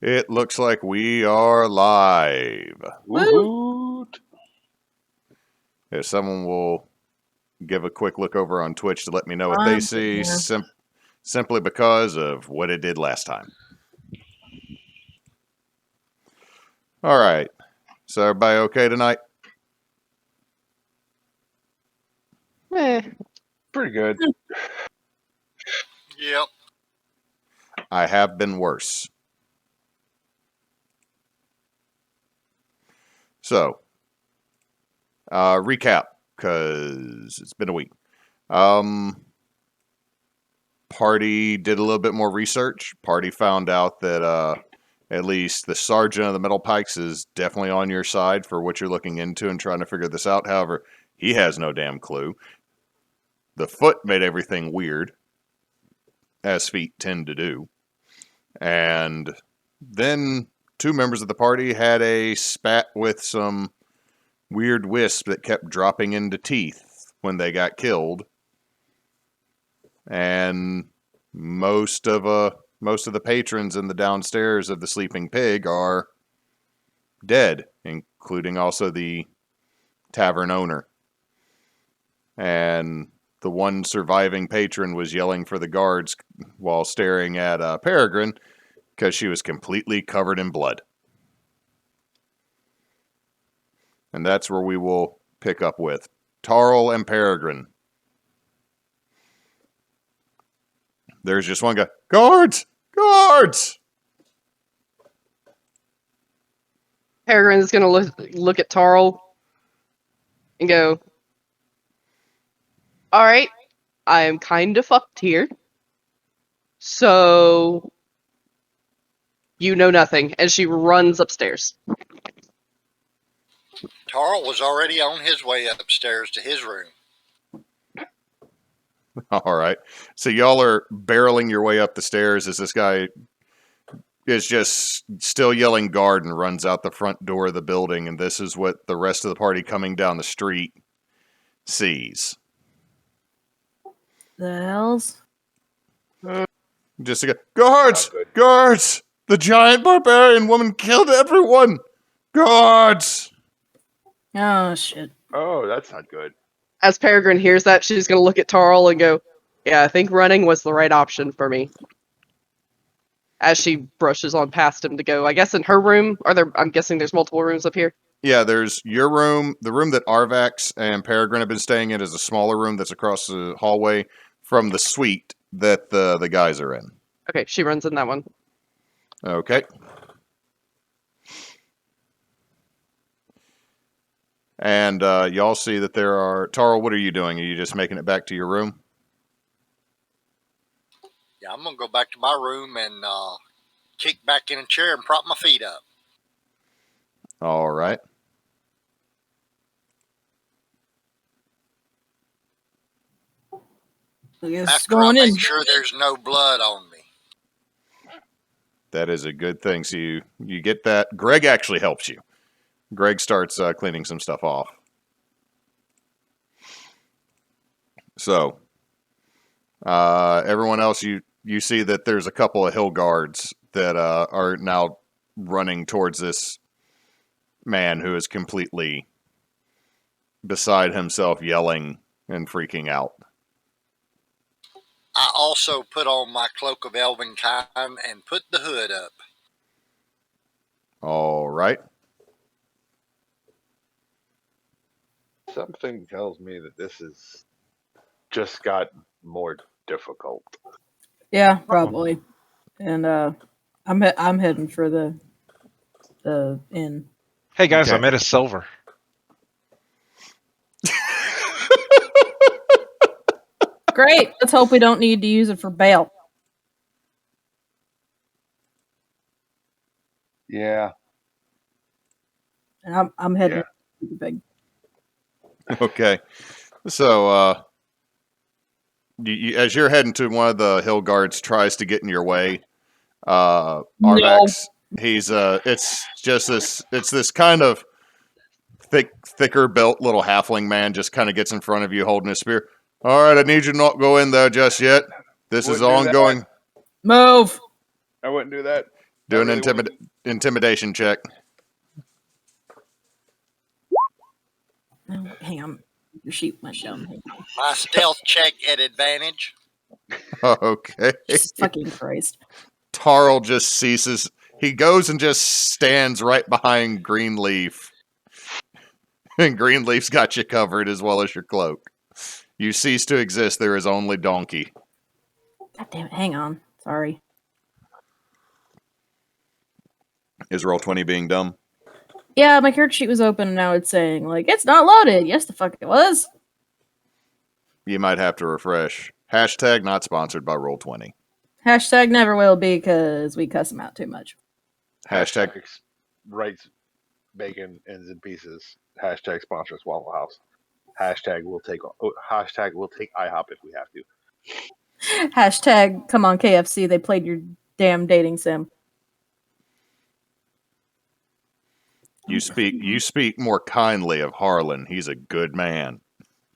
It looks like we are live. Woohoo! If someone will give a quick look over on Twitch to let me know what they see, simply because of what it did last time. All right. So everybody okay tonight? Pretty good. Yep. I have been worse. So, recap, because it's been a week. Party did a little bit more research. Party found out that at least the sergeant of the Metal Pikes is definitely on your side for what you're looking into and trying to figure this out. However, he has no damn clue. The foot made everything weird, as feet tend to do. And then two members of the party had a spat with some weird wisp that kept dropping into teeth when they got killed. And most of the patrons in the downstairs of the Sleeping Pig are dead, including also the tavern owner. And the one surviving patron was yelling for the guards while staring at Peregrine because she was completely covered in blood. And that's where we will pick up with Tarl and Peregrine. There's just one guy. Guards! Guards! Peregrine's going to look at Tarl and go, all right, I am kind of fucked here. So, you know nothing. And she runs upstairs. Tarl was already on his way upstairs to his room. All right. So y'all are barreling your way up the stairs as this guy is just still yelling guard and runs out the front door of the building. And this is what the rest of the party coming down the street sees. The hells? Just a guy, guards! Guards! The giant barbarian woman killed everyone! Guards! Oh, shit. Oh, that's not good. As Peregrine hears that, she's going to look at Tarl and go, yeah, I think running was the right option for me. As she brushes on past him to go, I guess in her room, I'm guessing there's multiple rooms up here. Yeah, there's your room. The room that Arvax and Peregrine have been staying in is a smaller room that's across the hallway from the suite that the guys are in. Okay, she runs in that one. Okay. And y'all see that there are... Tarl, what are you doing? Are you just making it back to your room? Yeah, I'm going to go back to my room and kick back in a chair and prop my feet up. All right. I guess After I make sure there's no blood on me. That is a good thing. So you get that. Greg actually helps you. Greg starts cleaning some stuff off. So, everyone else, you see that there's a couple of hill guards that are now running towards this man who is completely beside himself, yelling and freaking out. I also put on my cloak of elven kind and put the hood up. All right. Something tells me that this has just got more difficult. Yeah, probably. And I'm heading for the inn. Hey guys, Okay. I made a silver. Great. Let's hope we don't need to use it for bail. Yeah. And I'm heading to the big. Okay. So, as you're heading to one of the hill guards tries to get in your way, Arvax, he's it's this kind of thicker built little halfling man just kind of gets in front of you holding a spear. All right, I need you to not go in there just yet. This is ongoing. Move. I wouldn't do that. Do an really wanna- intimidation check. Oh, hang on. Your sheet went down. Hang on. My stealth check at advantage. Okay. Jesus fucking Christ. Tarl just ceases. He goes and just stands right behind Greenleaf. And Greenleaf's got you covered as well as your cloak. You cease to exist. There is only Donkey. God damn it. Hang on. Sorry. Is Roll20 being dumb? Yeah, my character sheet was open and now it's saying, like, it's not loaded. Yes, the fuck it was. You might have to refresh. Hashtag not sponsored by Roll20. Hashtag never will be because we cuss them out too much. Hashtag writes bacon ends in pieces. Hashtag sponsors Waffle House. Hashtag we'll take IHOP if we have to. Hashtag come on KFC. They played your damn dating sim. you speak more kindly of Harlan. He's a good man.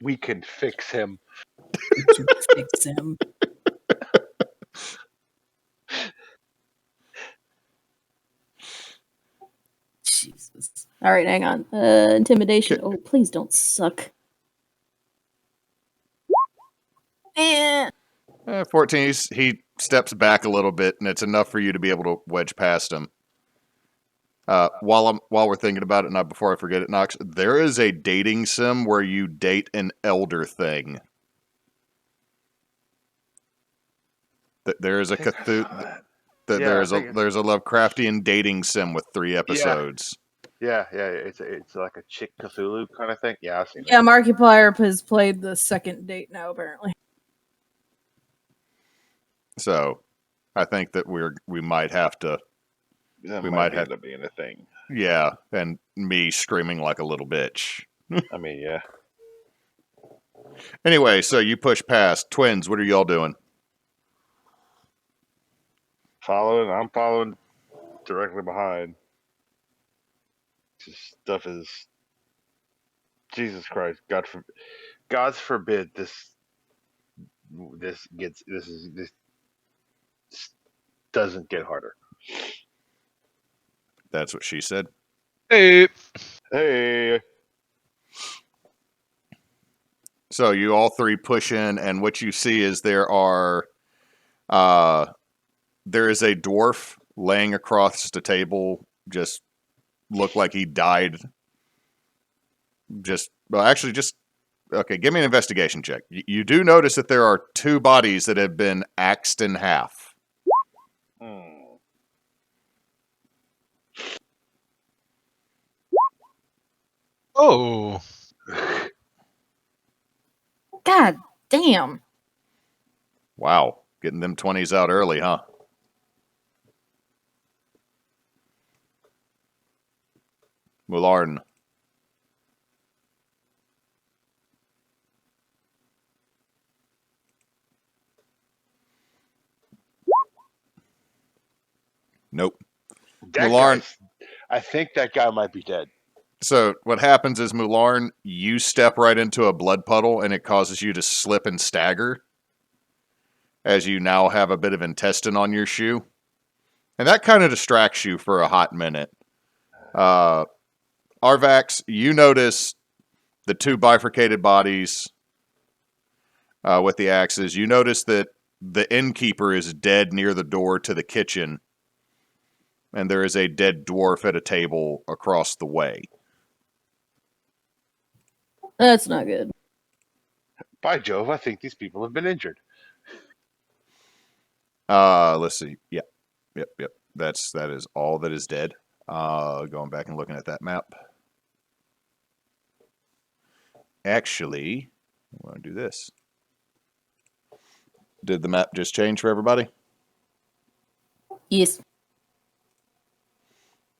We can fix him. Fix him. Jesus. All right, hang on. Intimidation. Oh, please don't suck. 14. He steps back a little bit, and it's enough for you to be able to wedge past him. While we're thinking about it, not before I forget it, Knox, there is a dating sim where you date an elder thing. There is a Cthulhu. There's a Lovecraftian dating sim with 3 episodes. Yeah, it's like a chick Cthulhu kind of thing. Yeah, I've seen it. Yeah, Markiplier has played the second date now, apparently. So, I think that we might have to. That we might might have end up being a thing. Yeah, and me screaming like a little bitch. I mean, yeah. Anyway, so you push past. Twins, what are y'all doing? I'm following directly behind. This stuff is Jesus Christ. God forbid this doesn't get harder. That's what she said. Hey. Hey, So you all 3 push in, and what you see is there is a dwarf laying across the table, just looked like he died. Okay, give me an investigation check. You do notice that there are 2 bodies that have been axed in half. Oh, God damn. Wow, getting them 20s out early, huh? Mularn. Nope. that Mularn. I think that guy might be dead. So what happens is, Mularn, you step right into a blood puddle, and it causes you to slip and stagger, as you now have a bit of intestine on your shoe. And that kind of distracts you for a hot minute. Arvax, you notice the 2 bifurcated bodies with the axes. You notice that the innkeeper is dead near the door to the kitchen, and there is a dead dwarf at a table across the way. That's not good. By Jove, I think these people have been injured. Let's see. Yep. That is all that is dead. Going back and looking at that map. Actually, I'm going to do this. Did the map just change for everybody? Yes.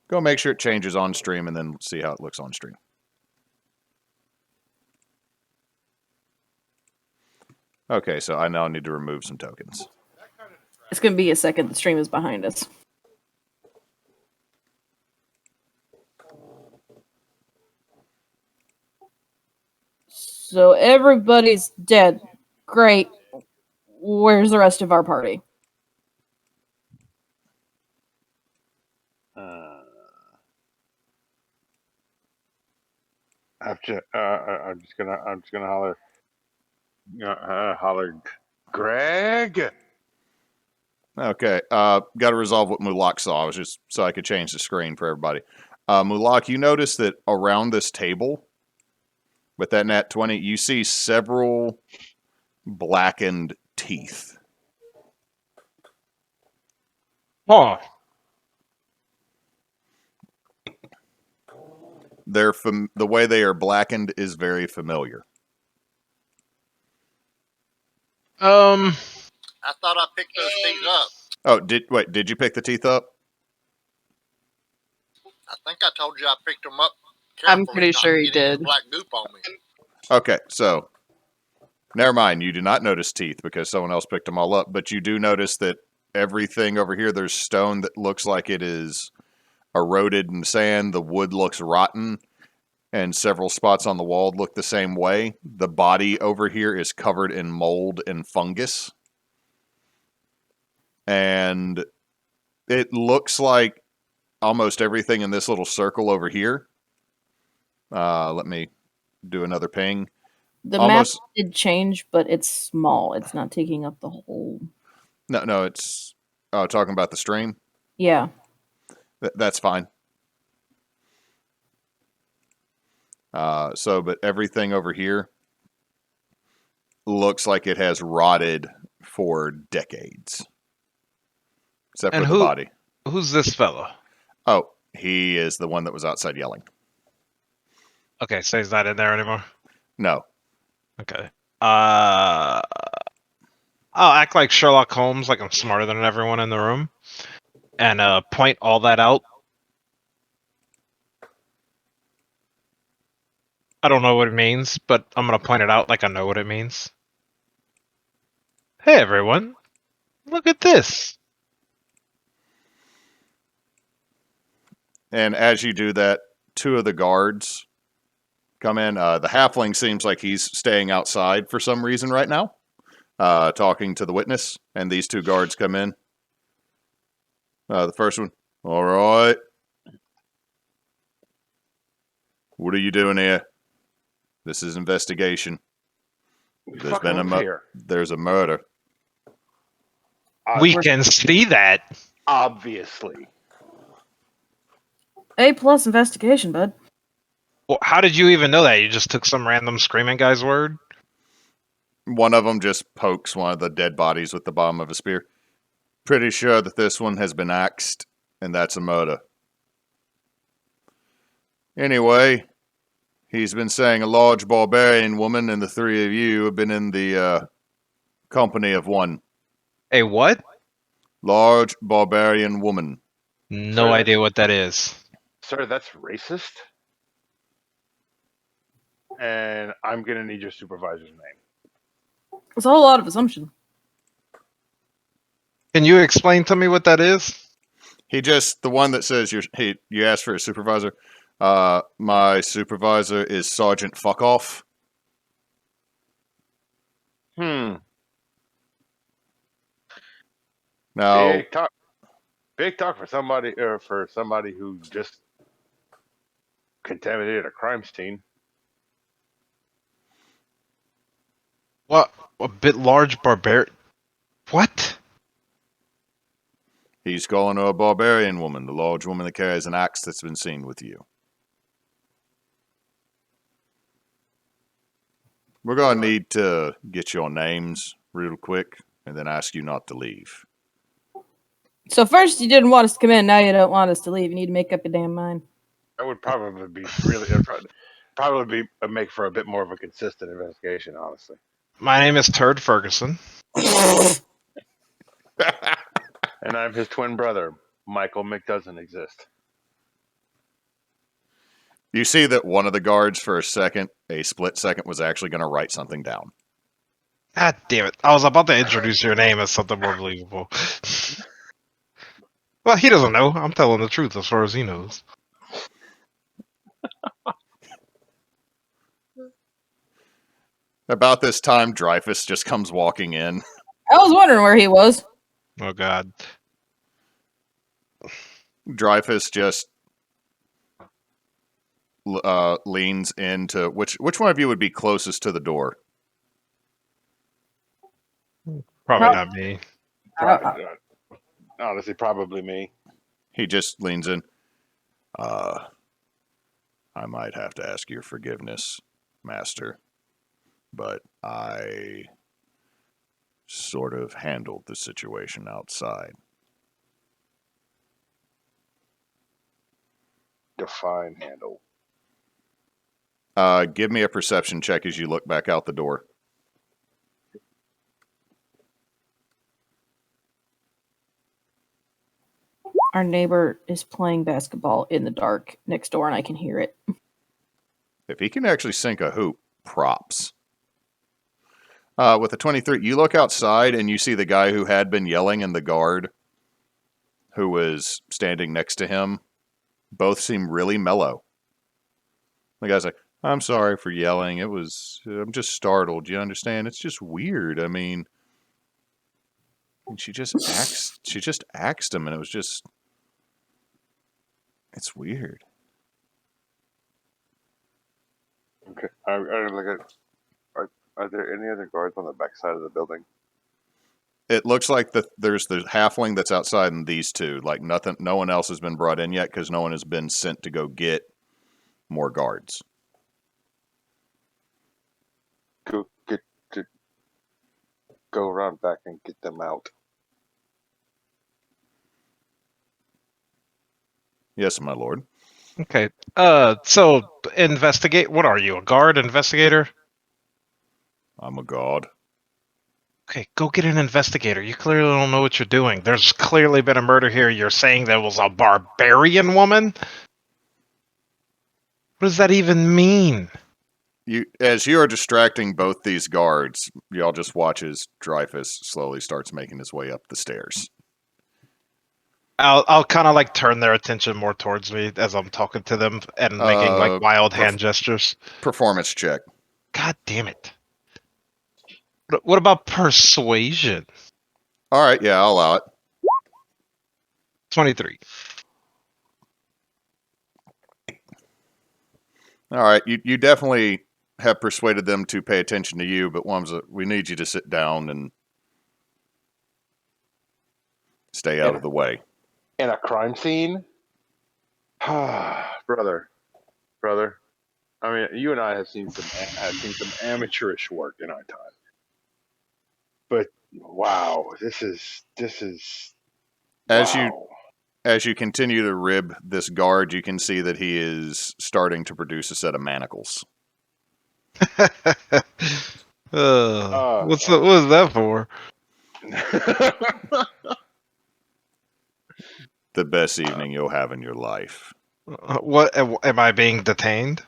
Go make sure it changes on stream, and then see how it looks on stream. Okay, so I now need to remove some tokens. It's going to be a second. The stream is behind us. So everybody's dead. Great. Where's the rest of our party? I'm just gonna holler. Holler, Greg. Okay. Got to resolve what Mulak saw. I was just so I could change the screen for everybody. Mulak, you notice that around this table, with that nat 20, you see several blackened teeth. Oh, The way they are blackened is very familiar. um, I thought I picked those things up. Oh, did you pick the teeth up? I think I told you I picked them up. I'm Carefully, pretty not sure you get any did. black goop on me. Okay, so never mind. You do not notice teeth because someone else picked them all up, but you do notice that everything over here, there's stone that looks like it is eroded in sand. The wood looks rotten, and several spots on the wall look the same way. The body over here is covered in mold and fungus. And it looks like almost everything in this little circle over here. Let me do another ping. The Almost- map did change, but it's small. It's not taking up the whole. No, it's talking about the stream. Yeah. That's fine. But everything over here looks like it has rotted for decades, except And for the body. who's this fella? Oh, he is the one that was outside yelling. Okay, so he's not in there anymore. No, Okay. I'll act like Sherlock Holmes, like I'm smarter than everyone in the room, and point all that out. I don't know what it means, but I'm gonna point it out like I know what it means. Hey everyone, look at this. and as you do that, two of the guards come in. The halfling seems like he's staying outside for some reason right now, talking to the witness, and these two guards come in. The first one, all right. What are you doing here? This is investigation. There's been there's a murder. We can see that. Obviously. A+ investigation, bud. Well, how did you even know that? You just took some random screaming guy's word? One of them just pokes one of the dead bodies with the bottom of a spear. Pretty sure that this one has been axed, and that's a murder. Anyway, he's been saying a large barbarian woman and the three of you have been in the company of one. A what? Large barbarian woman. No idea what that is. Sir, that's racist. And I'm gonna need your supervisor's name. It's a whole lot of assumption. Can you explain to me what that is? The one that says you asked for a supervisor. My supervisor is Sergeant Fuckoff. Now, Big talk for somebody who just contaminated a crime scene. What? A bit large barbarian? What? he's calling her a barbarian woman, the large woman that carries an axe that's been seen with you. We're going to need to get your names real quick and then ask you not to leave. So first you didn't want us to come in, now you don't want us to leave. You need to make up your damn mind. That would probably be make for a bit more of a consistent investigation, honestly. My name is Turd Ferguson. And I'm his twin brother, Michael McDoesn't exist. You see that one of the guards for a split second, was actually going to write something down. God damn it. I was about to introduce your name as something more believable. Well, he doesn't know. I'm telling the truth as far as he knows. About this time, Dreyfus just comes walking in. I was wondering where he was. Oh, God. Dreyfus just leans into which one of you would be closest to the door? Probably not me. Probably, honestly, probably me. He just leans in. I might have to ask your forgiveness, Master, but I sort of handled the situation outside. Define handle. Give me a perception check as you look back out the door. Our neighbor is playing basketball in the dark next door, and I can hear it. If he can actually sink a hoop, props. With a 23, you look outside and you see the guy who had been yelling and the guard who was standing next to him. Both seem really mellow. The guy's like, I'm sorry for yelling. I'm just startled. You understand? It's just weird. I mean, and she just axed him, and it was just, it's weird. Okay. I'm look at. Are there any other guards on the back side of the building? It looks like there's the halfling that's outside and these two. Like nothing, no one else has been brought in yet because no one has been sent to go get more guards. Go around back and get them out. Yes, my lord. Okay. So investigate. What are you? A guard? Investigator? I'm a god. Okay, go get an investigator. You clearly don't know what you're doing. There's clearly been a murder here. You're saying there was a barbarian woman? What does that even mean? As you are distracting both these guards, y'all just watch as Dreyfus slowly starts making his way up the stairs. I'll kind of like turn their attention more towards me as I'm talking to them and making like wild hand gestures. Performance check. God damn it. What about persuasion? All right, yeah, I'll allow it. 23. All right, you definitely have persuaded them to pay attention to you, but we need you to sit down and stay out of the way. In a crime scene? brother. I mean, you and I have seen some amateurish work in our time. But wow, this is As you continue to rib this guard, you can see that he is starting to produce a set of manacles. What is that for? The best evening you'll have in your life. What am I being detained?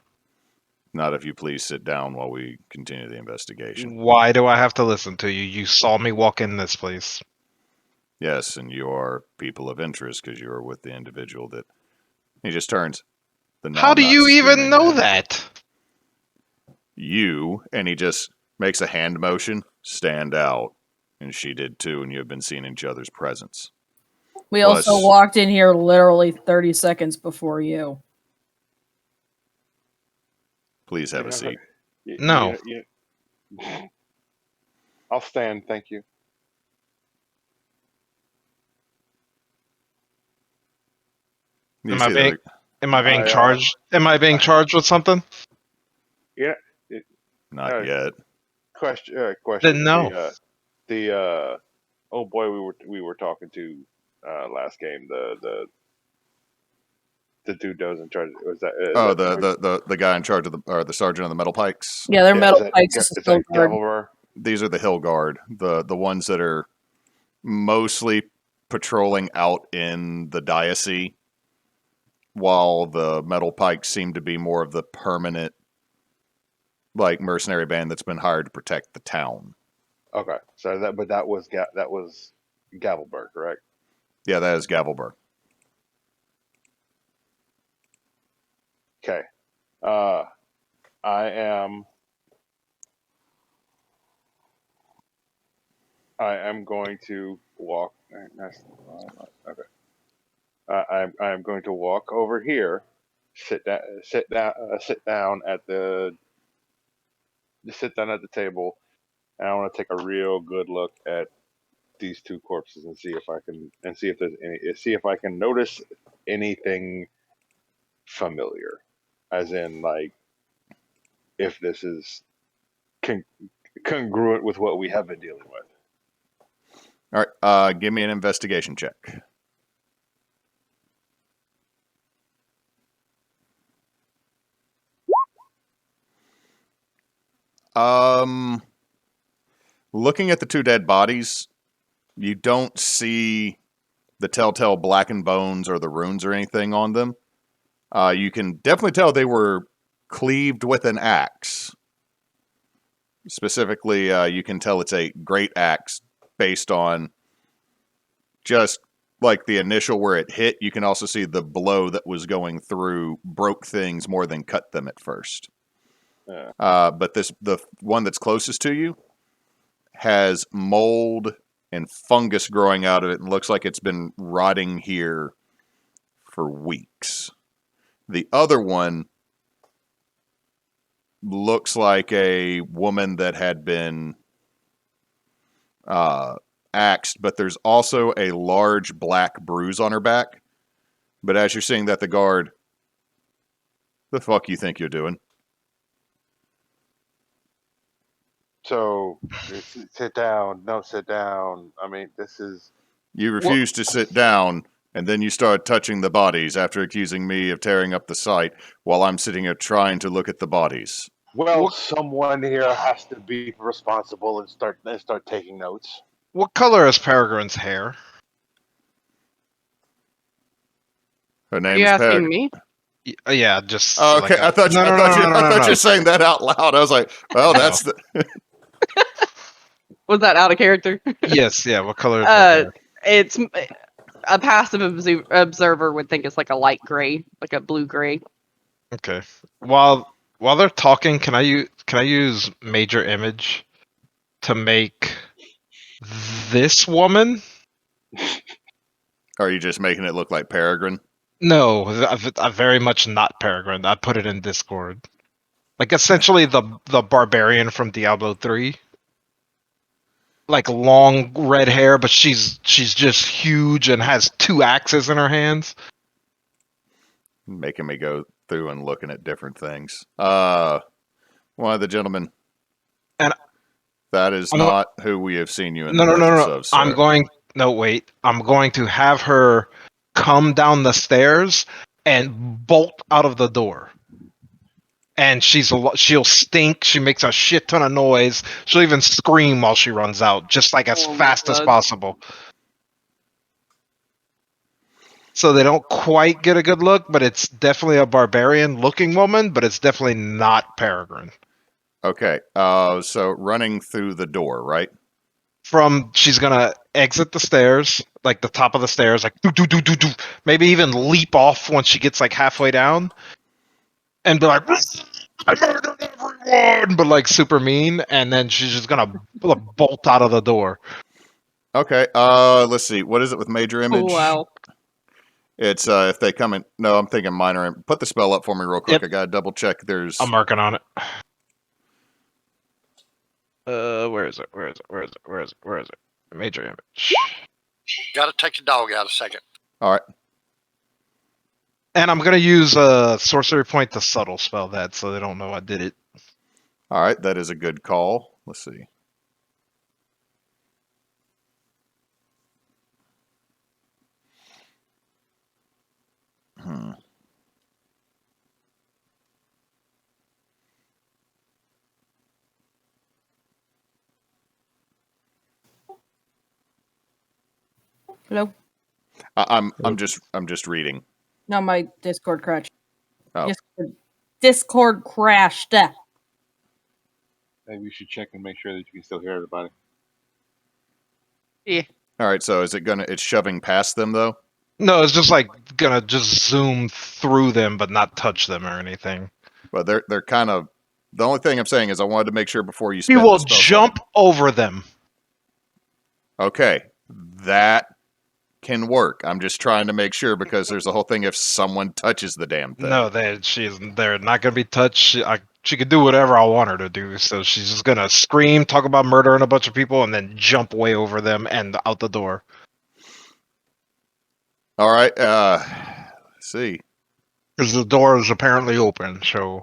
Not if you please sit down while we continue the investigation. Why do I have to listen to you? You saw me walk in this place. Yes, and you are people of interest because you are with the individual that he just turns. How do you even know that? You, and he just makes a hand motion, stand out, and she did too, and you have been seeing each other's presence. We also walked in here literally 30 seconds before you. Please have a seat. No. I'll stand, thank you. Am I being charged? Am I being charged with something? Yeah. Not yet. Question. Then no. The old boy we were talking to last game. The dude that was in charge. Was that? The guy in charge of the sergeant of the metal pikes. Yeah, they're metal pikes. Is that Gavelbar? These are the hill guard, the ones that are mostly patrolling out in the diocese, while the metal pikes seem to be more of the permanent, like mercenary band that's been hired to protect the town. Okay, so that was Gavelbar, correct? Yeah, that is Gavelbar. Okay. I am going to walk. Okay. I am going to walk over here sit down at the table, and I want to take a real good look at these two corpses and see if I can notice anything familiar, as in like if this is congruent with what we have been dealing with. All right, give me an investigation check. Looking at the two dead bodies, you don't see the telltale blackened bones or the runes or anything on them. You can definitely tell they were cleaved with an axe. Specifically, you can tell it's a great axe based on just like the initial where it hit. You can also see the blow that was going through broke things more than cut them at first. Yeah. But the one that's closest to you has mold and fungus growing out of it and looks like it's been rotting here for weeks. The other one looks like a woman that had been axed, but there's also a large black bruise on her back. But as you're seeing that, the guard, the fuck you think you're doing? So sit down. No, sit down. I mean, this is. You refuse to sit down, and then you start touching the bodies after accusing me of tearing up the site while I'm sitting here trying to look at the bodies. Well, someone here has to be responsible and start taking notes. What color is Peregrine's hair? Her Are name you is asking Peregrine. me? Yeah, just. Oh, okay, like I thought you were saying that out loud. I was like, well, No. that's the. Was that out of character? Yes, yeah. What color is her hair? It's a passive observer would think it's like a light gray, like a blue gray. Okay. While they're talking, can I use major image to make this woman? Are you just making it look like Peregrine? No, I very much not Peregrine. I put it in Discord. Like essentially the barbarian from Diablo 3. Like long red hair, but she's just huge and has two axes in her hands. Making me go through and looking at different things. One of the gentlemen. And that is not who we have seen you in No. the presence of, sir. I'm going to have her come down the stairs and bolt out of the door. And she'll stink. She makes a shit ton of noise. She'll even scream while she runs out, just like as fast as possible. So they don't quite get a good look, but it's definitely a barbarian-looking woman, but it's definitely not Peregrine. Okay, so running through the door, right? She's gonna exit the stairs, like the top of the stairs, like do. Maybe even leap off once she gets like halfway down, and be like, "I murdered everyone," but like super mean, and then she's just gonna bolt out of the door. Okay, let's see. What is it with major image? Oh, wow. It's if they come in. No, I'm thinking minor. Put the spell up for me real quick. Yep. I gotta double check. There's. I'm working on it. Where is it? Major image. Gotta take the dog out a second. All right. And I'm gonna use a sorcery point to subtle spell that, so they don't know I did it. All right, that is a good call. Let's see. Hello? I'm just reading. No, my Discord crashed. Oh. Discord crashed. Maybe you should check and make sure that you can still hear everybody. Yeah. All right, so is it it's shoving past them though? No, it's just like gonna just zoom through them, but not touch them or anything. But they're kind of. The only thing I'm saying is I wanted to make sure before you. He will jump over them. Okay, that can work. I'm just trying to make sure because there's a whole thing if someone touches the damn thing. No, they're not gonna be touched. She could do whatever I want her to do. So she's just gonna scream, talk about murdering a bunch of people, and then jump way over them and out the door. All right. Let's see. Because the door is apparently open. So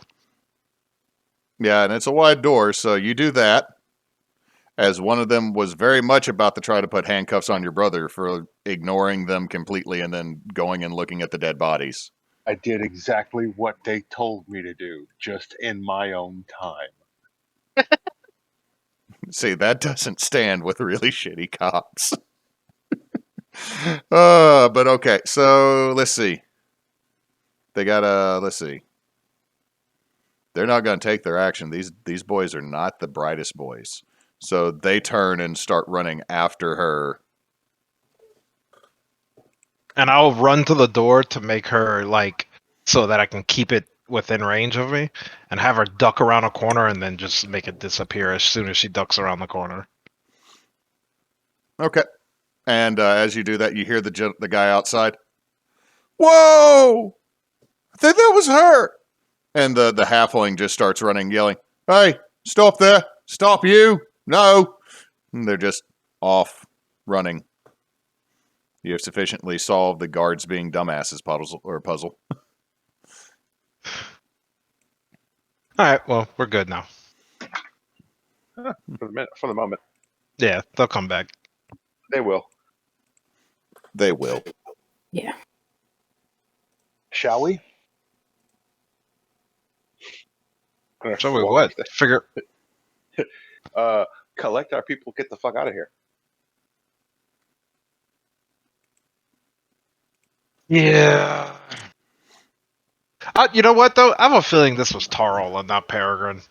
Yeah, and it's a wide door, so you do that. As one of them was very much about to try to put handcuffs on your brother for ignoring them completely and then going and looking at the dead bodies. I did exactly what they told me to do, just in my own time. See, that doesn't stand with really shitty cops. But okay, so let's see. They got let's see. They're not going to take their action. These boys are not the brightest boys. So they turn and start running after her. and I'll run to the door to make her like so that I can keep it within range of me, and have her duck around a corner, and then just make it disappear as soon as she ducks around the corner. Okay. And as you do that, you hear the guy outside. Whoa! I think that was her. And the halfling just starts running, yelling, "Hey, stop there! Stop you! No!" And they're just off running. You have sufficiently solved the guards being dumbasses puzzle. All right, well, we're good now. For the moment, Yeah, they'll come back. they will. They will. Yeah. Shall we? So we what? Figure. Collect our people, get the fuck out of here. Yeah. You know what though? I have a feeling this was Tarl and not Peregrine.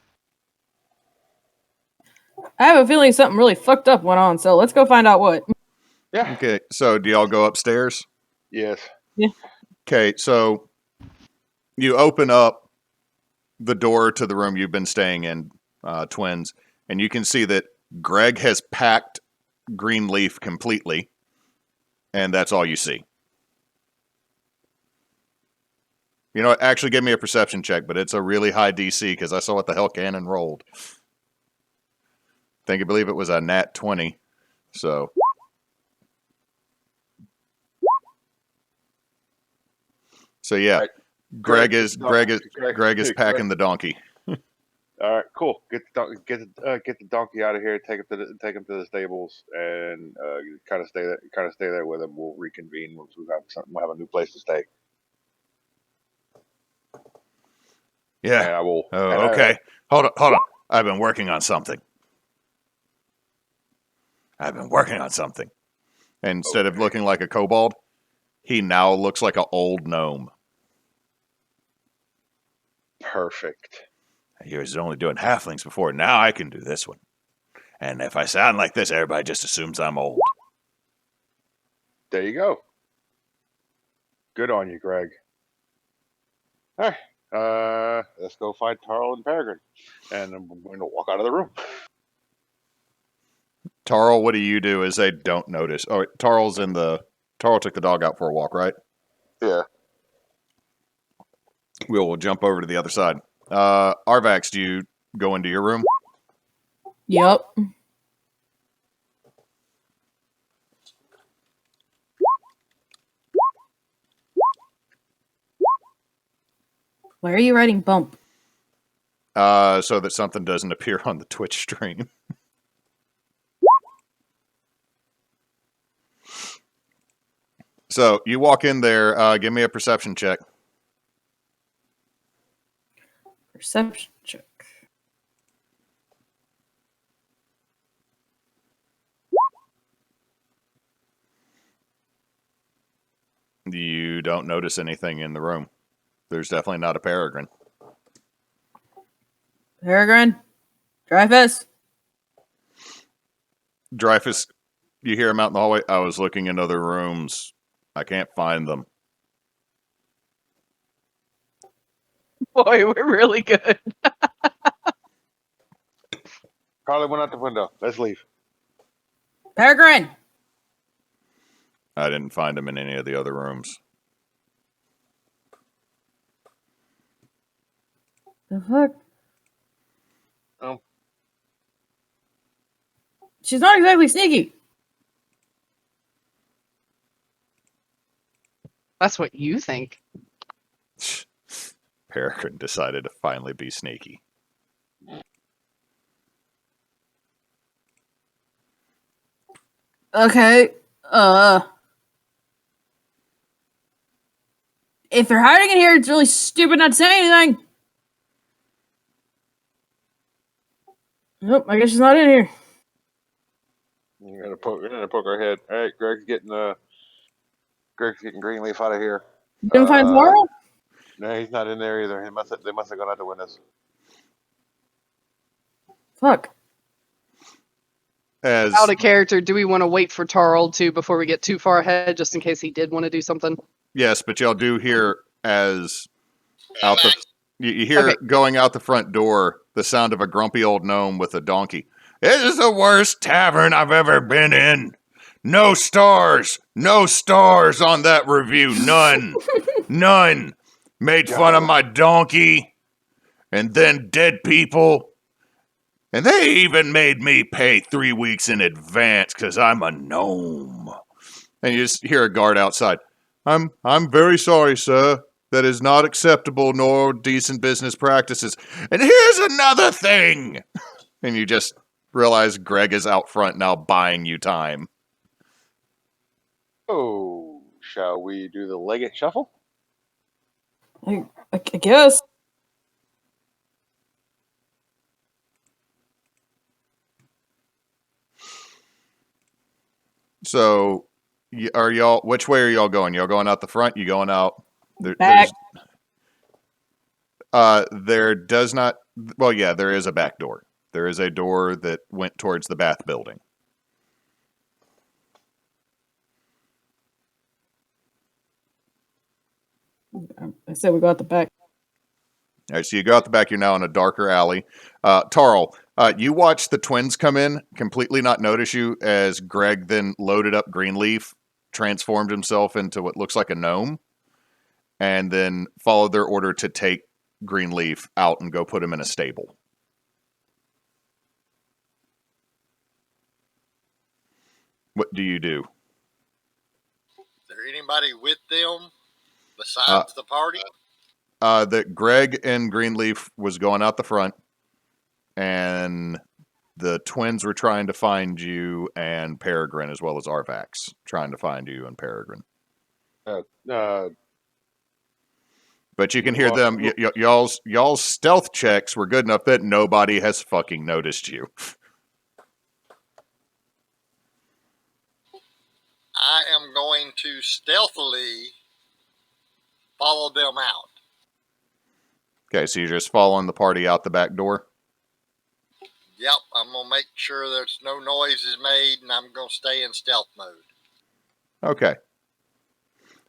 I have a feeling something really fucked up went on, so let's go find out what. Yeah. Okay, so do y'all go upstairs? Yes. Okay, so you open up the door to the room you've been staying in, twins, and you can see that Greg has packed Greenleaf completely, and that's all you see. You know what? Actually, give me a perception check, but it's a really high DC because I saw what the hell Cannon rolled. I believe it was a nat 20. So. So yeah, Right. Greg is packing the donkey. All right, cool. Get the donkey out of here. Take him to the stables, and kind of stay there with him. We'll reconvene once we'll have a new place to stay. Yeah. And I will. Oh, okay. Hold on. I've been working on something. And instead of looking like a kobold, he now looks like an old gnome. Perfect. He was only doing halflings before. Now I can do this one. And if I sound like this, everybody just assumes I'm old. There you go. Good on you, Greg. All right. Let's go find Tarl and Peregrine, and I'm going to walk out of the room. Tarl, what do you do as they don't notice? Oh, Tarl took the dog out for a walk, right? Yeah. We'll jump over to the other side. Arvax, do you go into your room? Yup. Why are you writing bump? So that something doesn't appear on the Twitch stream. So you walk in there. Give me a perception check. Perception check. You don't notice anything in the room. There's definitely not a Peregrine. Peregrine? Dreyfus? Dreyfus, you hear him out in the hallway. I was looking in other rooms. I can't find them. Boy, we're really good. Carly went out the window. Let's leave. Peregrine! I didn't find him in any of the other rooms. The fuck? Oh. She's not exactly sneaky. That's what you think. Peregrine decided to finally be sneaky. Okay. If they're hiding in here, it's really stupid not to say anything. Nope, I guess she's not in here. We're gonna poke our head. All right, Greg's getting Greenleaf out of here. You didn't find Tarl? No, he's not in there either. They must have gone out the windows. Fuck. As Out of character, do we want to wait for Tarl too before we get too far ahead, just in case he did want to do something? yes, but y'all do hear as out the you hear Okay. going out the front door the sound of a grumpy old gnome with a donkey. This is the worst tavern I've ever been in. No stars on that review. None. Made fun of my donkey, and then dead people. And they even made me pay 3 weeks in advance because I'm a gnome. And you just hear a guard outside. I'm very sorry, sir. That is not acceptable nor decent business practices. And here's another thing. And you just realize Greg is out front now buying you time. Oh, shall we do the Leggett shuffle? I guess. So, are y'all? Which way are y'all going? Y'all going out the front? You going out? Back. There does not. Well, yeah, there is a back door. There is a door that went towards the bath building. I said we got the back. All right, so you go out the back. You're now in a darker alley. Tarl, you watch the twins come in, completely not notice you, as Greg then loaded up Greenleaf, transformed himself into what looks like a gnome, and then followed their order to take Greenleaf out and go put him in a stable. What do you do? Is there anybody with them besides the party? That Greg and Greenleaf was going out the front, and the twins were trying to find you and Peregrine, as well as Arvax trying to find you and Peregrine. But you can hear them. Y'all's stealth checks were good enough that nobody has fucking noticed you. I am going to stealthily follow them out. Okay, so you're just following the party out the back door? Yep, I'm going to make sure there's no noises made, and I'm going to stay in stealth mode. Okay.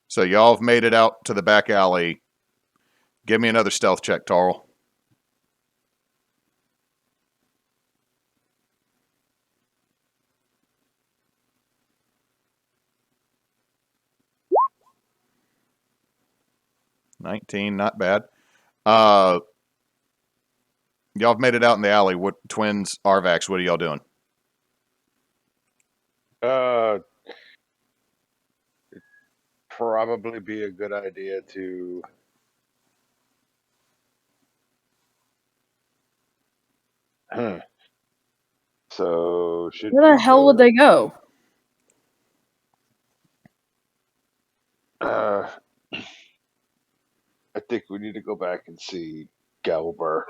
So y'all have made it out to the back alley. Give me another stealth check, Tarl. $19, not bad. Y'all have made it out in the alley. What twins, Arvax, what are y'all doing? It'd probably be a good idea to. So should Where the we hell would they go? I think we need to go back and see Galber.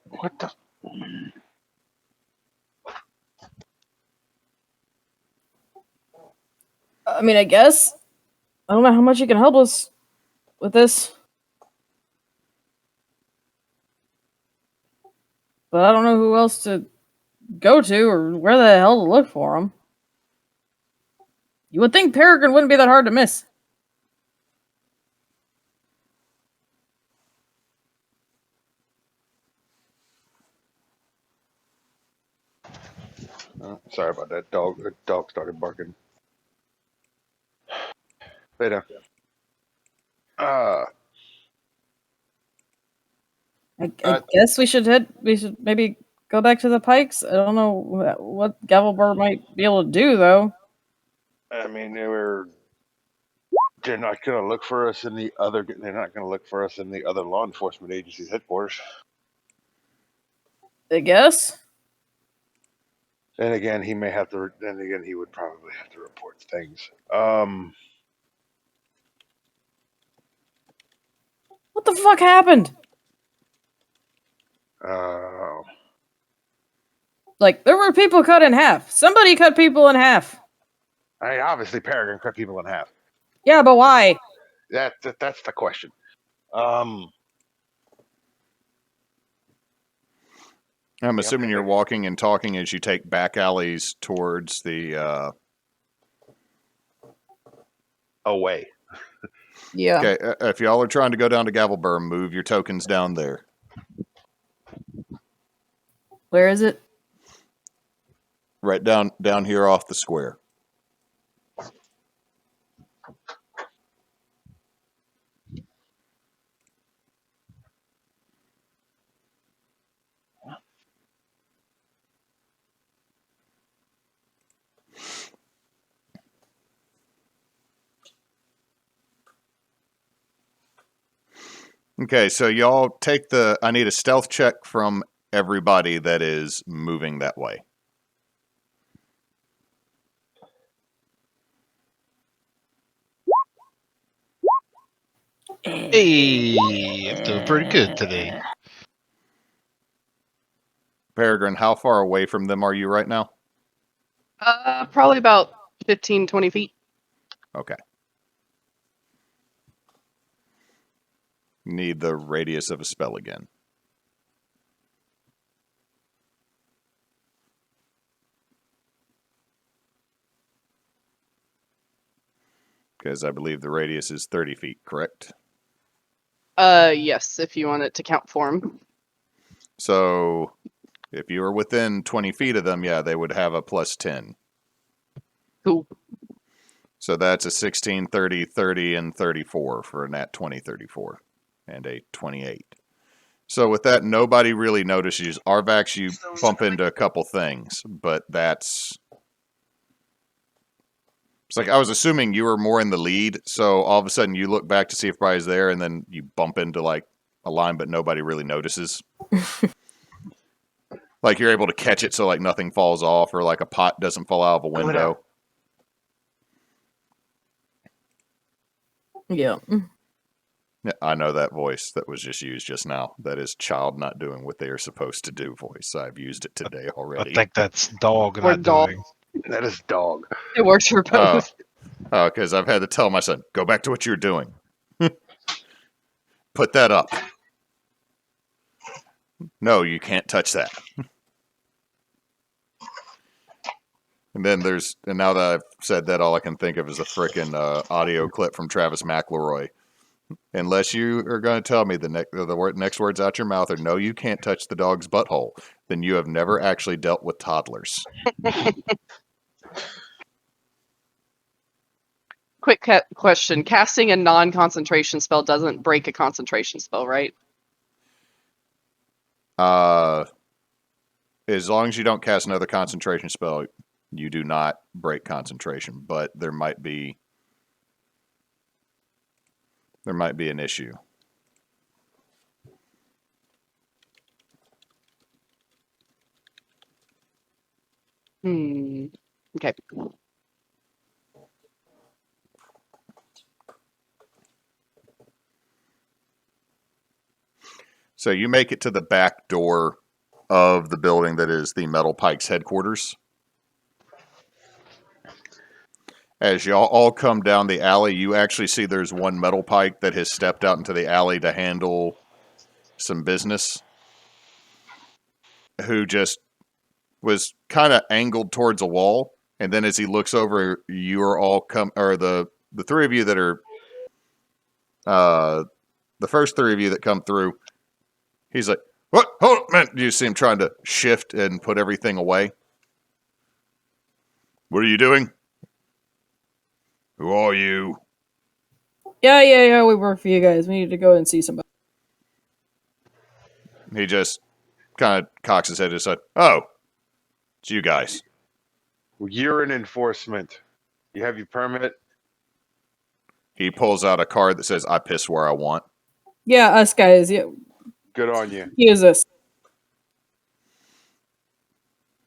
What the? I mean, I guess. I don't know how much you can help us with this. But I don't know who else to go to or where the hell to look for him. You would think Peregrine wouldn't be that hard to miss. Sorry about that. The dog started barking. Later. I Uh, guess we should maybe go back to the pikes. I don't know what Gavelbur might be able to do though. I mean, they're not going to look for us in the other. They're not going to look for us in the other law enforcement agency's headquarters. I guess. And again, he may have to. Then again, he would probably have to report things. What the fuck happened? Like, there were people cut in half. Somebody cut people in half. I mean, obviously, Peregrine cut people in half. Yeah, but why? That's the question. I'm Yeah, assuming you're walking and talking as you take back alleys towards the. Away. Yeah. Okay, if y'all are trying to go down to Gavelbur, move your tokens down there. Where is it? Right down here off the square. Okay, so y'all take the. I need a stealth check from everybody that is moving that way. Hey, I'm doing pretty good today. Peregrine, how far away from them are you right now? Probably about 15, 20 feet. Okay. Need the radius of a spell again. Because I believe the radius is 30 feet, correct? Yes, if you want it to count for him. So if you were within 20 feet of them, yeah, they would have a plus 10. Cool. So that's a 16, 30, 30, and 34 for a nat 20, 34, and a 28. So with that, nobody really notices. Arvax, you bump into a couple things, but that's... It's like I was assuming you were more in the lead, so all of a sudden you look back to see if everybody's there, and then you bump into like a line, but nobody really notices. Like you're able to catch it so like nothing falls off, or like a pot doesn't fall out of a window. Yeah. Yeah, I know that voice that was just used just now. That is child not doing what they are supposed to do voice. I've used it today I already. think that's dog Or not dog. doing. That is dog. It works for both. Because I've had to tell my son, go back to what you're doing. Put that up. No, you can't touch that. And then and now that I've said that, all I can think of is a frickin' audio clip from Travis McElroy. Unless you are going to tell me the next words out your mouth are, no, you can't touch the dog's butthole, then you have never actually dealt with toddlers. Quick question. Casting a non-concentration spell doesn't break a concentration spell, right? As long as you don't cast another concentration spell, you do not break concentration, but there might be an issue. Okay. So you make it to the back door of the building that is the Metal Pikes headquarters. As y'all all come down the alley, you actually see there's one Metal Pike that has stepped out into the alley to handle some business, who just was kind of angled towards a wall, and then as he looks over, you are all the three of you that are the first three of you that come through. He's like, "What? Hold on, man!" You see him trying to shift and put everything away. What are you doing? Who are you? Yeah, we work for you guys. We need to go and see somebody. He just kind of cocks his head to the side. Oh, it's you guys. You're in enforcement. You have your permit? He pulls out a card that says, I piss where I want. Yeah, us guys. Yeah, Good on you. use us.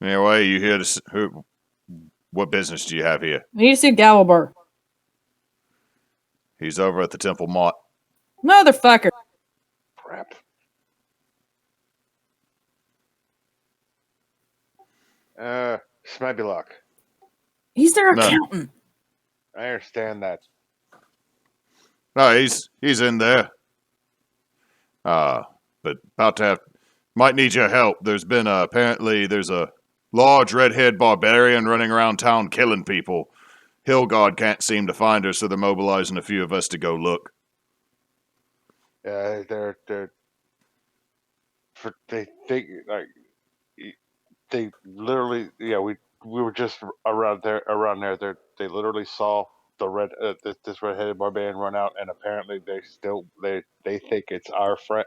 Anyway, you here to... What business do you have here? We need to see Gavelbar. He's over at the Temple Mott. Motherfucker. Crap. Smabylock. He's their No. accountant. I understand that. No, he's in there. But about to have... Might need your help. There's been apparently there's a large red-haired barbarian running around town killing people. Hillgard can't seem to find her, so they're mobilizing a few of us to go look. They think like they literally we were just around there. They literally saw the this red-headed barbarian run out, and apparently they think it's our friend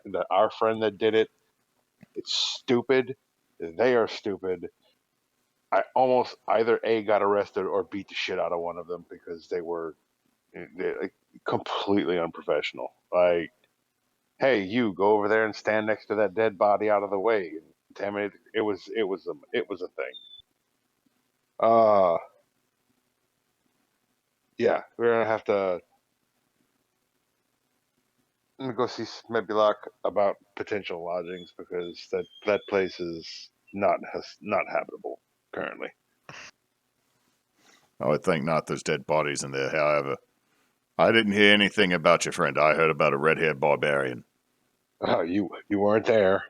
that did it. It's stupid. They are stupid. I almost either A, got arrested or beat the shit out of one of them because they were like, completely unprofessional. Like, hey, you go over there and stand next to that dead body out of the way. And contaminate. It was a thing. Yeah, we're gonna have to. I'm gonna go see Smebylock about potential lodgings because that place is not habitable currently. I would think not. There's dead bodies in there. However, I didn't hear anything about your friend. I heard about a red-haired barbarian. Oh, you weren't there.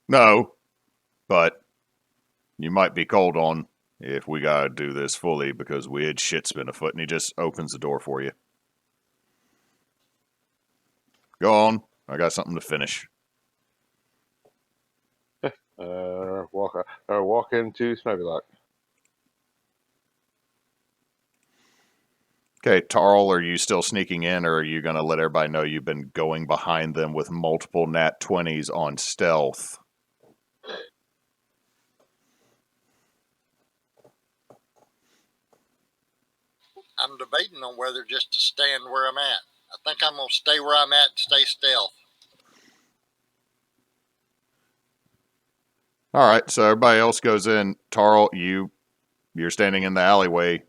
No, but you might be called on if we gotta do this fully because weird shit's been afoot, and he just opens the door for you. Go on. I got something to finish. Walk into Smebylock. Okay, Tarl, are you still sneaking in, or are you going to let everybody know you've been going behind them with multiple nat 20s on stealth? I'm debating on whether just to stand where I'm at. I think I'm going to stay where I'm at and stay stealth. All right, so everybody else goes in. Tarl, you're standing in the alleyway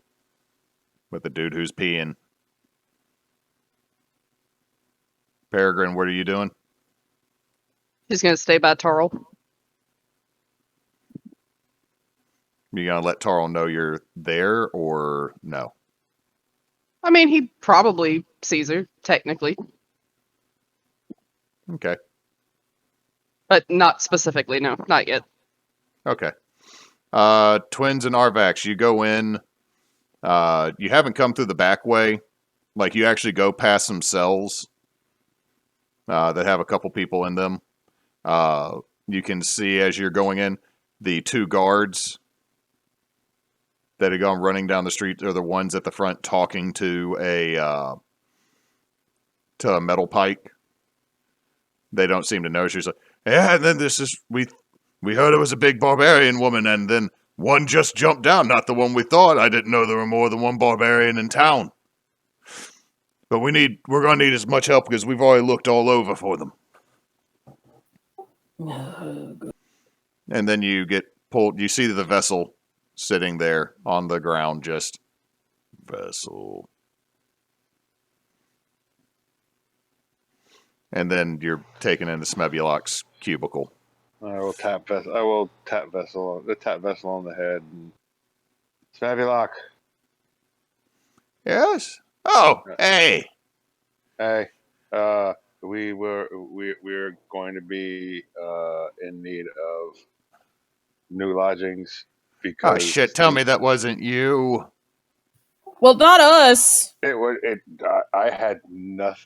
with the dude who's peeing. Peregrine, what are you doing? He's gonna stay by Tarl. You gonna let Tarl know you're there, or no? I mean, he probably sees her, technically, Okay. but not specifically. No, not yet. Okay. Twins and Arvax, you go in. You haven't come through the back way. Like, you actually go past some cells that have a couple people in them. You can see as you're going in, the two guards that have gone running down the street are the ones at the front talking to a metal pike. They don't seem to know. She's like, yeah, and then we heard it was a big barbarian woman, and then one just jumped down. Not the one we thought. I didn't know there were more than one barbarian in town. But we're gonna need as much help because we've already looked all over for them. And then you get pulled. You see the vessel sitting there on the ground, just vessel. And then you're taken into Smebylock's cubicle. I will tap vessel on the head. And Smebylock. Yes. Oh, hey. Hey. We're going to be in need of new lodgings because Oh shit! Tell me that wasn't you. Well, not us. I had nothing.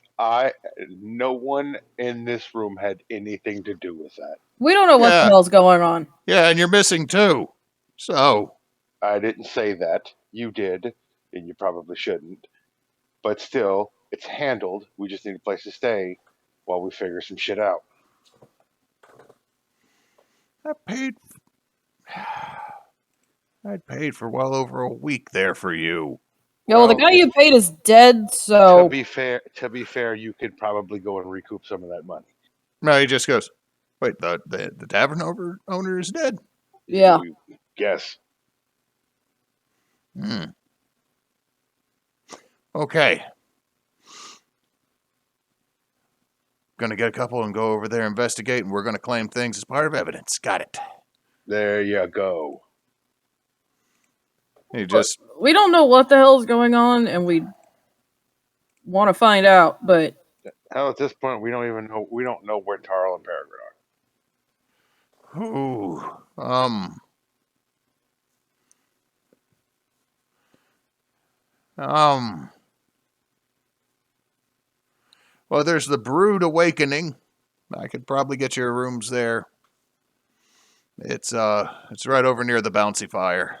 No one in this room had anything to do with that. We don't know what the Yeah. hell's going on. Yeah, and you're missing too. So I didn't say that. You did, and you probably shouldn't. But still, it's handled. We just need a place to stay while we figure some shit out. I paid. I'd paid for well over a week there for you. Yeah, well, the Well, guy if- you paid is dead, To so be fair, you could probably go and recoup some of that money. No, he just goes, "Wait, the tavern owner is dead." yeah. You guess. Hmm. Okay. Gonna get a couple and go over there, investigate, and we're gonna claim things as part of evidence. Got it. There you go. He just We don't know what the hell's going on, and we want to find out, but Hell, at this point, we don't even know. We don't know where Tarl and Peregrine are. ooh, well, there's the Brood Awakening. I could probably get your rooms there. It's right over near the Bouncy Fire.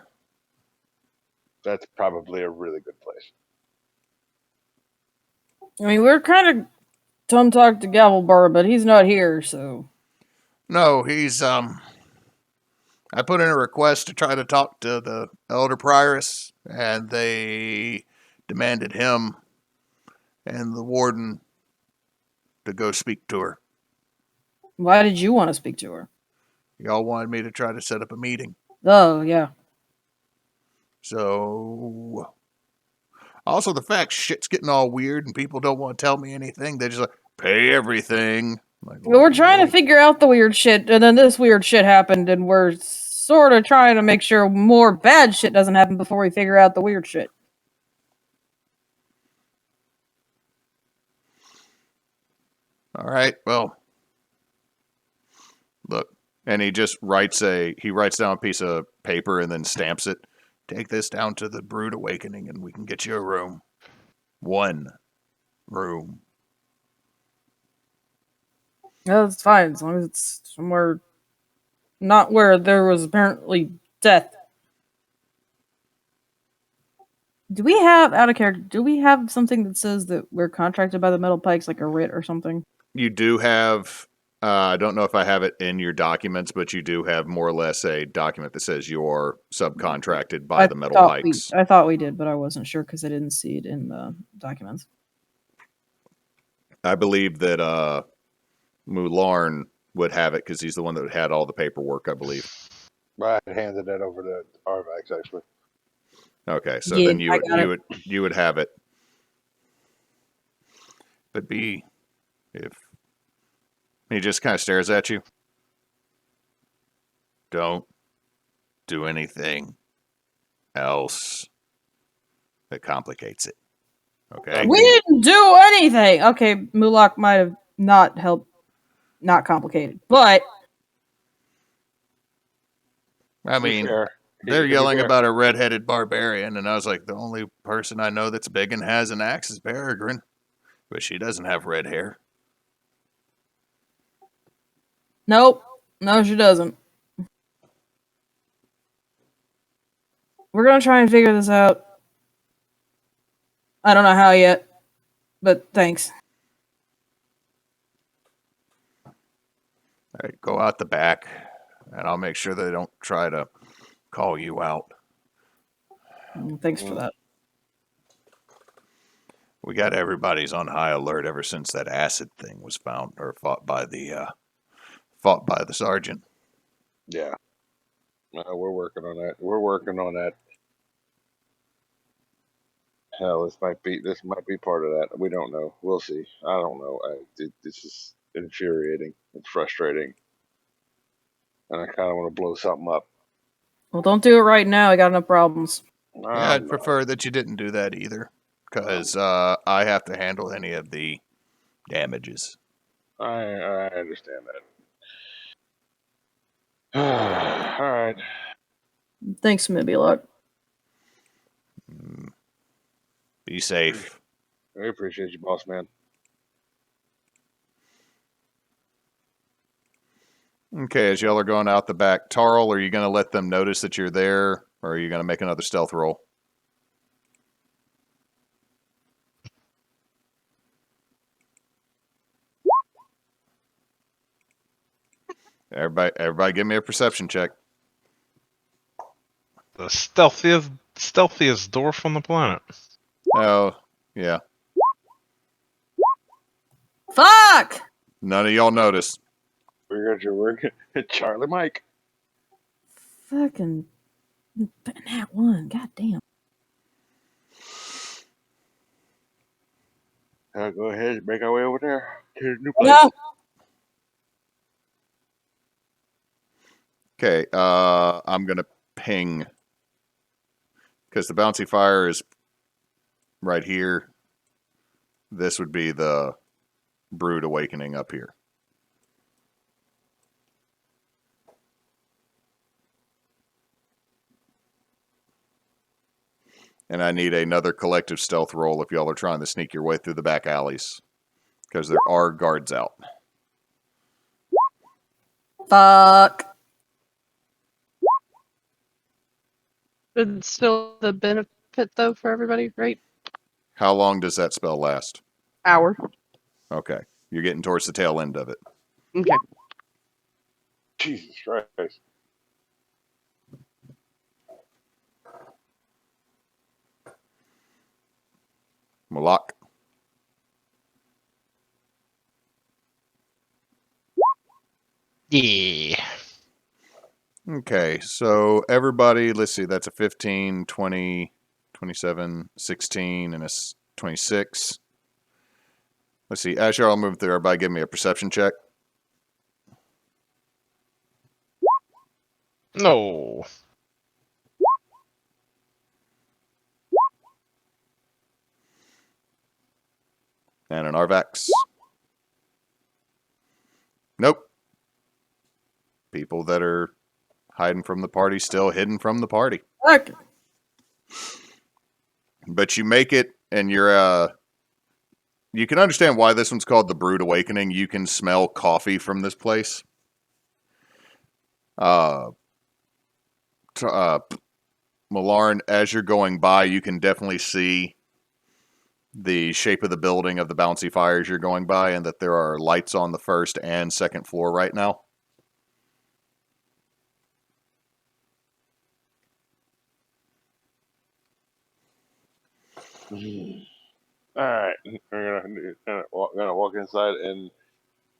That's probably a really good place. I mean, we're kind of tongue-talked to Gavelbar, but he's not here, so No, he's I put in a request to try to talk to the Elder Prioress, and they demanded him and the warden to go speak to her. why did you want to speak to her? Y'all wanted me to try to set up a meeting. Oh, yeah. So, also the fact shit's getting all weird and people don't want to tell me anything. They just like, pay everything. Like, Well, we're trying to figure out the weird shit, and then this weird shit happened, and we're sort of trying to make sure more bad shit doesn't happen before we figure out the weird shit. all right, well, look. And he just writes down a piece of paper and then stamps it. Take this down to the Brood Awakening and we can get you a room. One room. Yeah, that's fine, as long as it's somewhere not where there was apparently death. Do we have, out of character, do we have something that says that we're contracted by the Metal Pikes, like a writ or something? You do have, I don't know if I have it in your documents, but you do have more or less a document that says you're subcontracted by the Metal Pikes. I thought we did, but I wasn't sure because I didn't see it in the documents. I believe that Mularn would have it because he's the one that had all the paperwork, I believe. I handed that over to Arvax actually. Okay, so Yeah, then I got you would have it. But if he just kind of stares at you, don't do anything else that complicates it. Okay. We didn't do anything! Okay, Mulak might have not helped, not complicated, but I mean, Fair. they're To be yelling fair. about a red-headed barbarian, and I was like, the only person I know that's big and has an axe is Peregrine, but she doesn't have red hair. nope, no, she doesn't. We're gonna try and figure this out. I don't know how yet, but thanks. All right, go out the back, and I'll make sure they don't try to call you out. Thanks for that. We got everybody's on high alert ever since that acid thing was found or fought by the sergeant. Yeah. We're working on that. We're working on that. Hell, this might be part of that. We don't know. We'll see. I don't know. This is infuriating. It's frustrating, and I kind of want to blow something up. Well, don't do it right now. I got enough problems. Yeah, I'd prefer that you didn't do that either, because I have to handle any of the damages. I understand that. All right. Thanks, Mibulok. Be safe. I appreciate you, boss man. Okay, as y'all are going out the back, Tarl, are you going to let them notice that you're there Or are you going to make another stealth roll? Everybody give me a perception check. The stealthiest dwarf on the planet. Oh, yeah. Fuck! None of y'all notice. We got your work. Charlie Mike. Fucking that one. God damn. Go ahead, make our way over there to the new place. No. Okay, I'm going to ping. Because the bouncy fire is right here. This would be the brood awakening up here. And I need another collective stealth roll if y'all are trying to sneak your way through the back alleys. Because there are guards out. Fuck. It's still the benefit, though, for everybody, right? How long does that spell last? Hour. Okay. You're getting towards the tail end of it. Okay. Jesus Christ. Malak. Yeah. Okay, so everybody, let's see, that's a 15, 20, 27, 16, and a 26. Let's see, Asher, I'll move through. Everybody give me a perception check. No. And an Arvax. Nope. People that are hiding from the party still hidden from the party. Fuck. But you make it, and you're, you can understand why this one's called the Brood Awakening. You can smell coffee from this place. Malarn, as you're going by, you can definitely see the shape of the building of the bouncy fires you're going by, and that there are lights on the first and second floor right now. Alright, we're gonna walk inside and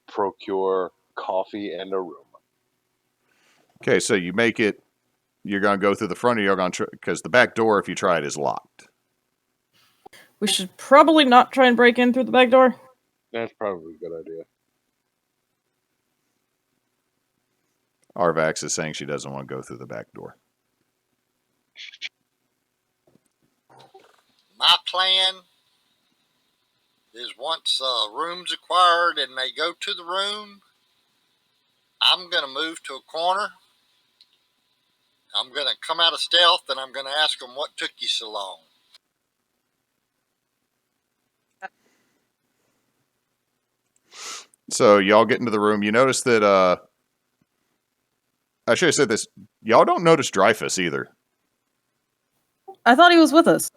procure coffee and a room. Okay, so you make it. You're going to go through the front, or you're going to because the back door, if you try it, is locked. We should probably not try and break in through the back door. That's probably a good idea. Arvax is saying she doesn't want to go through the back door. My plan is once room's acquired and they go to the room, I'm going to move to a corner. I'm going to come out of stealth and I'm going to ask them what took you so long. So y'all get into the room. You notice that, I should have said this. Y'all don't notice Dreyfus either. I thought he was with us.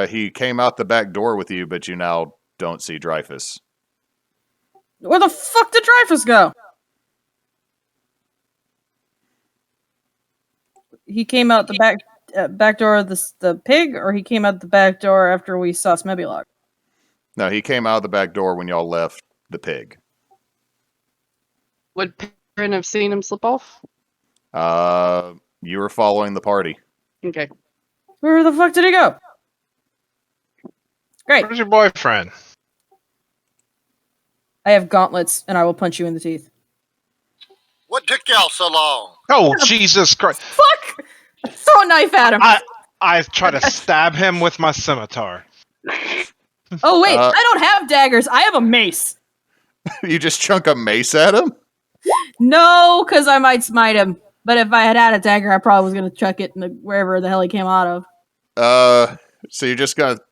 He came out the back door with you, but you now don't see Dreyfus. Where the fuck did Dreyfus go? He came out the back door of the pig, or he came out the back door after we saw Smebilock? No, he came out the back door when y'all left the pig. Would Peregrine have seen him slip off? You were following the party. Okay. Where the fuck did he go? Great. Where's your boyfriend? I have gauntlets, and I will punch you in the teeth. What took y'all so long? Oh, Jesus Christ. Fuck! Throw a knife at him! I try to stab him with my scimitar. Oh, wait, I don't have daggers. I have a mace. You just chunk a mace at him? No, because I might smite him. But if I had had a dagger, I probably was going to chuck it in wherever the hell he came out of. So you're just going to...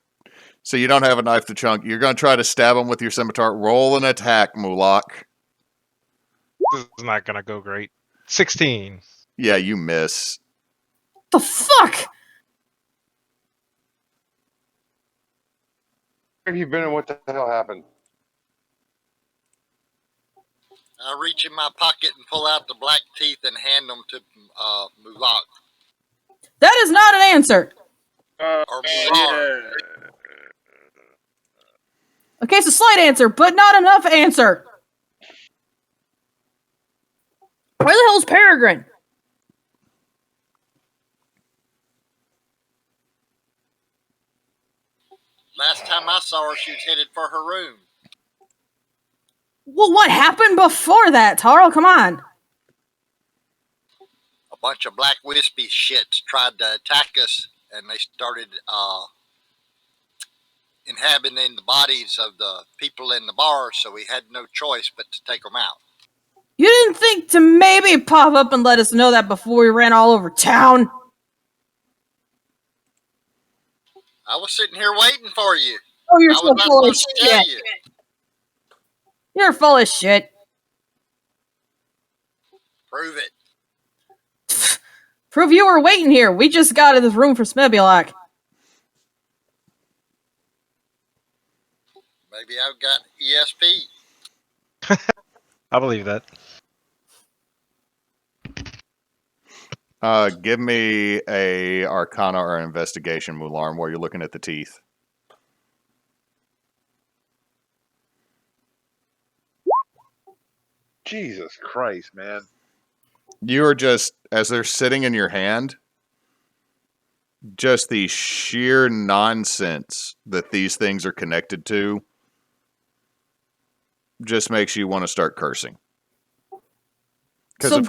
So you don't have a knife to chunk. You're going to try to stab him with your scimitar. Roll an attack, Mulak. This is not going to go great. 16. Yeah, you miss. The fuck? Where have you been and what the hell happened? I reach in my pocket and pull out the black teeth and hand them to Mulak. That is not an answer. Or Mular. Okay, it's a slight answer, but not enough answer. Where the hell's Peregrine? Last time I saw her, she was headed for her room. Well, what happened before that, Tarl? Come on. A bunch of black wispy shits tried to attack us, and they started inhabiting the bodies of the people in the bar, so we had no choice but to take them out. You didn't think to maybe pop up and let us know that before we ran all over town? I was sitting here waiting for you. Oh, you're I so was not full of supposed to tell shit. you. You're full of shit. Prove it. Prove you were waiting here. We just got in this room for Smebulak. Maybe I've got ESP. I believe that. Give me a Arcana or Investigation, Mularm, while you're looking at the teeth. Jesus Christ, man. You are just, as they're sitting in your hand, just the sheer nonsense that these things are connected to just makes you want to start cursing. Because So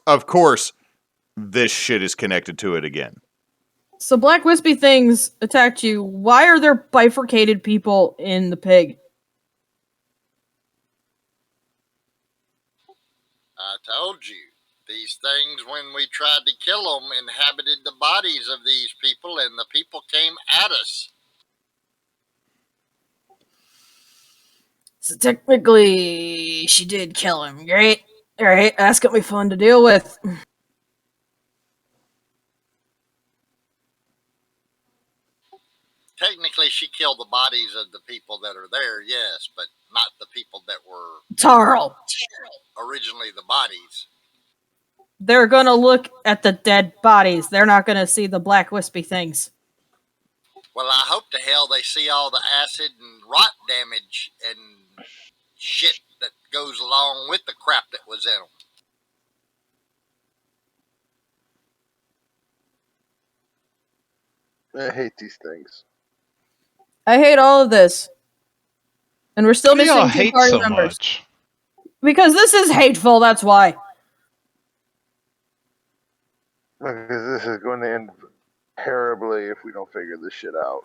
of course, this shit is connected to it again. So black wispy things attacked you. Why are there bifurcated people in the pig? I told you. These things, when we tried to kill them, inhabited the bodies of these people, and the people came at us. So technically, she did kill him. Great. Alright, that's gonna be fun to deal with. Technically, she killed the bodies of the people that are there, yes, but not the people that were Tarl. originally the bodies. They're gonna look at the dead bodies. They're not gonna see the black wispy things. Well, I hope to hell they see all the acid and rot damage and shit that goes along with the crap that was in them. I hate these things. I hate all of this. And we're still Why do missing y'all two hate party so members. much? Because this is hateful, that's why. Because this is going to end terribly if we don't figure this shit out.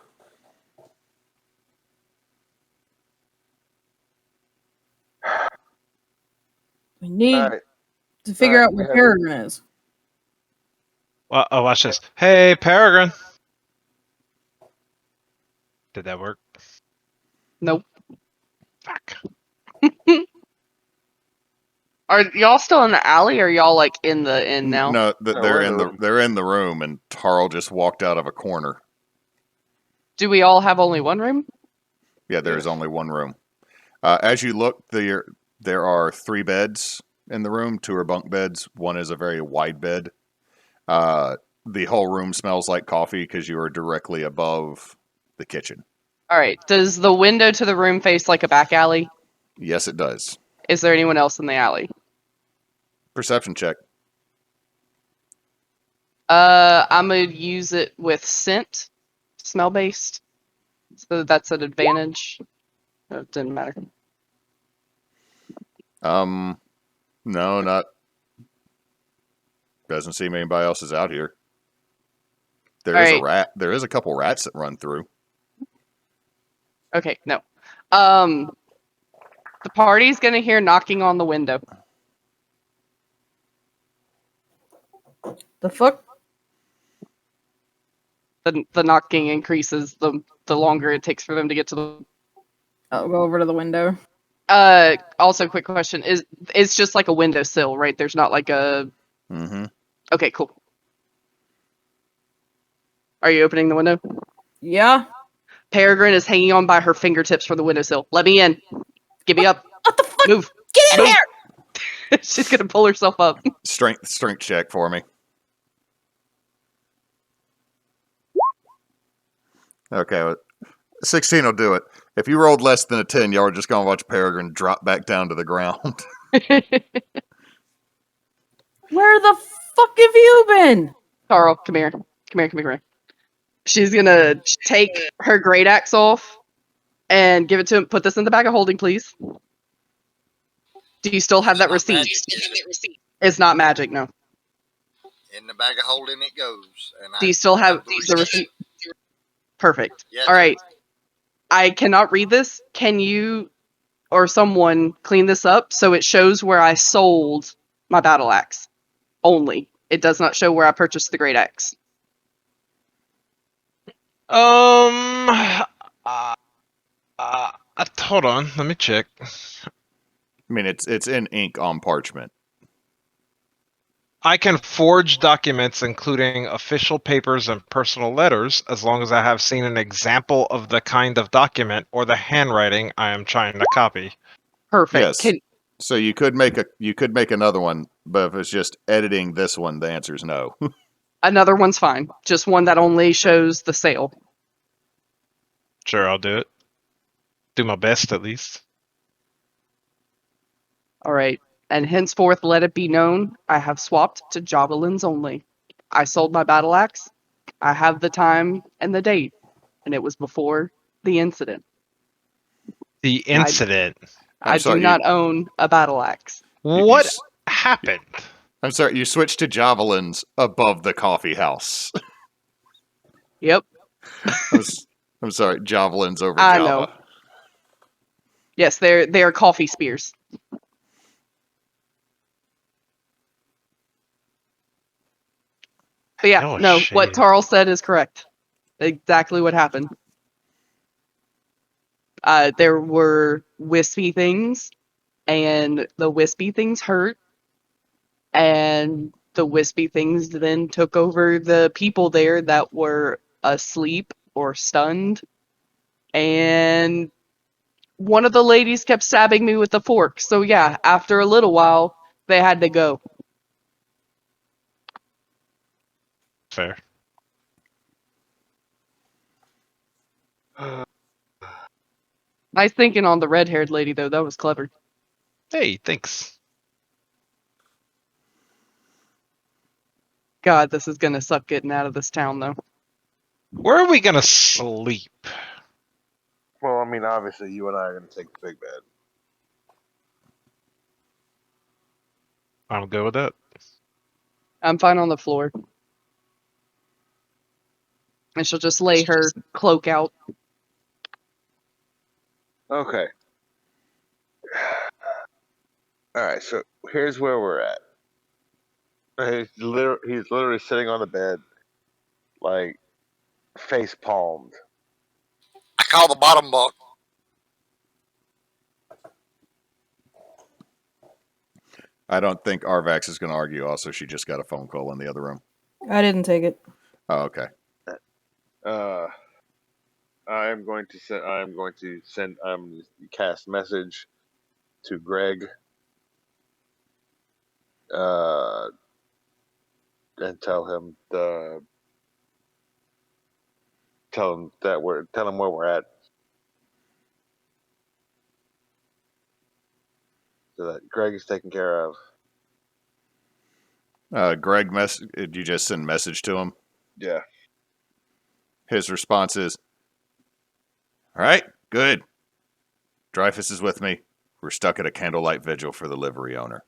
We need Alright. to figure Alright, out we where have- Peregrine is. Well, oh, watch this. Hey, Peregrine. Did that work? Nope. Fuck. Are y'all still in the alley, or y'all like in the inn now? No, we're they're in in the the room. they're in the room, and Tarl just walked out of a corner. Do we all have only one room? Yeah, there is Yes. only one room. As you look, there are 3 beds in the room. 2 are bunk beds. 1 is a very wide bed. The whole room smells like coffee because you are directly above the kitchen. All right. Does the window to the room face like a back alley? Yes, it does. Is there anyone else in the alley? Perception check. I'm gonna use it with scent, smell based. So that's an advantage. It didn't matter. No, not. Doesn't seem anybody else is out here. There is a Alright. rat. There is a couple rats that run through. Okay, no. The party's gonna hear knocking on the window. The fuck? The knocking increases the longer it takes for them to get to the. I'll go over to the window. Also, quick question: it's just like a windowsill, right? There's not like a. Mm-hmm. Okay, cool. Are you opening the window? Yeah. Peregrine is hanging on by her fingertips from the windowsill. Let me in. Get me up. What the fuck? Move. Get in Move. here! She's gonna pull herself up. Strength check for me. Okay, 16 will do it. If you rolled less than a 10, y'all are just gonna watch Peregrine drop back down to the ground. Where the fuck have you been? Tarl, come here. Come here, come here, come here. She's gonna take her great axe off and give it to him. Put this in the bag of holding, please. Do you still have that receipt? It's not magic, no. In the bag of holding it goes. And Do you still have the receipt? Perfect. Yes. All right. I cannot read this. Can you or someone clean this up so it shows where I sold my battle axe only? It does not show where I purchased the great axe. Hold on, let me check. I mean, it's in ink on parchment. I can forge documents, including official papers and personal letters, as long as I have seen an example of the kind of document or the handwriting I am trying to copy. Perfect. Yes. So you could make another one, but if it's just editing this one, the answer is no. Another one's fine. Just one that only shows the sale. Sure, I'll do it. Do my best, at least. All right. And henceforth, let it be known, I have swapped to javelins only. I sold my battle axe. I have the time and the date, and it was before the incident. The incident. I do not own a battle axe. What happened? I'm sorry, you switched to javelins above the coffee house. Yep. I'm sorry, javelins over I Java. know. Yes, they are coffee spears. But yeah, Oh, no, what shit. Tarl said is correct. Exactly what happened. There were wispy things, and the wispy things hurt, and the wispy things then took over the people there that were asleep or stunned, and one of the ladies kept stabbing me with a fork. So yeah, after a little while, they had to go. Fair. Nice thinking on the red-haired lady, though. That was clever. Hey, thanks. God, this is gonna suck getting out of this town, though. Where are we gonna sleep? Well, I mean, obviously, you and I are going to take the big bed. I'm good with that. I'm fine on the floor. And she'll just lay her cloak out. Okay. All right, so here's where we're at. He's literally sitting on the bed, like face palmed. I call the bottom bunk. I don't think Arvax is going to argue. Also, she just got a phone call in the other room. I didn't take it. Oh, okay. I'm going to cast message to Greg. And tell him where we're at, so that Greg is taken care of. Greg, did you just send a message to him? Yeah. His response is, all right, good. Dreyfus is with me. We're stuck at a candlelight vigil for the livery owner.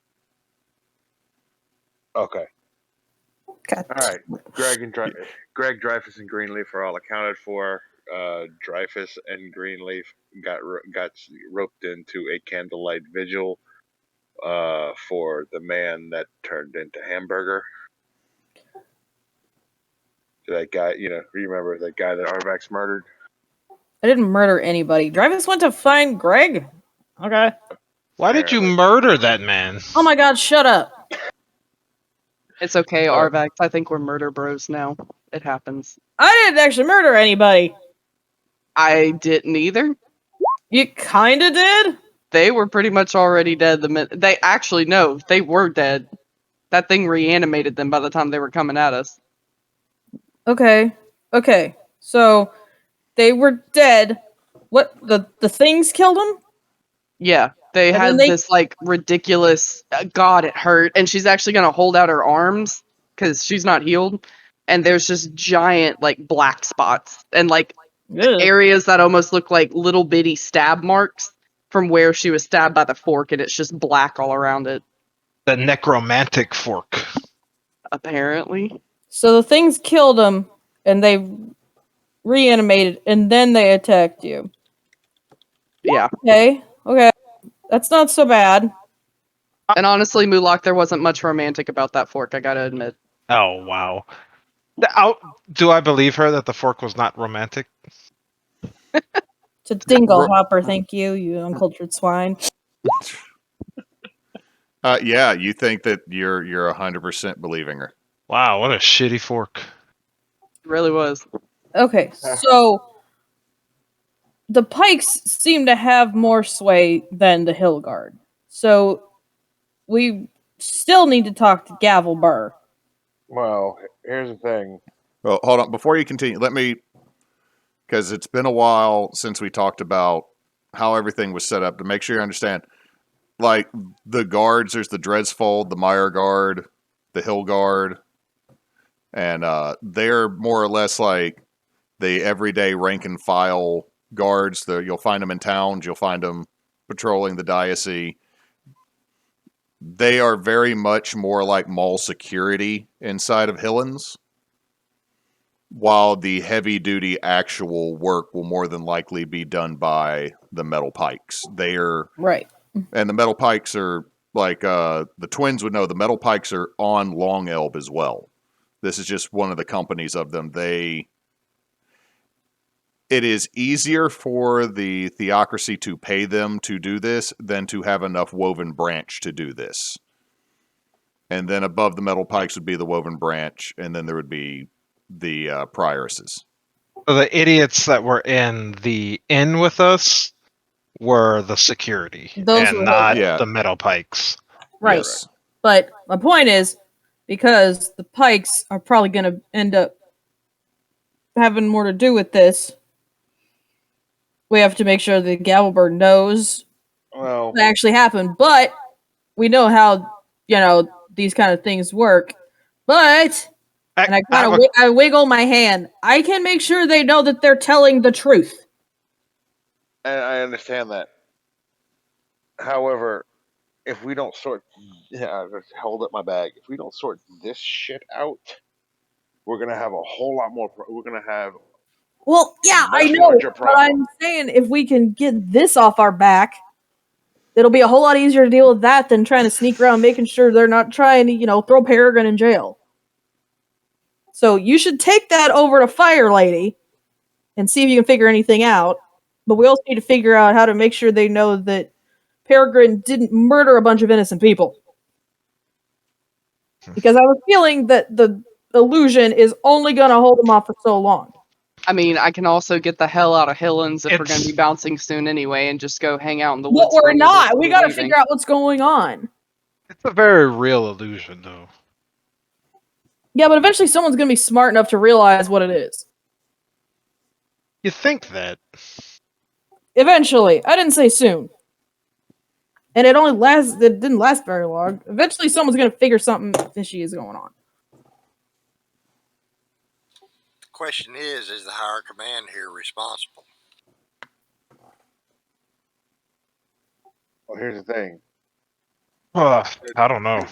Okay. God. All right. Greg, Dreyfus, and Greenleaf are all accounted for. Dreyfus and Greenleaf got roped into a candlelight vigil for the man that turned into Hamburger. That guy, remember that guy that Arvax murdered? I didn't murder anybody. Dreyfus went to find Greg. Okay. Why did you murder that man? Oh my god, shut up. It's okay, Arvax. I think we're murder bros now. It happens. I didn't actually murder anybody. I didn't either. You kinda did? They were pretty much already dead the minute they actually no, they were dead. That thing reanimated them by the time they were coming at us. Okay. Okay. So they were dead. What the things killed them? Yeah, they And then had they- this like ridiculous. God, it hurt, and she's actually gonna hold out her arms because she's not healed, and there's just giant like black spots and like Ugh. areas that almost look like little bitty stab marks from where she was stabbed by the fork, and it's just black all around it. The necromantic fork. Apparently, So the things killed them and they reanimated and then they attacked you. yeah. Okay. Okay. That's not so bad. And honestly, Mulak, there wasn't much romantic about that fork. I gotta admit. Oh wow. Do I believe her that the fork was not romantic? It's a dingle hopper, thank you, you uncultured swine. Yeah, you think that you're 100% believing her. Wow, what a shitty fork. It really was. Okay, so the pikes seem to have more sway than the hill guard. So we still need to talk to Gavel Burr. Well, here's the thing. Well, hold on. Before you continue, let me, because it's been a while since we talked about how everything was set up, to make sure you understand. Like, the guards, there's the Dreadsfold, the Mire Guard, the Hill Guard, and they're more or less like the everyday rank and file guards. You'll find them in towns, you'll find them patrolling the diocese. They are very much more like mall security inside of Hillens, while the heavy-duty actual work will more than likely be done by the Metal Pikes. They are... Right. And the Metal Pikes are, like, the twins would know, the Metal Pikes are on Long Elb as well. This is just one of the companies of them. It is easier for the theocracy to pay them to do this than to have enough Woven Branch to do this. And then above the Metal Pikes would be the Woven Branch, and then there would be the Prioresses. So the idiots that were in the inn with us were the security, Those were and not Yeah. the metal pikes. Right. Yes. But my point is, because the pikes are probably going to end up having more to do with this, we have to make sure that Gavelberg knows Well, what actually happened. But we know how, these kind of things work. But, and I kind of I wiggle my hand, I can make sure they know that they're telling the truth. and I understand that. However, if we don't sort, I just held up my bag. If we don't sort this shit out, we're gonna have a whole lot more. We're gonna have. Well, yeah, Much I know, larger but problem. I'm saying if we can get this off our back, it'll be a whole lot easier to deal with that than trying to sneak around making sure they're not trying to, throw Peregrine in jail. So you should take that over to Fire Lady and see if you can figure anything out. But we also need to figure out how to make sure they know that Peregrine didn't murder a bunch of innocent people. Because I have a feeling that the illusion is only going to hold them off for so long. I mean, I can also get the hell out of Hillens if we're going to be It's- bouncing soon anyway, and just go hang out in the But woods. we're not. We got to figure out what's going on. It's a very real illusion, though. Yeah, but eventually someone's going to be smart enough to realize what it is. You think that? Eventually. I didn't say soon. And it didn't last very long. Eventually someone's going to figure something fishy is going on. The question is the higher command here responsible? Well, here's the thing. I don't know.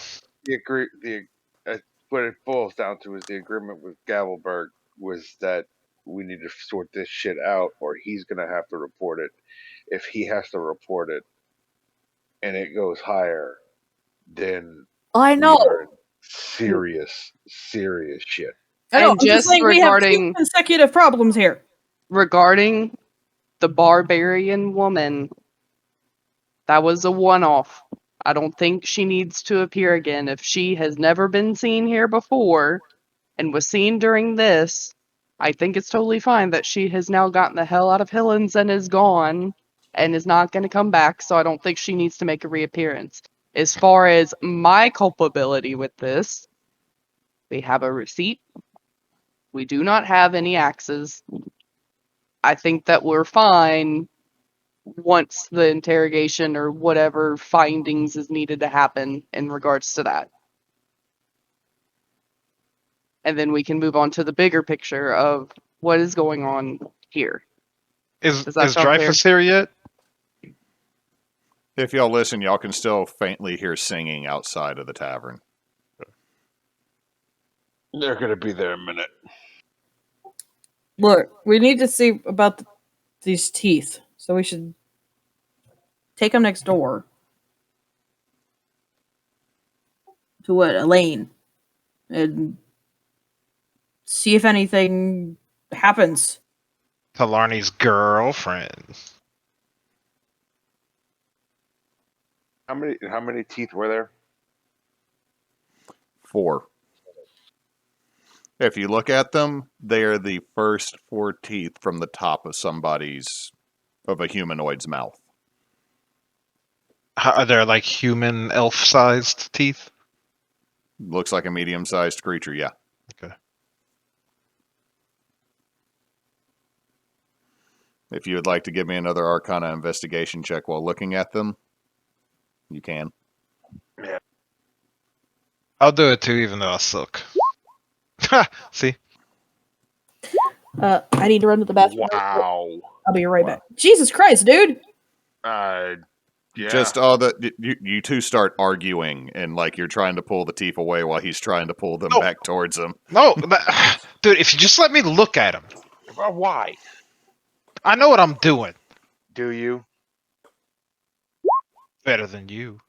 What it boils down to is the agreement with Gavelberg was that we need to sort this shit out, or he's gonna have to report it. If he has to report it, and it goes higher, then I know. we are in serious shit. I know. And I'm just just saying we have regarding- 2 consecutive problems here. Regarding the barbarian woman, that was a one-off. I don't think she needs to appear again. If she has never been seen here before, and was seen during this, I think it's totally fine that she has now gotten the hell out of Hillens and is gone and is not going to come back, so I don't think she needs to make a reappearance. As far as my culpability with this, we have a receipt. We do not have any axes. I think that we're fine once the interrogation or whatever findings is needed to happen in regards to that. And then we can move on to the bigger picture of what is going on here. Is Does that sound fair? Dreyfus here yet? If y'all listen, y'all can still faintly hear singing outside of the tavern. They're gonna be there in a minute. Look, we need to see about these teeth, so we should take them next door to what, Elaine, and see if anything happens. Talarni's girlfriend. How many teeth were there? 4. If you look at them, they are the first 4 teeth from the top of a humanoid's mouth. Are there like human elf-sized teeth? Looks like a medium-sized creature, yeah. Okay. If you would like to give me another Arcana investigation check while looking at them, you can. I'll do it too, even though I suck. Ha! See? I need to run to the bathroom. Wow. I'll be right back. Jesus Christ, dude! Yeah. Just you two start arguing, and like you're trying to pull the teeth away while he's trying to pull them No. back towards him. No, dude, if you just let me look at him. Why? I know what I'm doing. Do you? Better than you.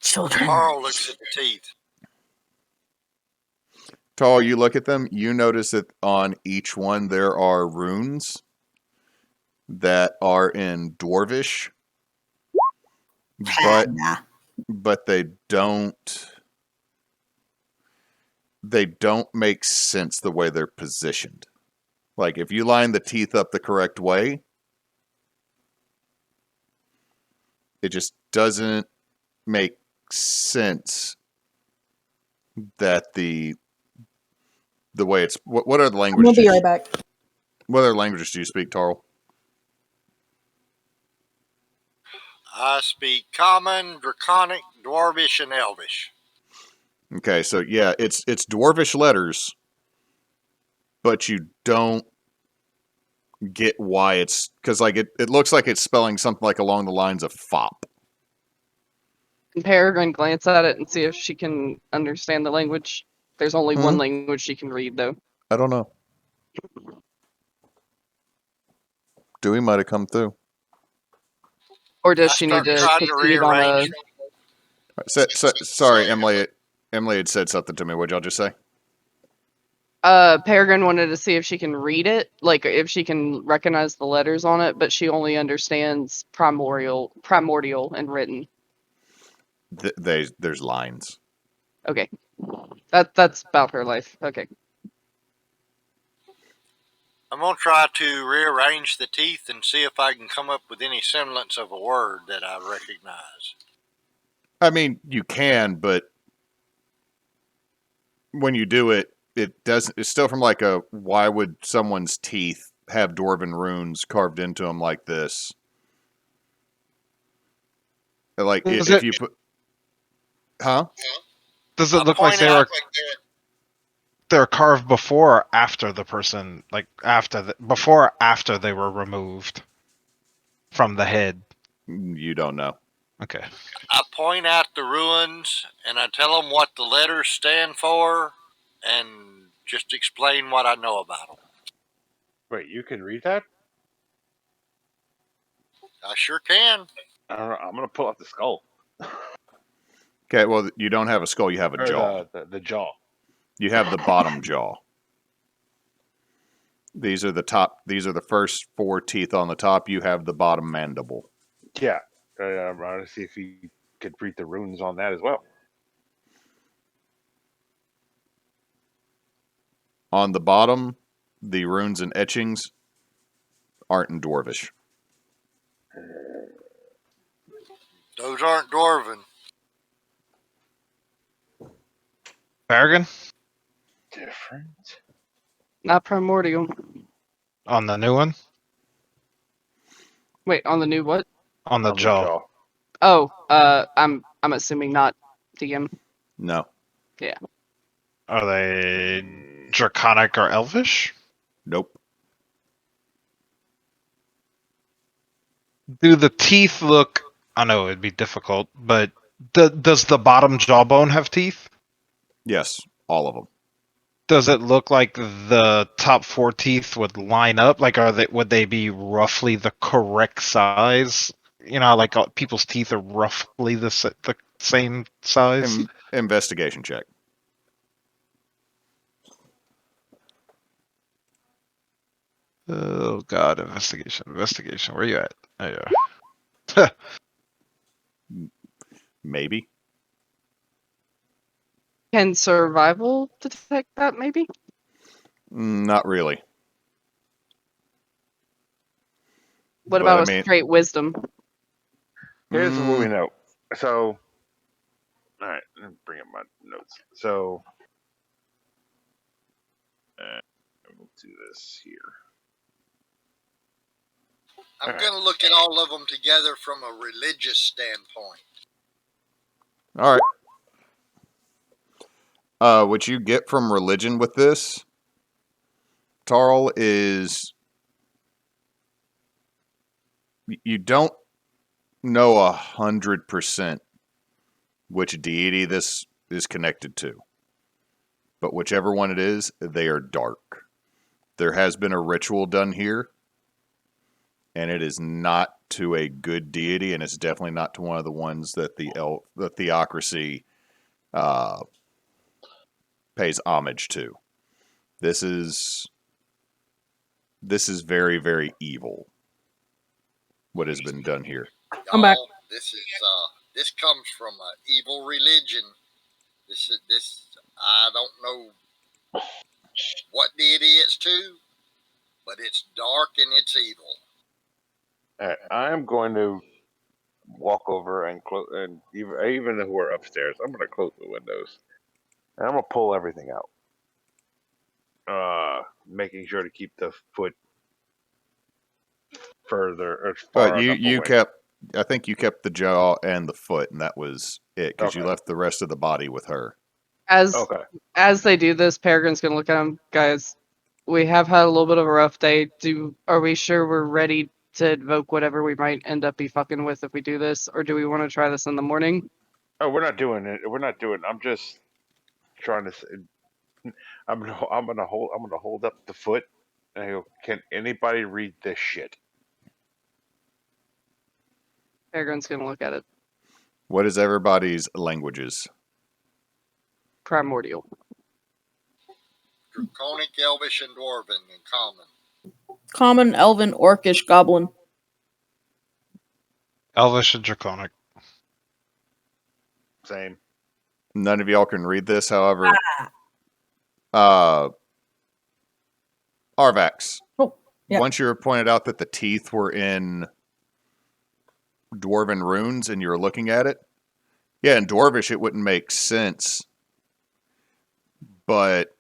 Children. Tarl looks at the teeth. Tarl, you look at them, you notice that on each one there are runes that are in Dwarvish, but they don't make sense the way they're positioned. Like, if you line the teeth up the correct way, it just doesn't make sense that the way it's... What are the languages? We'll be right back. What other languages do you speak, Tarl? I speak Common, Draconic, Dwarvish, and Elvish. Okay, so yeah, it's Dwarvish letters, but you don't get why it's... Because like it looks like it's spelling something like along the lines of fop. Can Peregrine glance at it and see if she can understand the language? There's only one language she can read, though. I don't know. Dewey might have come through. Or does she need to trying to succeed on a... rearrange. Sorry, Emily. Emily had said something to me. What'd y'all just say? Peregrine wanted to see if she can read it, like if she can recognize the letters on it, but she only understands primordial and written. There's lines. Okay. That's about her life. Okay. I'm going to try to rearrange the teeth and see if I can come up with any semblance of a word that I recognize. I mean, you can, but when you do it, it doesn't... It's still from like a... Why would someone's teeth have Dwarven runes carved into them like this? Like, if you put... Huh? Does it look like they're carved before or after the person, like before or after they were removed from the head? You don't know. Okay. I point out the ruins and I tell them what the letters stand for and just explain what I know about them. Wait, you can read that? I sure can. I don't know. I'm gonna pull out the skull. Okay, well, you don't have a skull. You have a Or jaw. the jaw. You have the bottom jaw. These are the first 4 teeth on the top. You have the bottom mandible. Yeah. I want to see if he could read the runes on that as well. On the bottom, the runes and etchings aren't in Dwarvish. Those aren't Dwarven. Peregrine? Different. Not primordial. On the new one? Wait, on the new what? On the jaw. Oh, I'm assuming not DM. No. Are they draconic or elvish? Nope. Do the teeth look... I know it'd be difficult, but does the bottom jawbone have teeth? Yes, all of them. Does it look like the top 4 teeth would line up? Like, would they be roughly the correct size? You know, like people's teeth are roughly the same size. Investigation check. Oh God, investigation. Where you at? Oh yeah. Maybe. Can survival detect that? Maybe. Not really. What But, about I a mean- straight wisdom? Here's what we know. So, all right, let me bring up my notes. So, we'll do this here. I'm Alright. going to look at all of them together from a religious standpoint. All right. What you get from religion with this, Tarl, is you don't know 100% which deity this is connected to. But whichever one it is, they are dark. There has been a ritual done here, and it is not to a good deity, and it's definitely not to one of the ones that the theocracy pays homage to. This is very, very evil. What has been done here? I'm back. Y'all, this comes from an evil religion. This. I don't know what deity it's to, but it's dark and it's evil. All right, I'm going to walk over and close, and even though we're upstairs, I'm going to close the windows, and I'm going to pull everything out. Making sure to keep the foot further or far But enough you away. kept. I think you kept the jaw and the foot, and that was it, because you Okay. left the rest of the body with her. Okay. As they do this, Peregrine's gonna look at him, guys. We have had a little bit of a rough day. Are we sure we're ready to invoke whatever we might end up be fucking with if we do this, or do we want to try this in the morning? Oh, we're not doing it. We're not doing. I'm just trying to. I'm gonna hold up the foot, and I go, "Can anybody read this shit?" Peregrine's gonna look at it. What is everybody's languages? Primordial. Draconic, Elvish, and Dwarven in common. Common, Elven, Orcish, Goblin. Elvish and draconic. Same. None of y'all can read this, however. Arvax. Oh, yeah. Once you were pointed out that the teeth were in dwarven runes and you were looking at it, yeah, in Dwarvish it wouldn't make sense. But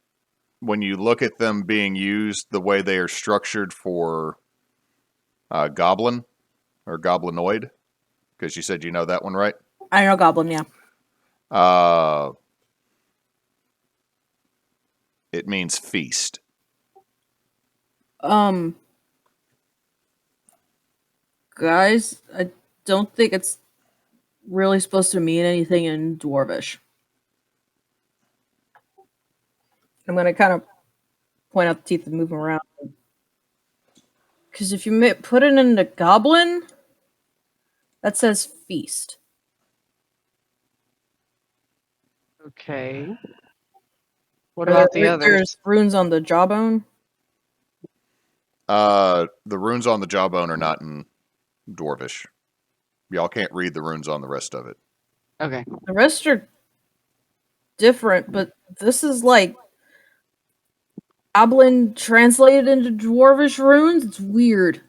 when you look at them being used the way they are structured for goblin or goblinoid, because you said you know that one, right? I know Goblin, yeah. It means feast. Guys, I don't think it's really supposed to mean anything in Dwarvish. I'm going to kind of point out the teeth and move them around. Because if you put it into Goblin, that says feast. Okay. What about the others? There's runes on the jawbone. The runes on the jawbone are not in Dwarvish. Y'all can't read the runes on the rest of it. Okay. The rest are different, but this is like goblin translated into dwarvish runes. It's weird.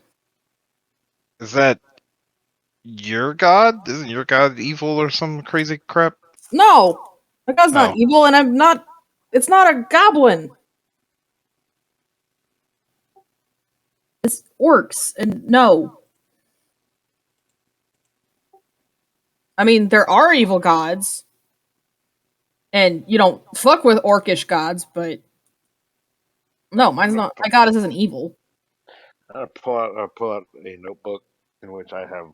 Is that your god? Isn't your god evil or some crazy crap? No, that guy's not Oh. evil, and I'm not. It's not a goblin. It's orcs, and no. I mean, there are evil gods, and you don't fuck with orcish gods, but no, mine's not. My goddess isn't evil. I pull out a notebook in which I have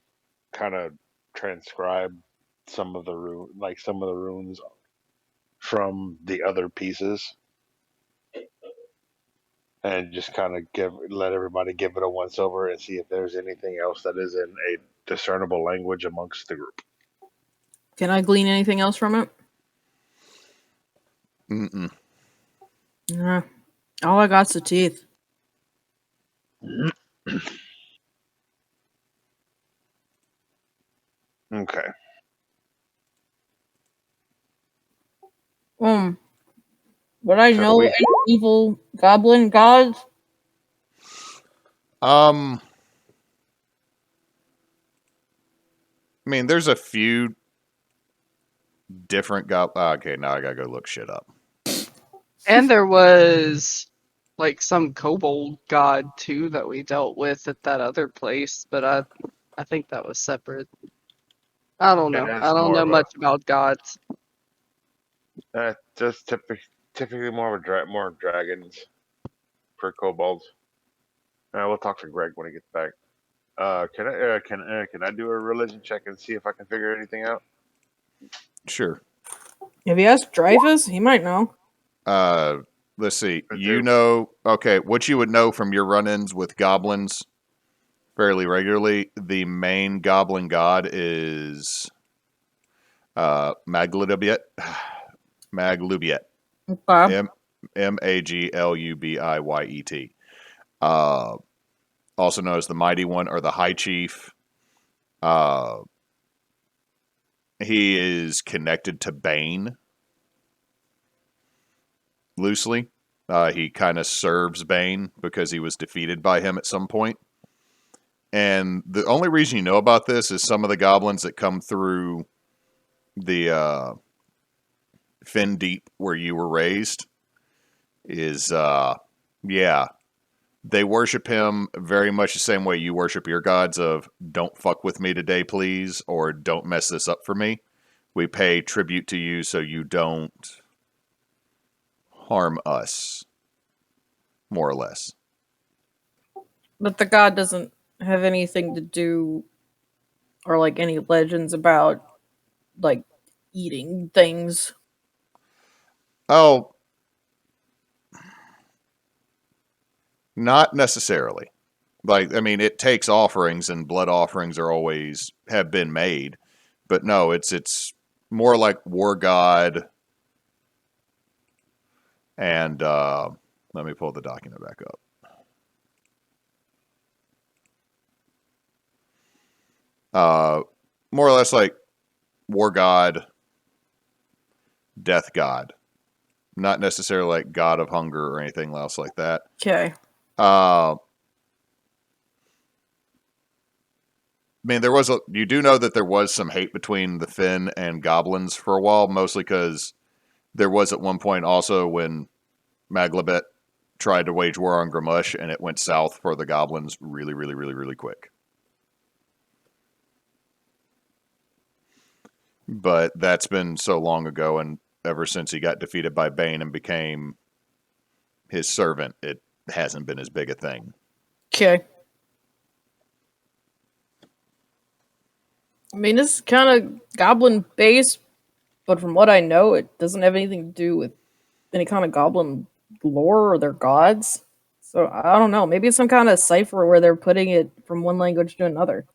kind of transcribed some of the runes from the other pieces, and just kind of let everybody give it a once over and see if there's anything else that is in a discernible language amongst the group. Can I glean anything else from it? Mm-mm. Nah. All I got's the teeth. Okay. Would I So know any evil goblin gods? I mean, there's a few different okay, now I gotta go look shit up. And there was like some kobold god too that we dealt with at that other place, but I think that was separate. I don't know. that's I don't more know of a- much about gods. Just typically more of dragons for kobolds. We'll talk to Greg when he gets back. Can I do a religion check and see if I can figure anything out? Sure. If you ask Dreyfus, he might know. Let's see. I You do. know, okay, what you would know from your run-ins with goblins fairly regularly, the main goblin god is Maglubiet. Maglubiet. Okay. Maglubiet. Also known as the Mighty One or the High Chief. He is connected to Bane loosely. He kind of serves Bane because he was defeated by him at some point. And the only reason you know about this is some of the goblins that come through the Fin Deep where you were raised is, yeah, they worship him very much the same way you worship your gods of don't fuck with me today, please, or don't mess this up for me. We pay tribute to you so you don't harm us, more or less. But the god doesn't have anything to do, or like any legends about, like, eating things. Oh, not necessarily. Like, I mean, it takes offerings, and blood offerings are always have been made, but no, it's more like war god. And let me pull the document back up. More or less like war god, death god, not necessarily like god of hunger or anything else like that. Okay. I mean, you do know that there was some hate between the Finn and goblins for a while, mostly because there was at one point also when Maglabet tried to wage war on Gramush, and it went south for the goblins really, really, really, really quick. But that's been so long ago, and ever since he got defeated by Bane and became his servant, it hasn't been as big a thing. Okay. I mean, this is kind of goblin based, but from what I know, it doesn't have anything to do with any kind of goblin lore or their gods. So I don't know. Maybe it's some kind of cipher where they're putting it from one language to another.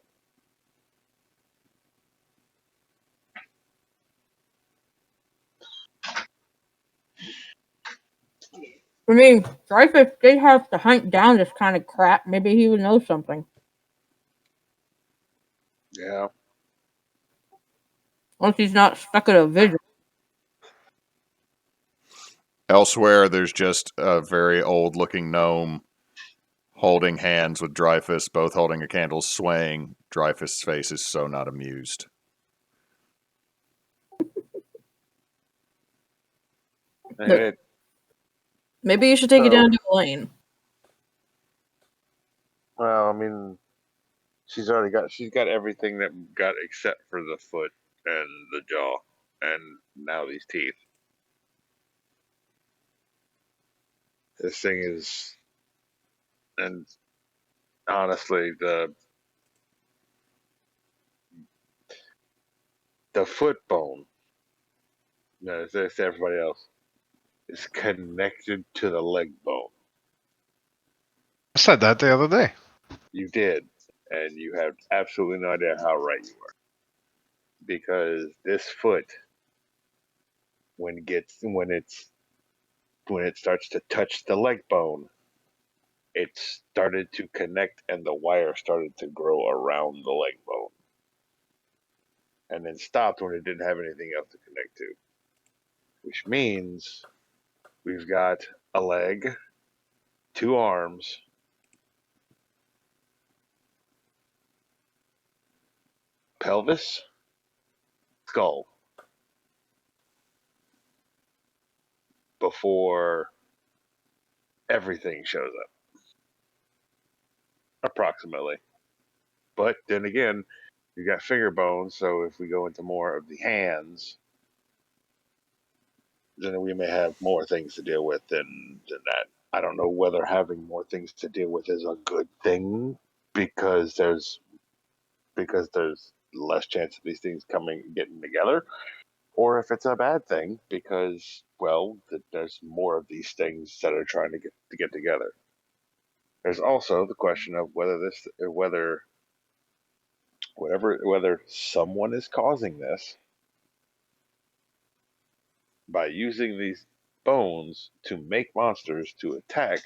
I mean, Dreyfus did have to hunt down this kind of crap. Maybe he would know something. Yeah. Once he's not stuck in a vision. Elsewhere, there's just a very old-looking gnome holding hands with Dreyfus, both holding a candle, swaying. Dreyfus' face is so not amused. Look, maybe you should take it down to Elaine. Well, I mean, she's got everything that got except for the foot and the jaw, and now these teeth. This thing is, and honestly, the foot bone, as to everybody else, is connected to the leg bone. I said that the other day. You did, and you have absolutely no idea how right you are. Because this foot, when it starts to touch the leg bone, it started to connect, and the wire started to grow around the leg bone, and then stopped when it didn't have anything else to connect to. Which means we've got a leg, 2 arms, pelvis, skull, before everything shows up. Approximately. But then again, you got finger bones, so if we go into more of the hands, then we may have more things to deal with than that. I don't know whether having more things to deal with is a good thing, because there's less chance of these things getting together, or if it's a bad thing because, well, there's more of these things that are trying to get together. There's also the question of whether someone is causing this by using these bones to make monsters to attack.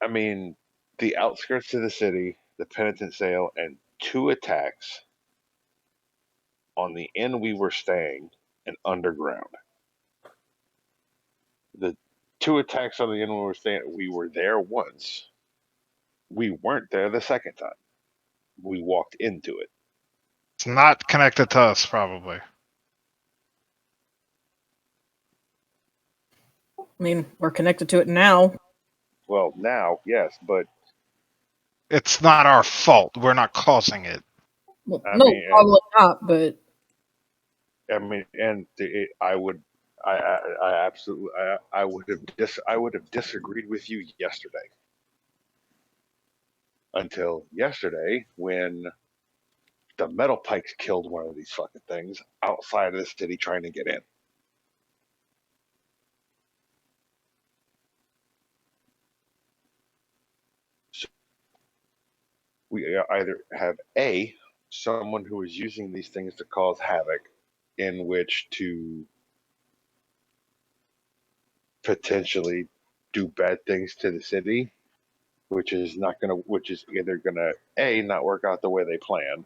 I mean, the outskirts of the city, the penitent sale, and 2 attacks on the inn we were staying and underground. The 2 attacks on the inn we were staying, we were there once. We weren't there the second time. We walked into it. It's not connected to us, probably. I mean, we're connected to it now. Well, now, yes, but It's not our fault. We're not causing it. Well, no, probably not. But I mean, and I would have disagreed with you yesterday. Until yesterday, when the metal pikes killed one of these fucking things outside of the city trying to get in. So we either have someone who is using these things to cause havoc, in which to potentially do bad things to the city, which is either gonna A, not work out the way they plan,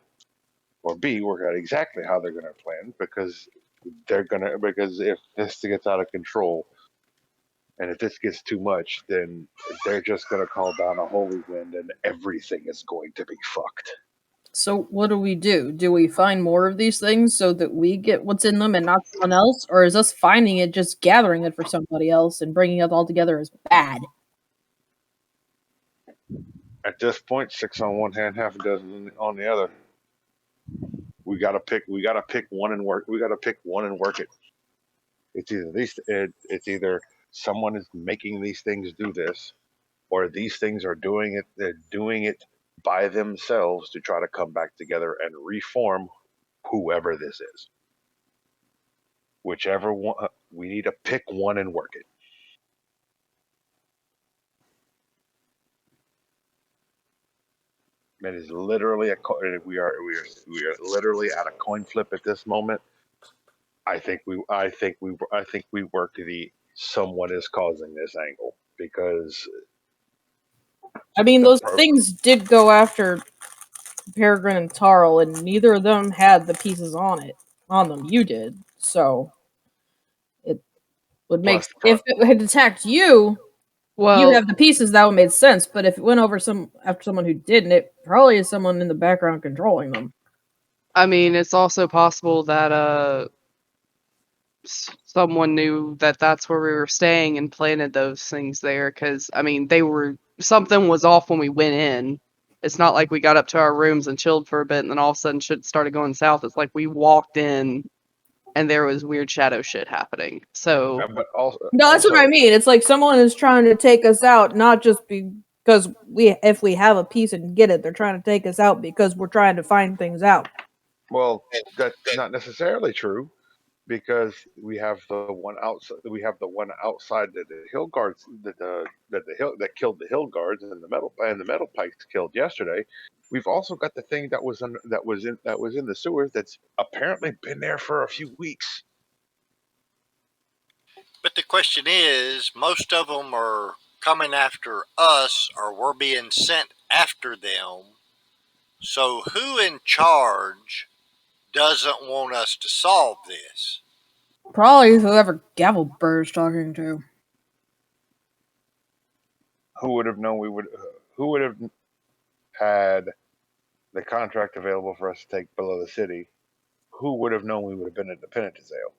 or B, work out exactly how they're gonna plan, because if this gets out of control and if this gets too much, then they're just gonna call down a holy wind and everything is going to be fucked. so what do? Do we find more of these things so that we get what's in them and not someone else, or is us finding it just gathering it for somebody else and bringing it all together is bad? At this point, 6 on one hand, half a dozen on the other. We gotta pick one and work. We gotta pick one and work it. It's either someone is making these things do this, or these things are doing it. They're doing it by themselves to try to come back together and reform whoever this is. Whichever one, we need to pick one and work it. It is literally we are literally at a coin flip at this moment. I think we work the someone is causing this angle, because I mean, those things did go after Peregrine and Tarl, and neither of them had the pieces on them. You did, so would make Plus if it had attacked you. Well, You have the pieces that would make sense, but if it went over after someone who didn't, it probably is someone in the background controlling them. I mean, it's also possible that someone knew that that's where we were staying and planted those things there. Because I mean, something was off when we went in. It's not like we got up to our rooms and chilled for a bit, and then all of a sudden shit started going south. It's like we walked in, and there was weird shadow shit happening. So But also, No, that's what I mean. It's like someone is trying to take us out, not just because if we have a piece and get it, they're trying to take us out because we're trying to find things out. well, that's not necessarily true because we have the one outside. We have the one outside that the hill guards that killed the hill guards and the metal pikes killed yesterday. We've also got the thing that was in the sewers that's apparently been there for a few weeks. But the question is, most of them are coming after us or we're being sent after them. So who in charge doesn't want us to solve this? Probably whoever Gavelbur's talking to. Who would have known we would? Who would have had the contract available for us to take below the city? Who would have known we would have been at the Penitence Sale?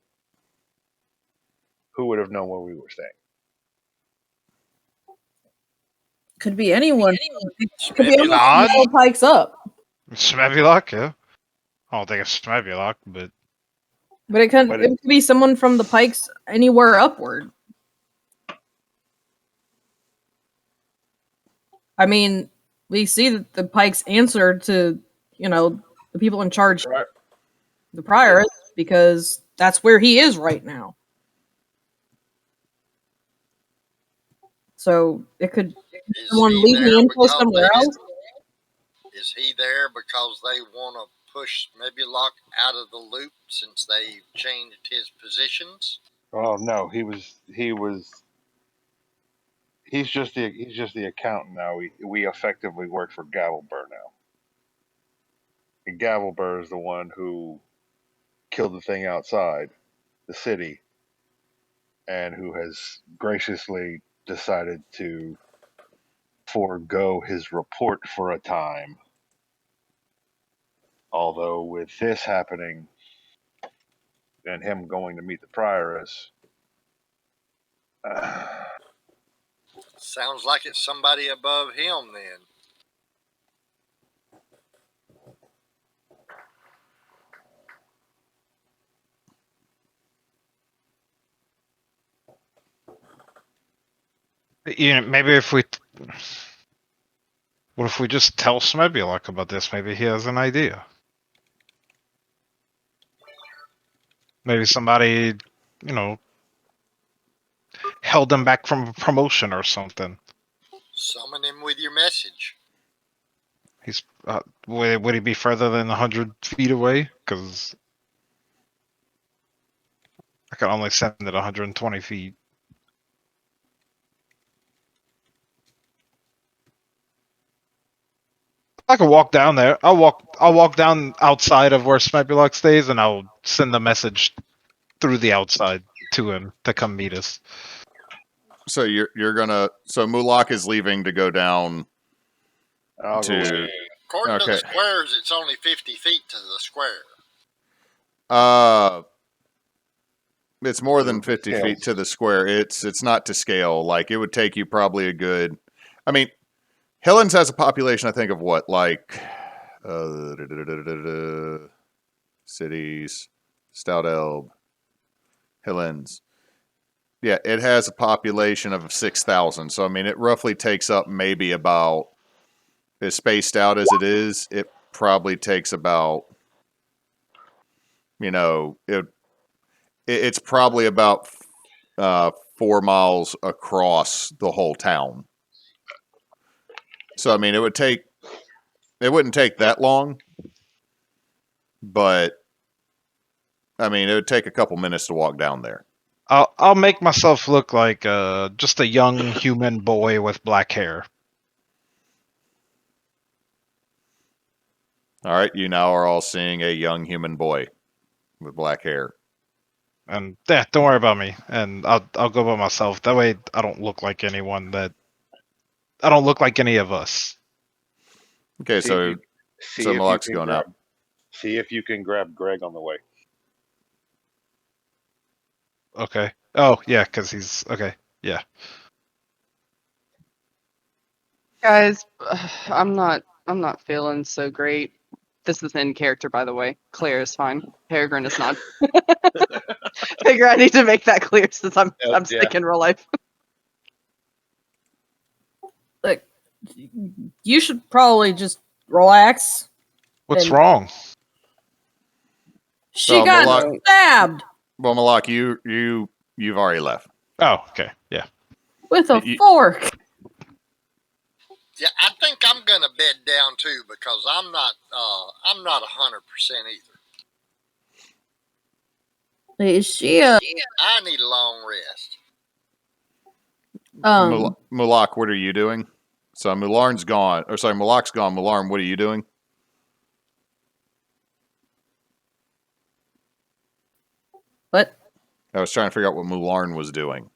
Who would have known where we were staying? Could be anyone. Could be Maybe anyone like, Nod? who pikes up. Smebulok, yeah. I don't think it's Smebulok, but But it could be someone from the pikes anywhere upward. I mean, we see that the pikes answered to, the people in charge, Right. the prior, because that's where he is right now. So it could is someone he leave the there info because somewhere else. Is he there because they want to push Nebulok out of the loop since they've changed his positions? Oh no, he's just the accountant now. We effectively work for Gavelbur now. And Gavelbur is the one who killed the thing outside the city and who has graciously decided to forego his report for a time. Although with this happening and him going to meet the prioress, Sounds like it's somebody above him then. maybe what if we just tell Smebulok about this? Maybe he has an idea. Maybe somebody, held him back from a promotion or something. Summon him with your message. He's would he be further than 100 feet away? Because I can only send it 120 feet. I can walk down there. I'll walk down outside of where Smebulok stays, and I'll send the message through the outside to him to come meet us. So you're gonna. So Mulak is leaving to go down to. According to Okay. the squares, it's only 50 feet to the square. It's more than 50 feet to the square. It's not to scale. Like, it would take you probably a good. I mean, Helens has a population, I think, of what, like cities, Stout Elb, Helens. Yeah, it has a population of 6,000. So I mean, it roughly takes up maybe about, as spaced out as it is, it probably takes about, it's probably about 4 miles across the whole town. So I mean, it wouldn't take that long, but I mean, it would take a couple minutes to walk down there. I'll make myself look like just a young human boy with black hair. All right, you now are all seeing a young human boy with black hair. And yeah, don't worry about me. And I'll go by myself. That way I don't look like anyone that I don't look like any of us. Okay, so Malak's going out. See if you can grab Greg on the way. Okay. Oh yeah, because he's okay. Yeah. Guys, I'm not feeling so great. This is in character, by the way. Claire is fine. Peregrine is not. Figure I need to make that clear since I'm sick in real life. Look, you should probably just relax. What's And- wrong? She So, got Malak- stabbed Well, Malak, you've already left. Oh, okay. Yeah. with a You- fork. Yeah, I think I'm gonna bed down too because I'm not 100% either. Is she I need a long rest. Malak, what are you doing? So Malak's gone. Mularn, what are you doing? What? I was trying to figure out what Mularn was doing.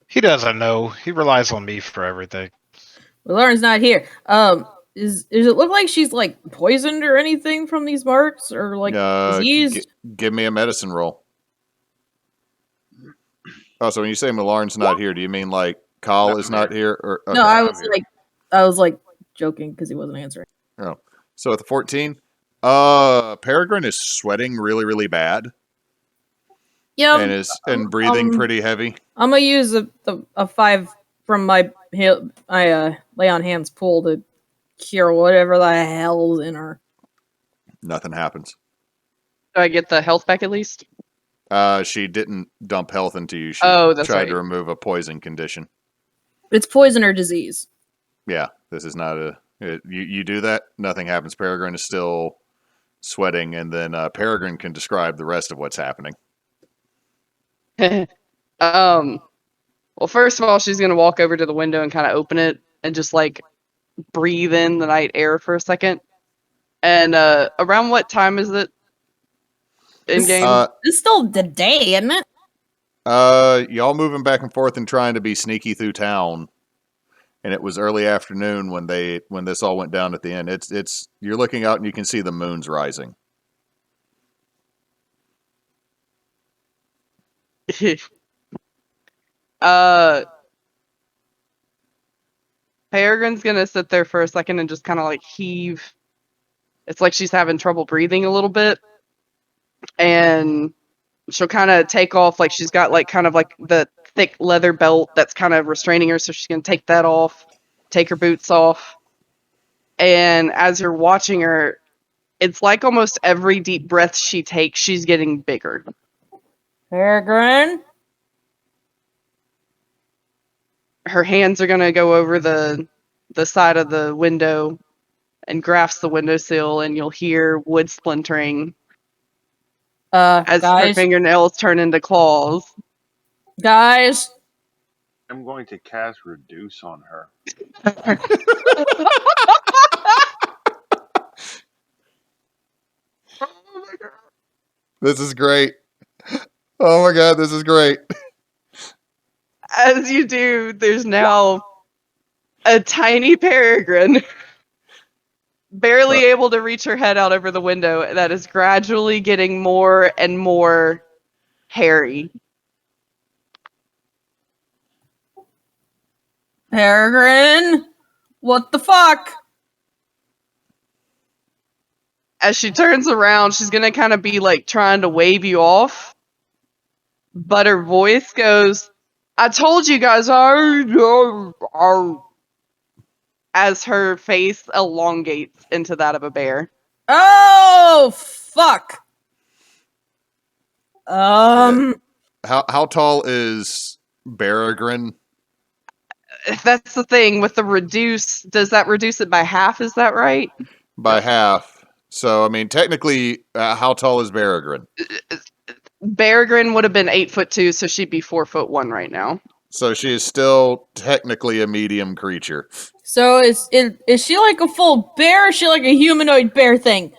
He doesn't know. He relies on me for everything. Lauren's not here. Does it look like she's like poisoned or anything from these marks or like diseased? Give me a medicine roll. Oh, so when you say Mularn's not here, do you mean like Kal No, is I'm not here. here? Or No, okay. I was like joking because he wasn't answering. Oh, so at the 14, Peregrine is sweating really, really bad, Yeah, and breathing pretty heavy. I'm gonna use a 5 from my lay on hands pool to cure whatever the hell's in her. Nothing happens. Do I get the health back at least? She didn't dump health into you. She That's tried right. to remove a poison condition. It's poison or disease. Yeah, this is not you do that, nothing happens. Peregrine is still sweating, and then Peregrine can describe the rest of what's happening. Well, first of all, she's gonna walk over to the window and kind of open it and just like breathe in the night air for a second. And around what time is it in game? It's still the day, isn't it? Y'all moving back and forth and trying to be sneaky through town. And it was early afternoon when this all went down at the end. It's you're looking out and you can see the moon's rising. Peregrine's gonna sit there for a second and just kind of like heave. It's like she's having trouble breathing a little bit, and she'll kind of take off. Like she's got like kind of like the thick leather belt that's kind of restraining her, so she's gonna take that off, take her boots off, and as you're watching her, it's like almost every deep breath she takes, she's getting bigger. Peregrine? Her hands are gonna go over the side of the window and grasp the windowsill, and you'll hear wood splintering as her Guys, fingernails turn into claws. guys, I'm going to cast Reduce on her. This is great. Oh my god, this is great. As you do, there's now a tiny Peregrine, barely able to reach her head out over the window, that is gradually getting more and more hairy. Peregrine, what the fuck? As she turns around, she's gonna kind of be like trying to wave you off, but her voice goes, "I told you guys," as her face elongates into that of a bear. Oh fuck. How tall is Peregrine? That's the thing with the reduce. Does that reduce it by half? Is that right? By half. So I mean, technically, how tall is Peregrine? Peregrine would have been 8'2", so she'd be 4'1" right now. So she is still technically a medium creature. So is she like a full bear, or is she like a humanoid bear thing?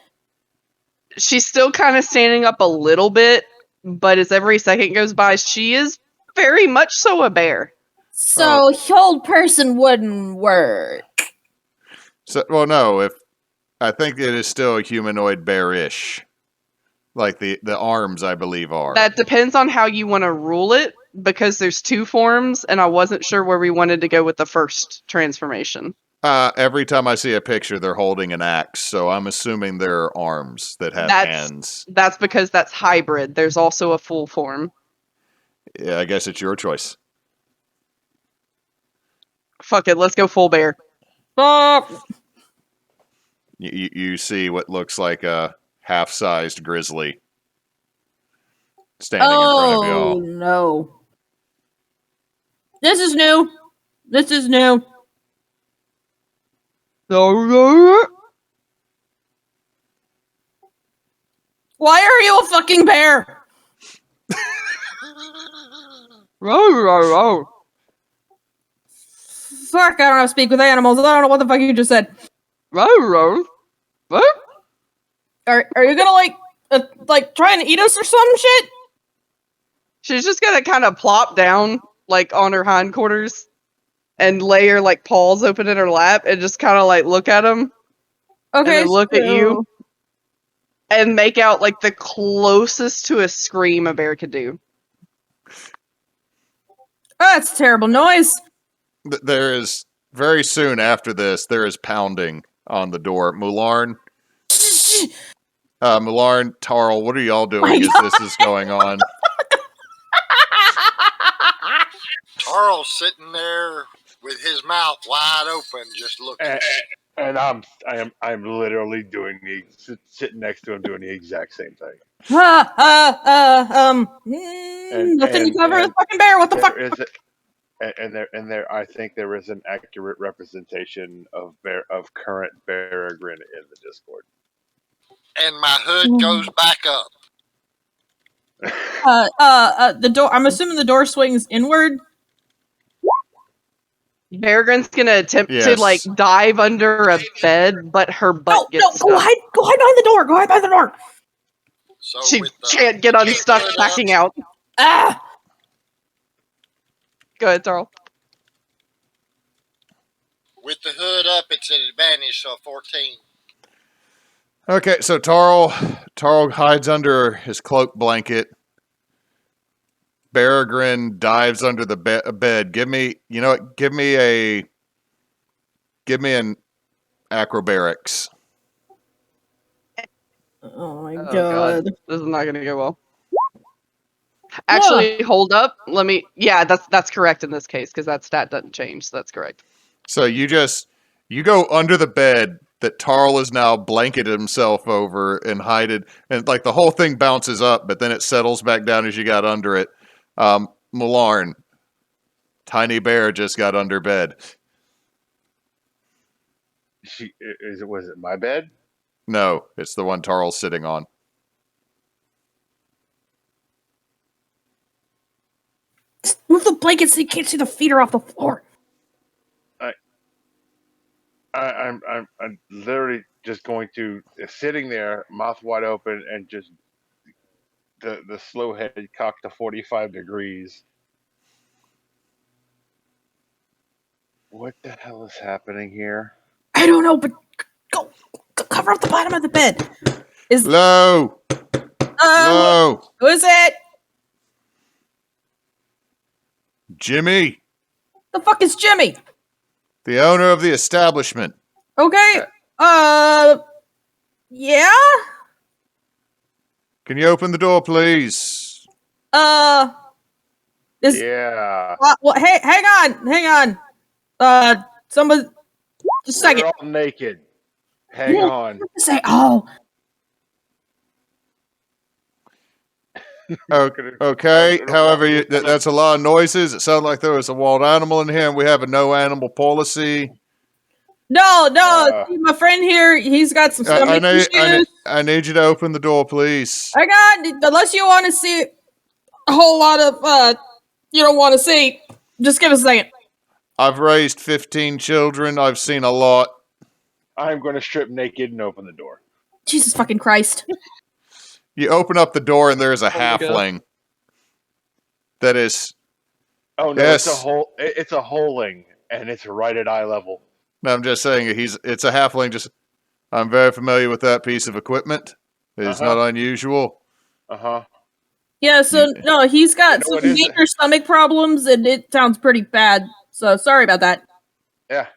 She's still kind of standing up a little bit, but as every second goes by, she is very much so a bear. So whole person wouldn't work. So, well, no, I think it is still a humanoid bearish. Like the arms, I believe, are. That depends on how you want to rule it, because there's two forms, and I wasn't sure where we wanted to go with the first transformation. Every time I see a picture, they're holding an axe, so I'm assuming they're arms that have hands. That's because that's hybrid. There's also a full form. Yeah, I guess it's your choice. Fuck it, let's go full bear. You see what looks like a half-sized grizzly standing in front of y'all. Oh no. This is new. This is new. Why are you a fucking bear? Fuck, I don't know how to speak with animals. I don't know what the fuck you just said. Are you gonna like try and eat us or some shit? She's just gonna kind of plop down like on her hindquarters and lay her like paws open in her lap and just kind of like look at him. Okay, and then look at you and make out like the closest to a scream a bear could do. That's a terrible noise. There is, very soon after this, there is pounding on the door. Mularn, Tarl, what are y'all doing as this is going on? Tarl's sitting there with his mouth wide open, just looking. And I'm literally sitting next to him doing the exact same thing. Nothing to cover a fucking bear. What the fuck? I think there is an accurate representation of current Peregrine in the Discord. And my hood goes back up. The door. I'm assuming the door swings inward. Peregrine's gonna attempt to like dive under a bed, but her butt gets stuck. Go hide behind the door. Go hide behind the door. So she can't get unstuck backing out. Ah! Go ahead, Tarl. With the hood up, it's an advantage, so 14. Okay, so Tarl hides under his cloak blanket. Peregrine dives under the bed. Give me an acrobatics. Oh my god. This is not gonna go well. Actually, hold up. Yeah, that's correct in this case because that stat doesn't change. So that's correct. So you go under the bed that Tarl is now blanketed himself over and hided, and like the whole thing bounces up, but then it settles back down as you got under it. Mularn, tiny bear just got under bed. Was it my bed? No, it's the one Tarl's sitting on. Move the blanket so you can't see the feet are off the floor. I'm literally just going to sitting there, mouth wide open, and just the slow head cocked to 45 degrees. What the hell is happening here? I don't know, but go cover up the bottom of the bed. Low. Who is it? Jimmy. The fuck is Jimmy? The owner of the establishment. Okay. Yeah? Can you open the door, please? Yeah. Well, hey, hang on. Somebody, just a second. We're all naked. Hang on. Say, Okay. However, that's a lot of noises. It sounded like there was a wild animal in here, and we have a no animal policy. No. My friend here, he's got some stomach issues. I need you to open the door, please. Hang on, unless you want to see a whole lot of, you don't want to see. Just give us a second. I've raised 15 children. I've seen a lot. I'm going to strip naked and open the door. Jesus fucking Christ. You open up the door and there's a Oh my God. halfling. That is. Oh no, Yes. it's a holing, and it's right at eye level. No, I'm just saying it's a halfling. Just I'm very familiar with that piece of equipment. It's not unusual. Yeah, so no, he's got You know, some it is- major stomach problems, and it sounds pretty bad. So sorry about that. Yeah.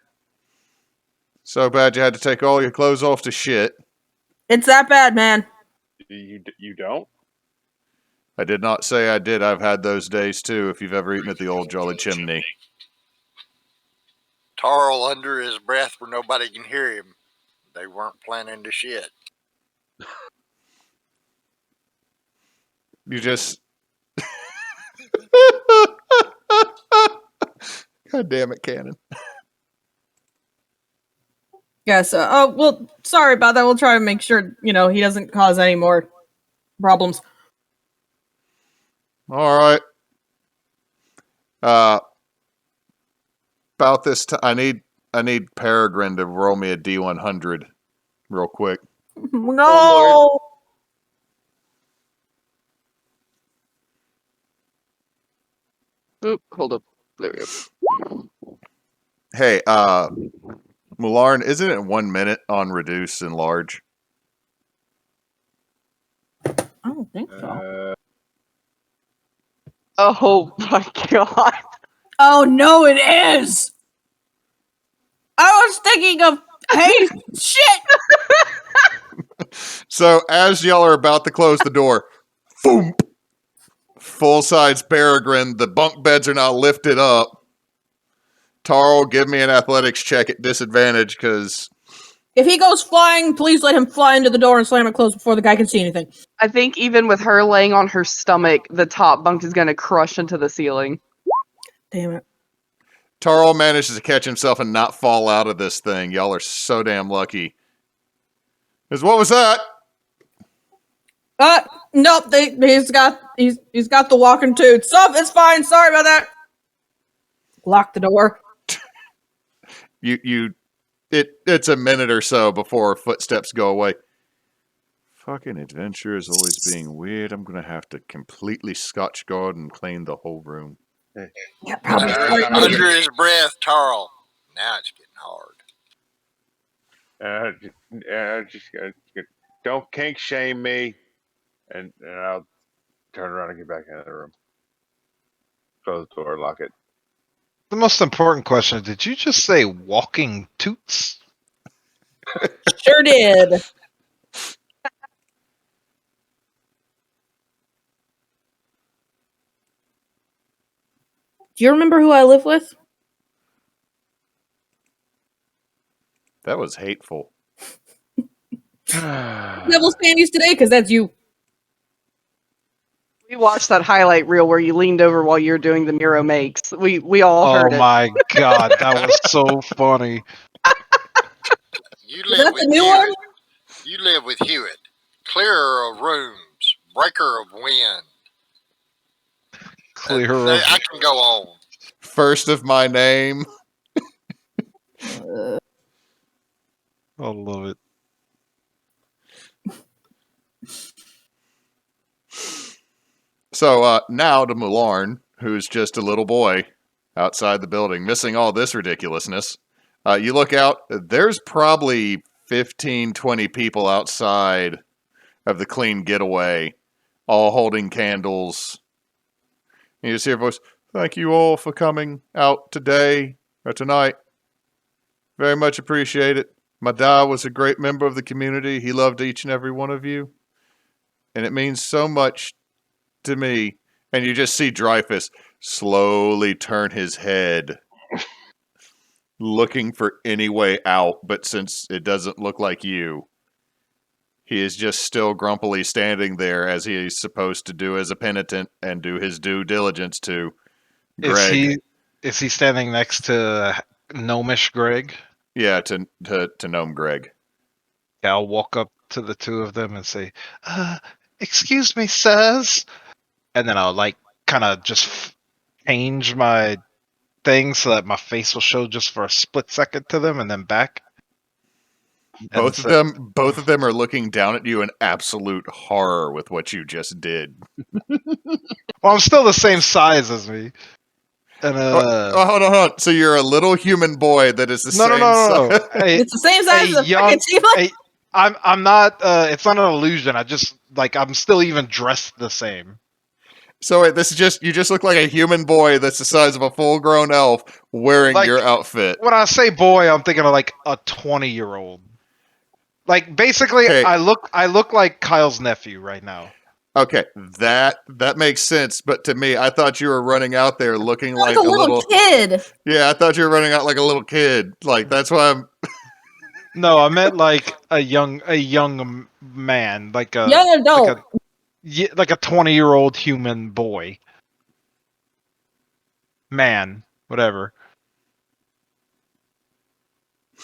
So bad you had to take all your clothes off to shit. It's that bad, man. You don't? I did not say I did. I've had those days too, if you've ever eaten at the old Jolly Chimney. Tarl under his breath where nobody can hear him. They weren't planning to shit. You just... God damn it, Cannon. Yeah, so, well, sorry about that. We'll try to make sure, he doesn't cause any more problems. All right. About this time, I need Peregrine to roll me a D100 real quick. No! Oh, Oop, hold up. There we go. Hey, Mularn, isn't it 1 minute on reduce and large? I don't think so. Oh my God. Oh, no, it is! I was thinking of, hey, shit! So as y'all are about to close the door, boom! Full size Peregrine. The bunk beds are now lifted up. Tarl, give me an athletics check at disadvantage because If he goes flying, please let him fly into the door and slam it closed before the guy can see anything. I think even with her laying on her stomach, the top bunk is going to crush into the ceiling. Damn it. Tarl manages to catch himself and not fall out of this thing. Y'all are so damn lucky. Because what was that? Nope, he's got the walking tooth. Stop, it's fine, sorry about that. Lock the door. It's a minute or so before footsteps go away. Fucking adventure is always being weird. I'm gonna have to completely scotch guard and clean the whole room. Yeah, probably. Under his breath, Tarl. Now it's getting hard. Just don't kink shame me, and I'll turn around and get back into the room. Close the door, lock it. The most important question, did you just say walking toots? Sure did. Do you remember who I live with? That was hateful. Devil's panties today, because that's you. We watched that highlight reel where you leaned over while you were doing the Miro makes. We all heard Oh it. my God, that was so funny. You Is live that with the new Hewitt. one? You live with Hewitt. Clearer of rooms. Breaker of wind. Clear of... I can go on. First of my name. I love it. So now to Mularn, who's just a little boy outside the building, missing all this ridiculousness. You look out, there's probably 15, 20 people outside of the clean getaway, all holding candles. And you just hear a voice, "Thank you all for coming out today or tonight. Very much appreciate it. My dad was a great member of the community. He loved each and every one of you. And it means so much to me." And you just see Dreyfus slowly turn his head, looking for any way out, but since it doesn't look like you, he is just still grumpily standing there as he is supposed to do as a penitent and do his due diligence to Greg. Is he standing next to Gnomish Greg? Yeah, to Gnome Greg. Yeah, I'll walk up to the two of them and say, excuse me, sirs. And then I'll kind of just change my thing so that my face will show just for a split second to them and then back. Both of them are looking down at you in absolute horror with what you just did. Well, I'm still the same size as me. And hold on. So you're a little human boy that is the same size. It's the same size as a fucking tiefling. I'm not. It's not an illusion. I'm still even dressed the same. So wait, this is just you just look like a human boy that's the size of a full-grown elf wearing your outfit. When I say boy, I'm thinking of like a 20-year-old. Like basically, Okay. I look like Kyle's nephew right now. Okay, that makes sense. But to me, I thought you were running out there looking like a little kid. Yeah, I thought you were running out like a little kid. Like that's why I'm. No, I meant like a young man, like a Young adult. like a 20-year-old human boy, man, whatever.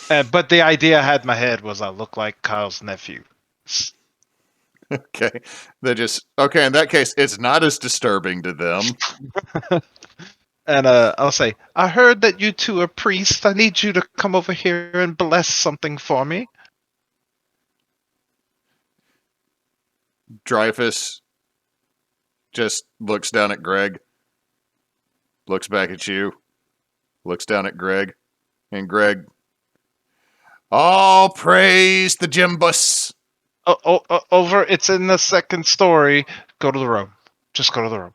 But the idea I had in my head was I look like Kyle's nephew. Okay, in that case, it's not as disturbing to them. And I'll say, I heard that you two are priests. I need you to come over here and bless something for me. Dreyfus just looks down at Greg, looks back at you, looks down at Greg, and Greg. All praise the Jimbus. Over. It's in the second story. Go to the room. Just go to the room.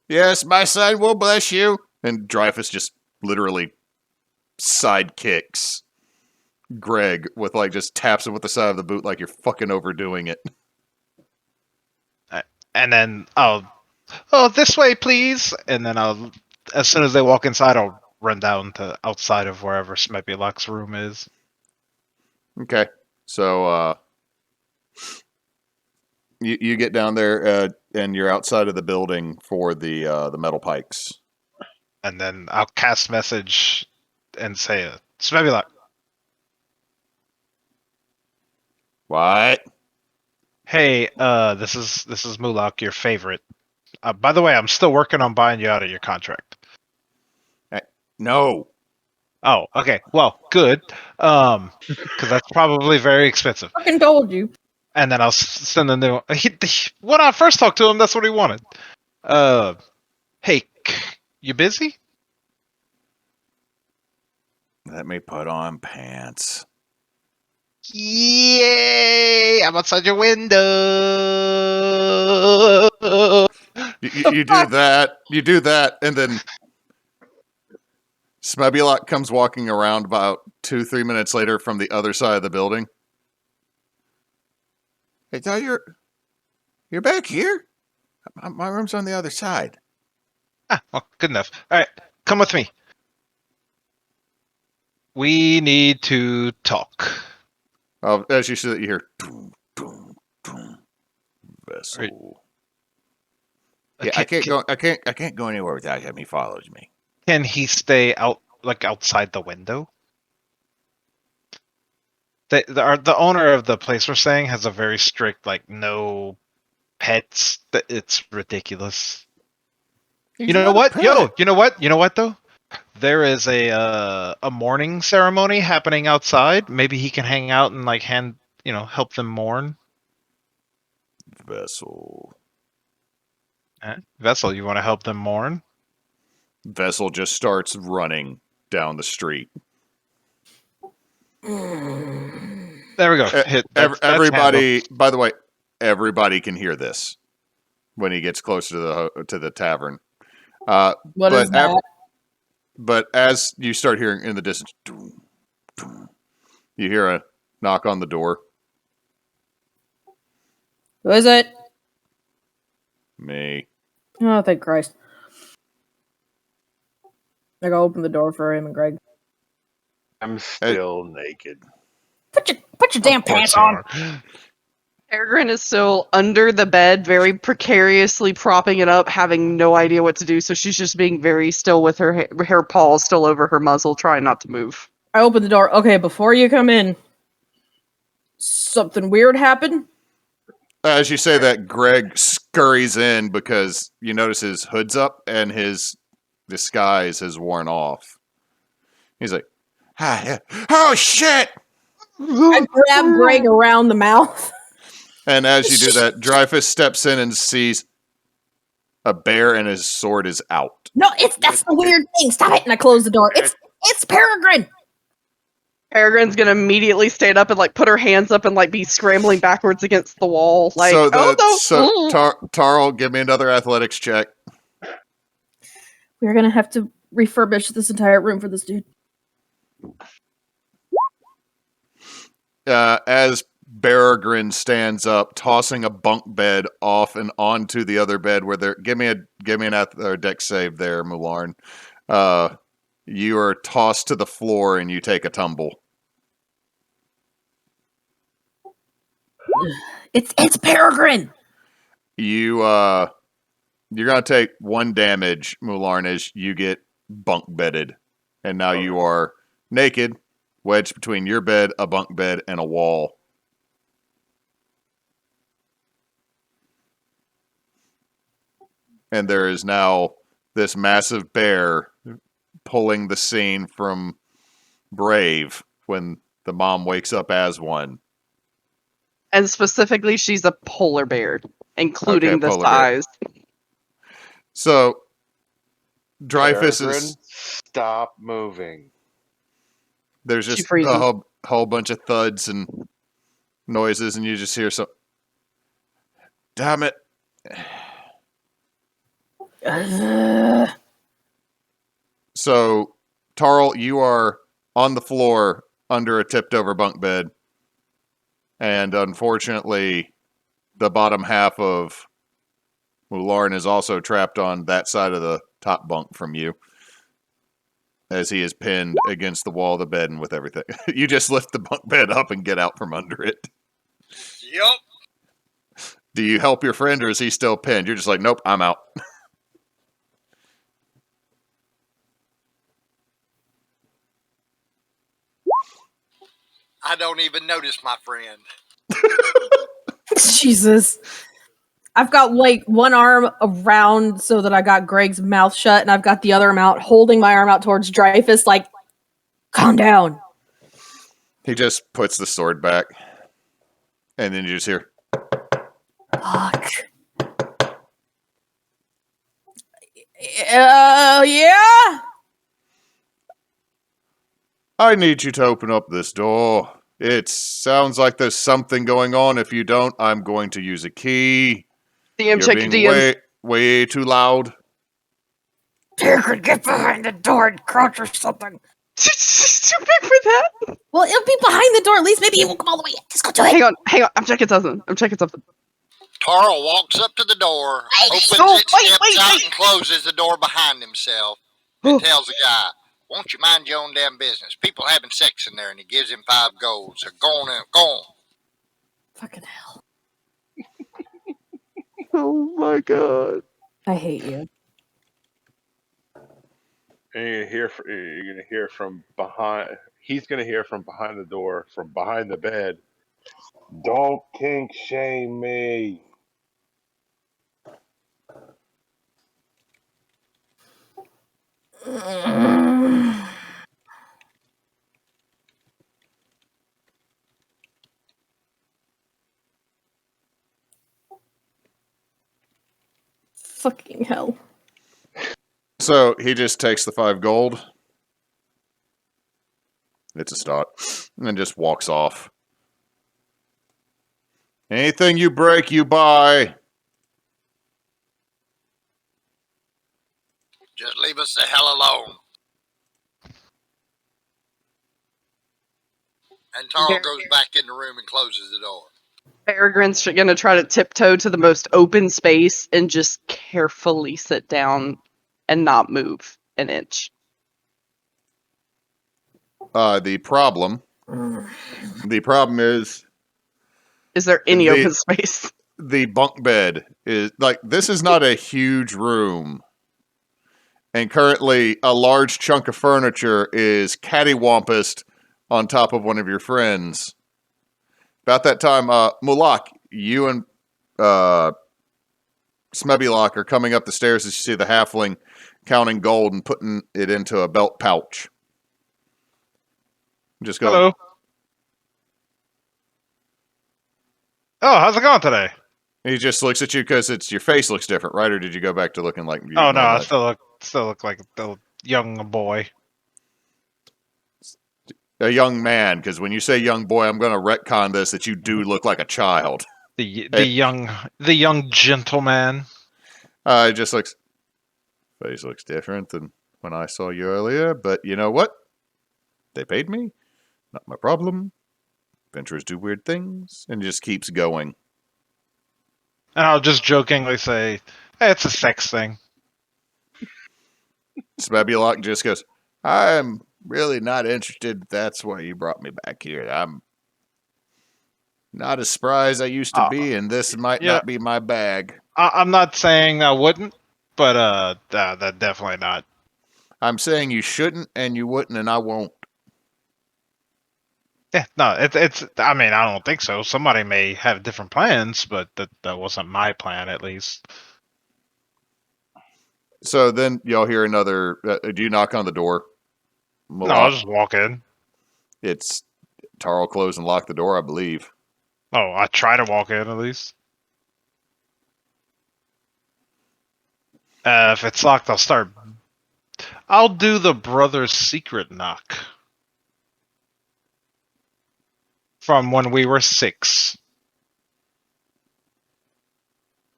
Yes, my son will bless you. And Dreyfus just literally sidekicks Greg with just taps him with the side of the boot like you're fucking overdoing it. And then this way, please. And then as soon as they walk inside, I'll run down to outside of wherever Smebulok's room is. Okay, so you get down there and you're outside of the building for the metal pikes. And then I'll cast message and say, Smebulok. What? Hey, this is Mulak, your favorite. By the way, I'm still working on buying you out of your contract. No. Oh, okay. Well, good. Because that's probably very expensive. Fucking told you. And then I'll send a new. When I first talked to him, that's what he wanted. Hey, you busy? Let me put on pants. Yay! I'm outside your window. You do that. You do that, and then Smebulok comes walking around about 2-3 minutes later from the other side of the building. Hey, tell you're back here? My room's on the other side. Well, good enough. All right, come with me. We need to talk. As you see that, you hear boom, boom, boom. Vessel. Right. Yeah, I can't go anywhere without him. He follows me. Can he stay outside the window? The owner of the place we're staying has a very strict no pets. It's ridiculous. You know what? You know what though? There is a mourning ceremony happening outside. Maybe he can hang out and help them mourn. Vessel. Vessel, you want to help them mourn? Vessel just starts running down the street. There we go. Everybody, by the way, everybody can hear this when he gets closer to the tavern. What is that? But as you start hearing in the distance, doom, doom, you hear a knock on the door. Who is it? Me. Oh, thank Christ. I go open the door for him and Greg. I'm still naked. Put your damn pants on. Peregrine is still under the bed, very precariously propping it up, having no idea what to do. So she's just being very still with her paws still over her muzzle, trying not to move. I open the door. Okay, before you come in, something weird happened? As you say that, Greg scurries in because you notice his hood's up and his disguise has worn off. He's like, oh shit! I grab Greg around the mouth. And as you do that, Dreyfus steps in and sees a bear and his sword is out. No, that's the weird thing. Stop it! And I close the door. It's Peregrine. Peregrine's gonna immediately stand up and like put her hands up and like be scrambling backwards against the wall. Like, Tarl, give me another athletics check. We're gonna have to refurbish this entire room for this dude. As Peregrine stands up, tossing a bunk bed off and onto the other bed where they're give me an dex save there, Mularn. You are tossed to the floor and you take a tumble. It's Peregrine. You're gonna take 1 damage, Mularn, as you get bunk bedded, and now you are naked, wedged between your bed, a bunk bed, and a wall. And there is now this massive bear pulling the scene from Brave when the mom wakes up as one. and specifically, she's a polar bear, including Okay, the polar bear. size. So, Dreyfus Peregrine, is... stop moving. There's She just freezes. a whole bunch of thuds and noises, and you just hear some... Damn it. So, Tarl, you are on the floor under a tipped-over bunk bed, and unfortunately, the bottom half of Mularn is also trapped on that side of the top bunk from you, as he is pinned against the wall of the bed and with everything. You just lift the bunk bed up and get out from under it. Yup. Do you help your friend, or is he still pinned? You're just like, nope, I'm out. I don't even notice my friend. Jesus. I've got like one arm around so that I got Greg's mouth shut, and I've got the other arm out, holding my arm out towards Dreyfus, like, calm down. He just puts the sword back, and then you just hear, Fuck. Yeah? I need you to open up this door. It sounds like there's something going on. If you don't, I'm going to use a key. DM You're check being DM. way too loud. Peregrine, get behind the door and crouch or something. She's too big for that. Well, it'll be behind the door. At least maybe it won't come all the way in. Just go do it. Hang on. I'm checking something. Tarl walks up to the door, opens Oh, it, wait, steps wait, out, wait. and closes the door behind himself. And tells the guy, "Won't you mind your own damn business? People having sex in there," and he gives him 5 gold. So go on. Fucking hell. Oh my god. I hate you. And you're gonna hear from behind. He's gonna hear from behind the door, from behind the bed. Don't kink shame me. Fucking hell. So he just takes the 5 gold. It's a start. And then just walks off. Anything you break, you buy. Just leave us the hell alone. And Tarl goes back in the room and closes the door. Peregrine's gonna try to tiptoe to the most open space and just carefully sit down and not move an inch. The problem is there any open space? The bunk bed is like, this is not a huge room. And currently a large chunk of furniture is cattywampused on top of one of your friends. About that time, Mulak, you and Smebbylock are coming up the stairs as you see the halfling counting gold and putting it into a belt pouch. Just go. Hello. Oh, how's it going today? He just looks at you because your face looks different, right? Or did you go back to looking like you Oh no, I normally? still look like a young boy. A young man, because when you say young boy, I'm going to retcon this that you do look like a child. The young gentleman. It just looks, face looks different than when I saw you earlier, but you know what? They paid me. Not my problem. Adventurers do weird things, and just keeps going. And I'll just jokingly say, hey, it's a sex thing. Smebulok just goes, I'm really not interested. That's why you brought me back here. I'm not as spry as I used to be, and this might not be my bag. I'm not saying I wouldn't, but that definitely not. I'm saying you shouldn't, and you wouldn't, and I won't. Yeah, no, it's. I mean, I don't think so. Somebody may have different plans, but that wasn't my plan, at least. So then y'all hear another. Do you knock on the door? No, I'll just walk in. It's Tarl closed and locked the door, I believe. Oh, I try to walk in at least. If it's locked, I'll do the brother's secret knock. From when we were 6.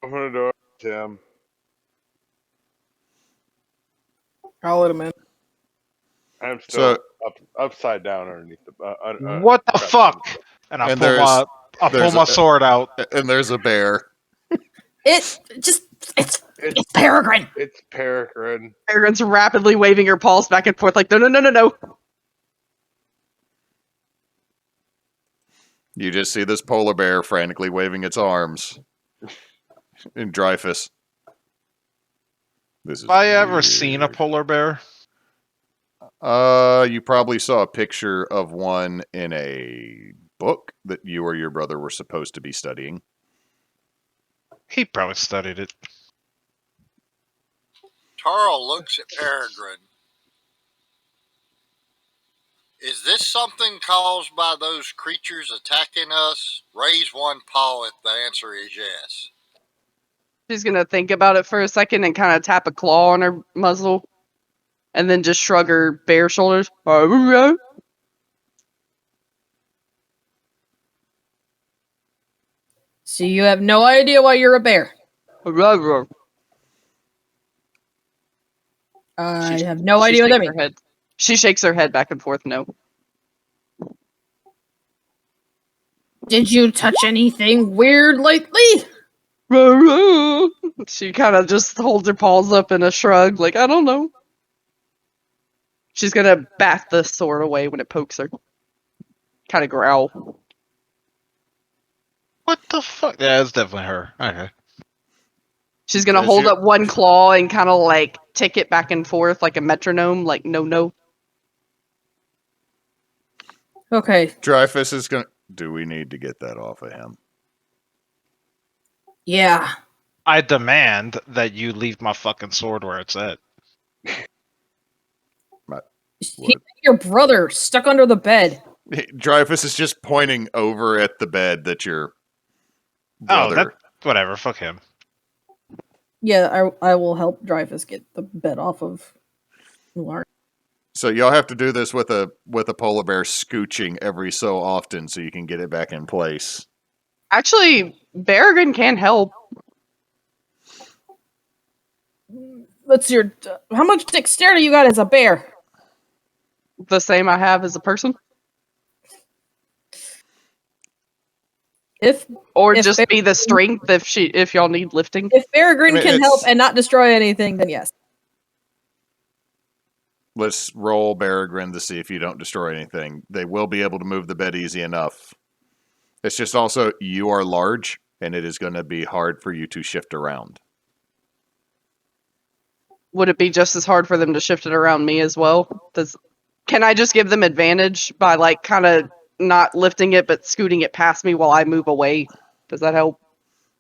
Open the door, Tim. I'll let him in. I'm still upside down underneath the. What the fuck? And I pull my sword out. And there's a bear. It's Peregrine. It's Peregrine. Peregrine's rapidly waving her paws back and forth like, no. You just see this polar bear frantically waving its arms. And Dreyfus. This is Have I ever seen a polar bear? You probably saw a picture of one in a book that you or your brother were supposed to be studying. He probably studied it. Tarl looks at Peregrine. Is this something caused by those creatures attacking us? Raise one paw if the answer is yes. She's gonna think about it for a second and kind of tap a claw on her muzzle, and then just shrug her bare shoulders. So you have no idea why you're a bear. I have no idea what that means. She shakes her head back and forth. No. Did you touch anything weird lately? She kind of just holds her paws up in a shrug, like, I don't know. She's gonna bat the sword away when it pokes her. Kind of growl. What the fuck? Yeah, it's definitely her. Okay. She's gonna hold up one claw and kind of like tick it back and forth like a metronome, like no. Okay. Dreyfus is gonna. Do we need to get that off of him? Yeah. I demand that you leave my fucking sword where it's at. Your brother stuck under the bed. Dreyfus is just pointing over at the bed that your brother. Whatever. Fuck him. Yeah, I will help Dreyfus get the bed off of Lark. So y'all have to do this with a polar bear scooching every so often so you can get it back in place. Actually, Peregrine can help. Let's see. How much dexterity you got as a bear? The same I have as a person. Just be the strength if y'all need lifting. If Peregrine can help and not destroy anything, then yes. Let's roll Peregrine to see if you don't destroy anything. They will be able to move the bed easy enough. It's just also, you are large, and it is going to be hard for you to shift around. Would it be just as hard for them to shift it around me as well? Can I just give them advantage by like kind of not lifting it but scooting it past me while I move away? Does that help?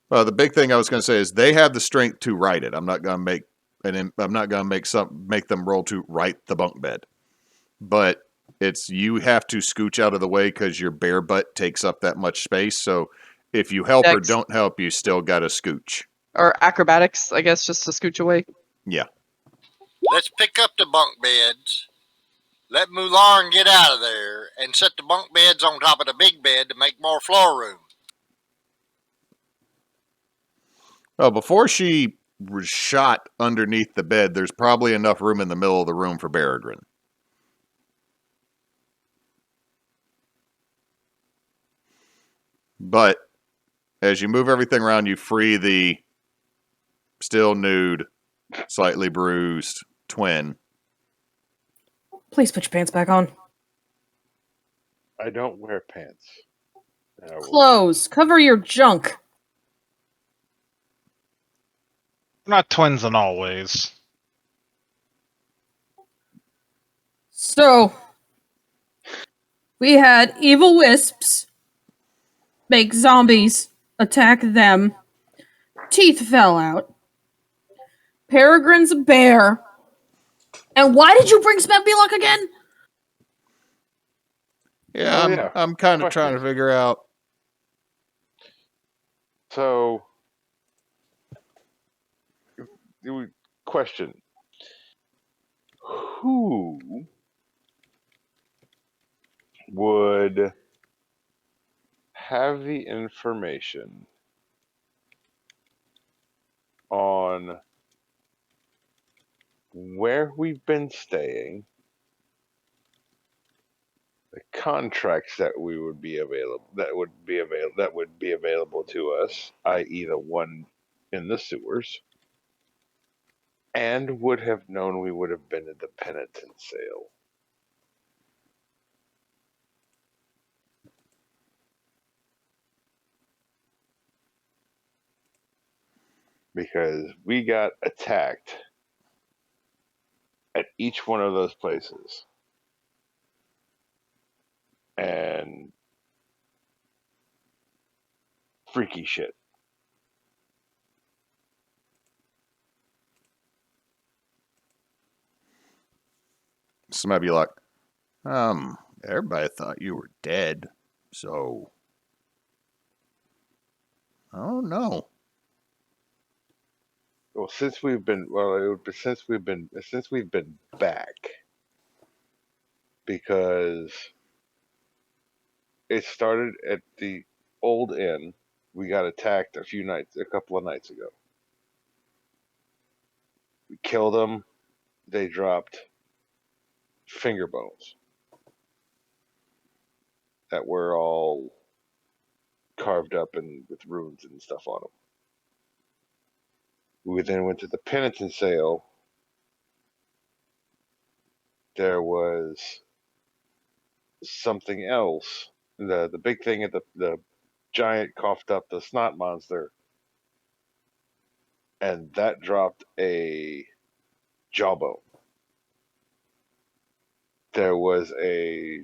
Well, the big thing I was going to say is they have the strength to ride it. I'm not going to make and I'm not going to make them roll to right the bunk bed, but you have to scooch out of the way because your bare butt takes up that much space. So if you help or Dex. don't help, you still got to scooch. Or acrobatics, I guess, just to scooch away. Yeah. Let's pick up the bunk beds. Let Mulan get out of there and set the bunk beds on top of the big bed to make more floor room. Well, before she was shot underneath the bed, there's probably enough room in the middle of the room for Peregrine. But as you move everything around, you free the still nude, slightly bruised twin. Please put your pants back on. I don't wear pants. Clothes. Cover your junk. We're not twins in all ways. So, we had evil wisps make zombies attack them. Teeth fell out. Peregrine's a bear. And why did you bring Smetbelock again? Yeah, Oh, I'm, yeah. I'm kind of Question. trying to figure out. So, question. Who would have the information on where we've been staying, the contracts that would be available to us, i.e. the one in the sewers, and would have known we would have been at the penitent sale? Because we got attacked at each one of those places. And freaky shit. So might be like, everybody thought you were dead, so I don't know. Well, since we've been back, because it started at the old inn. We got attacked a couple of nights ago. We killed them. They dropped finger bones that were all carved up and with runes and stuff on them. We then went to the penitent sale. There was something else. The big thing at the giant coughed up the snot monster, and that dropped a jawbone. There was a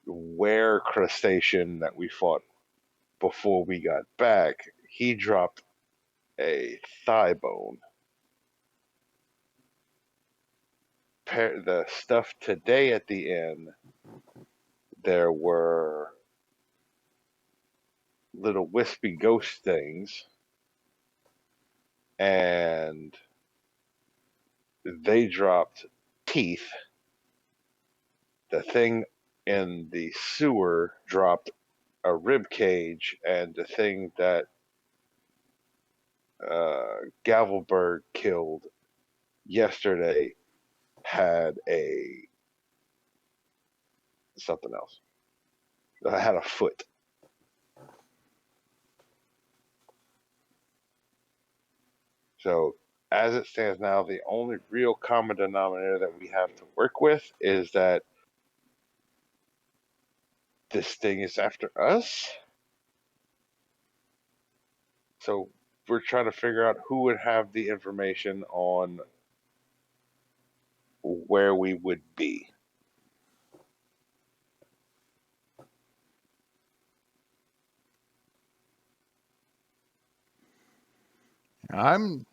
were crustacean that we fought before we got back. He dropped a thigh bone. The stuff today at the inn, there were little wispy ghost things, and they dropped teeth. The thing in the sewer dropped a rib cage, and the thing that Gavelberg killed yesterday had something else. I had a foot. So as it stands now, the only real common denominator that we have to work with is that this thing is after us. So we're trying to figure out who would have the information on where we would be. I'm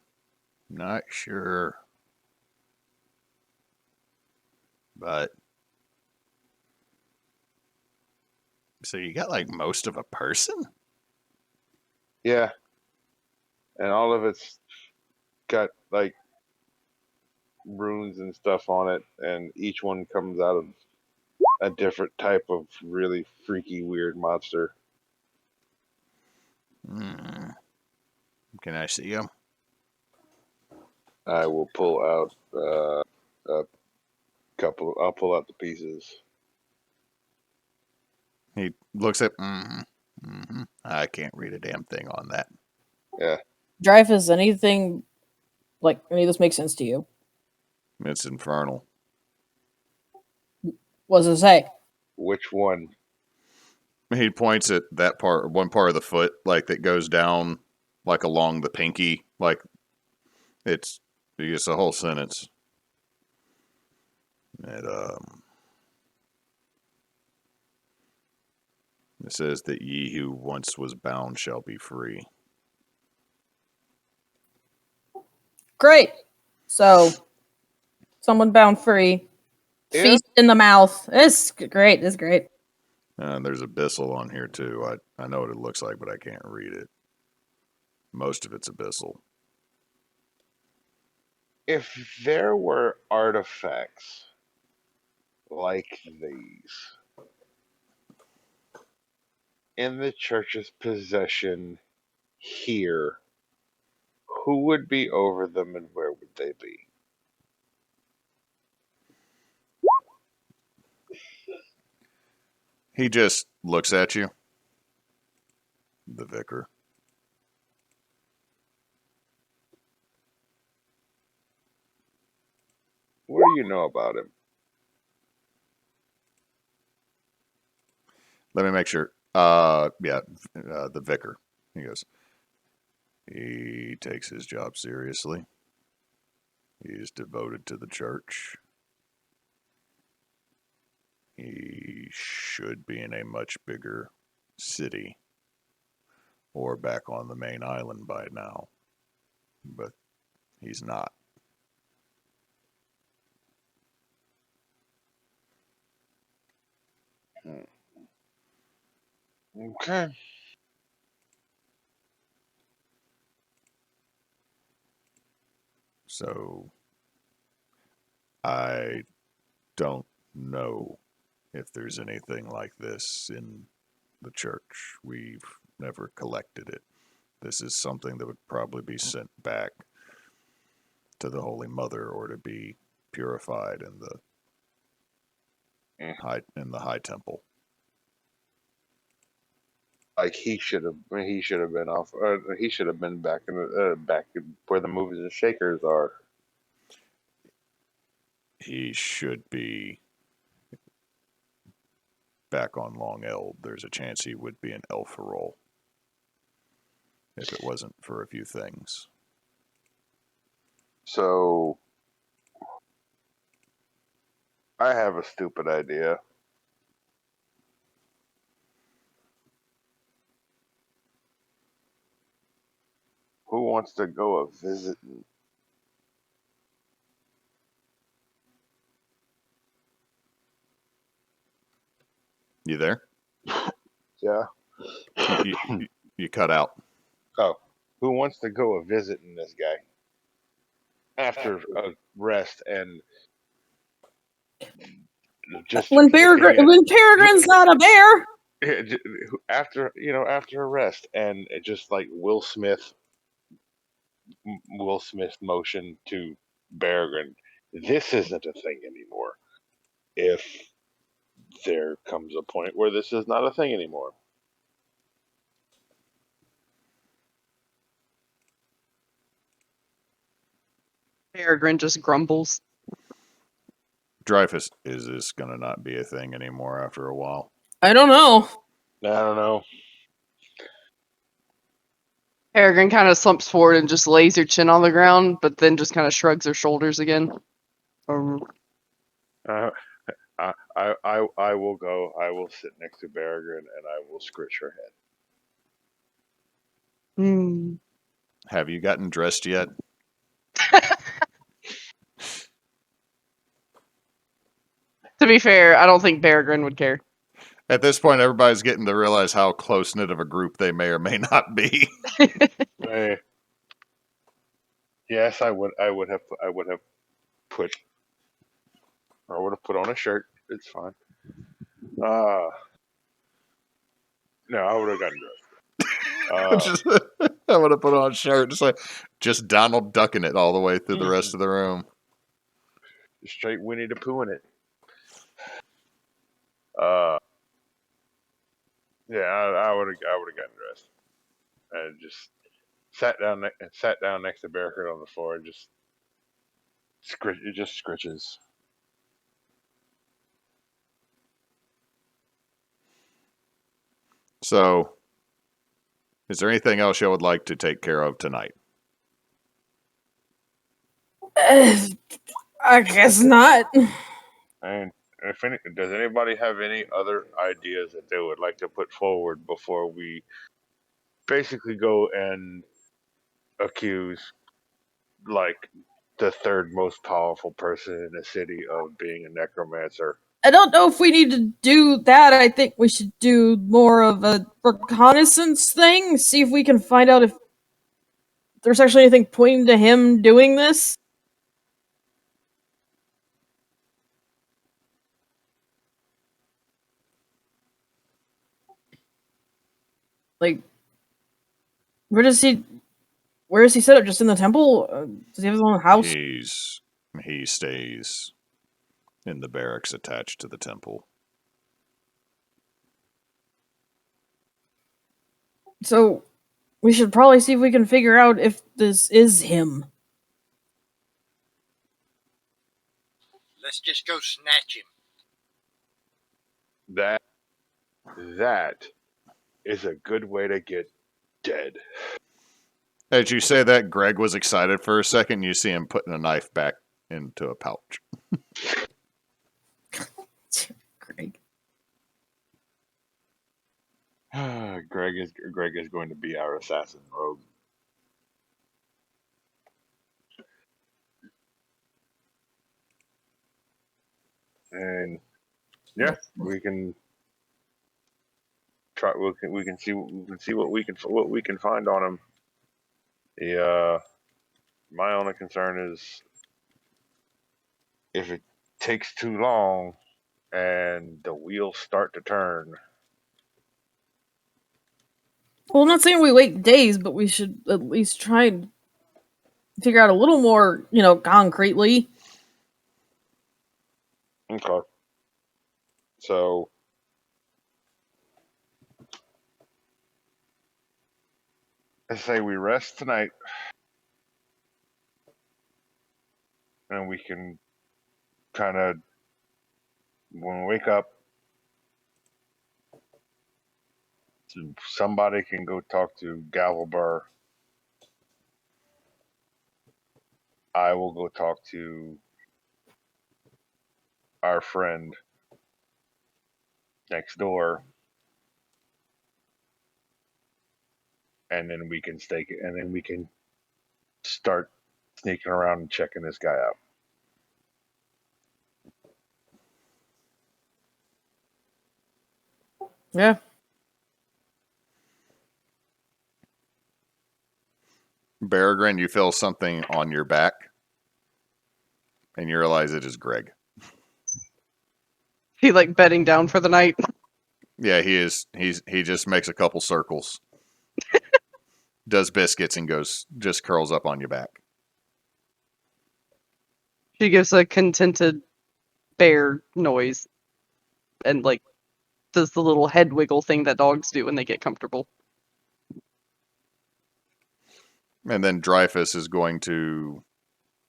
Not sure. But so you got like most of a person? Yeah. And all of it's got like runes and stuff on it, and each one comes out of a different type of really freaky, weird monster. Hmm. Can I see him? I will pull out a couple. I'll pull out the pieces. He looks at. I can't read a damn thing on that. Yeah. Dreyfus, anything like any of this make sense to you? It's infernal. What does it say? Which one? He points at that part, one part of the foot, like that goes down, like along the pinky, like it's a whole sentence. It says that ye who once was bound shall be free. Great. So, someone bound free. Yeah. Feast in the mouth. It's great. It's great. There's abyssal on here too. I know what it looks like, but I can't read it. Most of it's abyssal. If there were artifacts like these in the church's possession here, who would be over them and where would they be? He just looks at you. The vicar. What do you know about him? Let me make sure. The vicar. He goes, he takes his job seriously. He is devoted to the church. He should be in a much bigger city or back on the main island by now, but he's not. Okay. So I don't know if there's anything like this in the church. We've never collected it. This is something that would probably be sent back to the Holy Mother or to be purified in the high temple. Like he should have been off. He should have been back back where the movers and shakers are. He should be back on Long Eld. There's a chance he would be in Elferol if it wasn't for a few things. So I have a stupid idea. Who wants to go a visit? You there? Yeah. You cut out. Oh, who wants to go a visiting this guy after a rest and just When Peregrine's not a bear. after a rest and just like Will Smith motion to Peregrine, this isn't a thing anymore. If there comes a point where this is not a thing anymore. Peregrine just grumbles. Dreyfus, is this going to not be a thing anymore after a while? I don't know. I don't know. Peregrine kind of slumps forward and just lays her chin on the ground, but then just kind of shrugs her shoulders again. I will go. I will sit next to Peregrine and I will scratch her head. Have you gotten dressed yet? To be fair, I don't think Peregrine would care. At this point, everybody's getting to realize how close-knit of a group they may or may not be. Yes, I would have put on a shirt. It's fine. No, I would have gotten dressed. I would have put on a shirt, just Donald ducking it all the way through the rest of the room. Straight Winnie the Pooh in it. Yeah, I would have gotten dressed and just sat down next to Barricade on the floor and just scritches. So, is there anything else you would like to take care of tonight? I guess not. And does anybody have any other ideas that they would like to put forward before we basically go and accuse like the third most powerful person in the city of being a necromancer? I don't know if we need to do that. I think we should do more of a reconnaissance thing. See if we can find out if there's actually anything pointing to him doing this. Like, where is he set up? Just in the temple? Does he have his own house? He stays in the barracks attached to the temple. So, we should probably see if we can figure out if this is him. Let's just go snatch him. That is a good way to get dead. As you say that, Greg was excited for a second. You see him putting a knife back into a pouch. Greg. Greg is going to be our assassin rogue. And yeah, we can try. We can see what we can find on him. My only concern is if it takes too long and the wheels start to turn. Well, I'm not saying we wait days, but we should at least try and figure out a little more, concretely. Okay. So, I say we rest tonight, and we can kind of, when we wake up, somebody can go talk to Gavelbur. I will go talk to our friend next door, and then we can stake it, and then we can start sneaking around and checking this guy out. Yeah. Peregrine, you feel something on your back, and you realize it is Greg. He bedding down for the night. Yeah, he is. He just makes a couple circles, does biscuits, and just curls up on your back. She gives a contented bear noise, and does the little head wiggle thing that dogs do when they get comfortable. And then Dreyfus is going to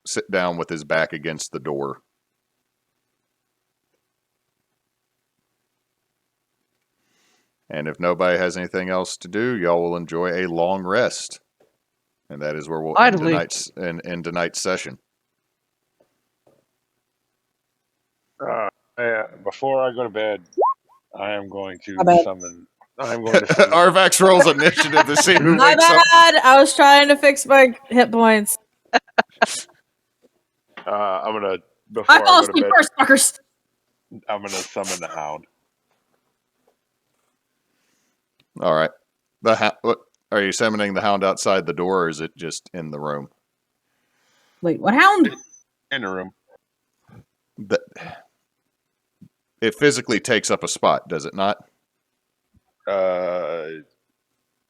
sit down with his back against the door. And if nobody has anything else to do, y'all will enjoy a long rest. And that is where we'll end tonight's session. Before I go to bed, I am going to summon. Arvax rolls initiative to see who My wakes up. bad. I was trying to fix my hit points. I'm gonna. Before I fall I go to asleep bed, first, fuckers. I'm gonna summon the hound. All right. What, are you summoning the hound outside the door, or is it just in the room? Wait, what hound? In the room. It physically takes up a spot, does it not?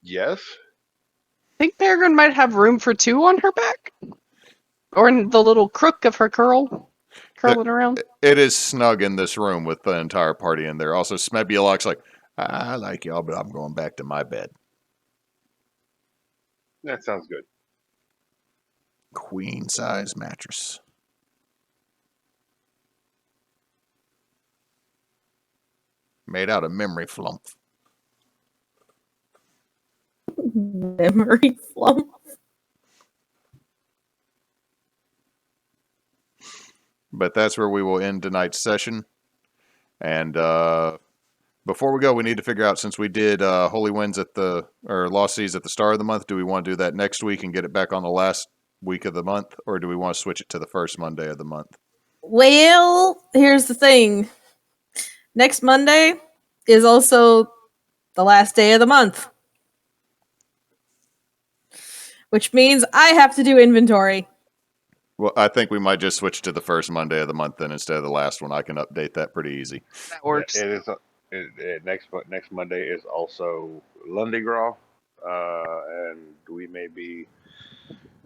Yes. I think Peregrine might have room for 2 on her back, or in the little crook of her curling around. It is snug in this room with the entire party in there. Also, Smebulok's like, I like y'all, but I'm going back to my bed. That sounds good. Queen size mattress. Made out of memory flump. Memory flump. But that's where we will end tonight's session. And before we go, we need to figure out, since we did Holy Winds or Lost Seas at the start of the month, do we want to do that next week and get it back on the last week of the month, or do we want to switch it to the first Monday of the month? Well, here's the thing. Next Monday is also the last day of the month, which means I have to do inventory. Well, I think we might just switch to the first Monday of the month then instead of the last one. I can update that pretty easy. That works. It is. Next Monday is also Lundi Gras, and we may be.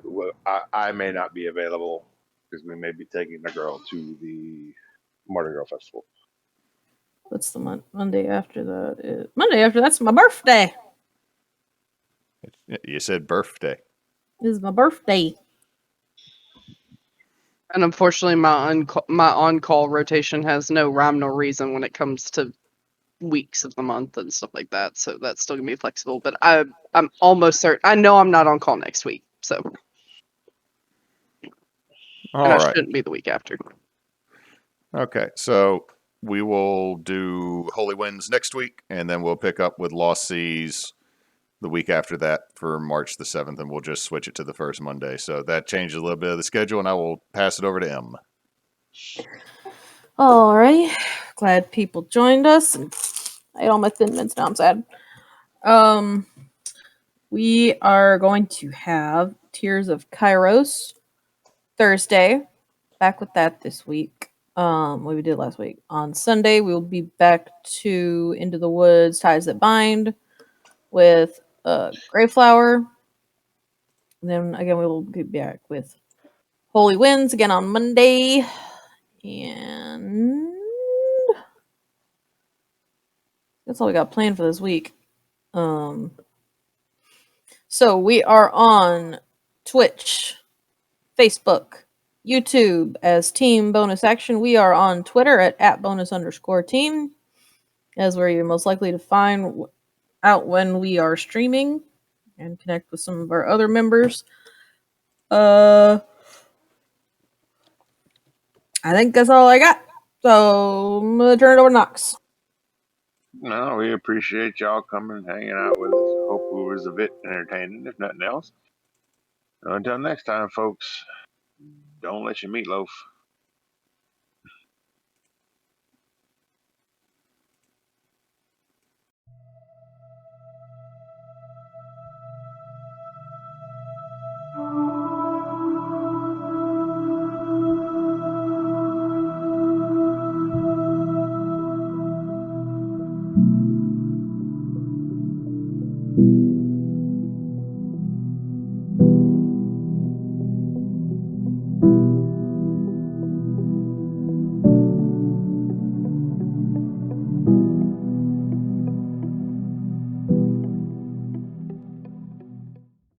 Well, I may not be available because we may be taking the girl to the Mardi Gras festival. What's the Monday after that? Monday after that's my birthday. You said birthday. This is my birthday. And unfortunately, my on-call rotation has no rhyme nor reason when it comes to weeks of the month and stuff like that. So that's still gonna be flexible. But I'm almost certain. I know I'm not on call next week, so All and I right. shouldn't be the week after. Okay, so we will do Holy Winds next week, and then we'll pick up with Lost Seas the week after that for March the 7th, and we'll just switch it to the first Monday. So that changes a little bit of the schedule, and I will pass it over to M. All right. Glad people joined us. And I ate all my Thin Mints. Now I'm sad. We are going to have Tears of Kairos Thursday. Back with that this week. What we did last week. On Sunday, we will be back to Into the Woods, Ties That Bind with Greyflower. And then again, we will be back with Holy Winds again on Monday. And that's all we got planned for this week. So we are on Twitch, Facebook, YouTube as Team Bonus Action. We are on Twitter at @bonus_team, as where you're most likely to find out when we are streaming and connect with some of our other members. I think that's all I got. So I'm gonna turn it over to Knox. No, we appreciate y'all coming and hanging out with us. Hope it was a bit entertaining, if nothing else. Until next time, folks, don't let your meatloaf.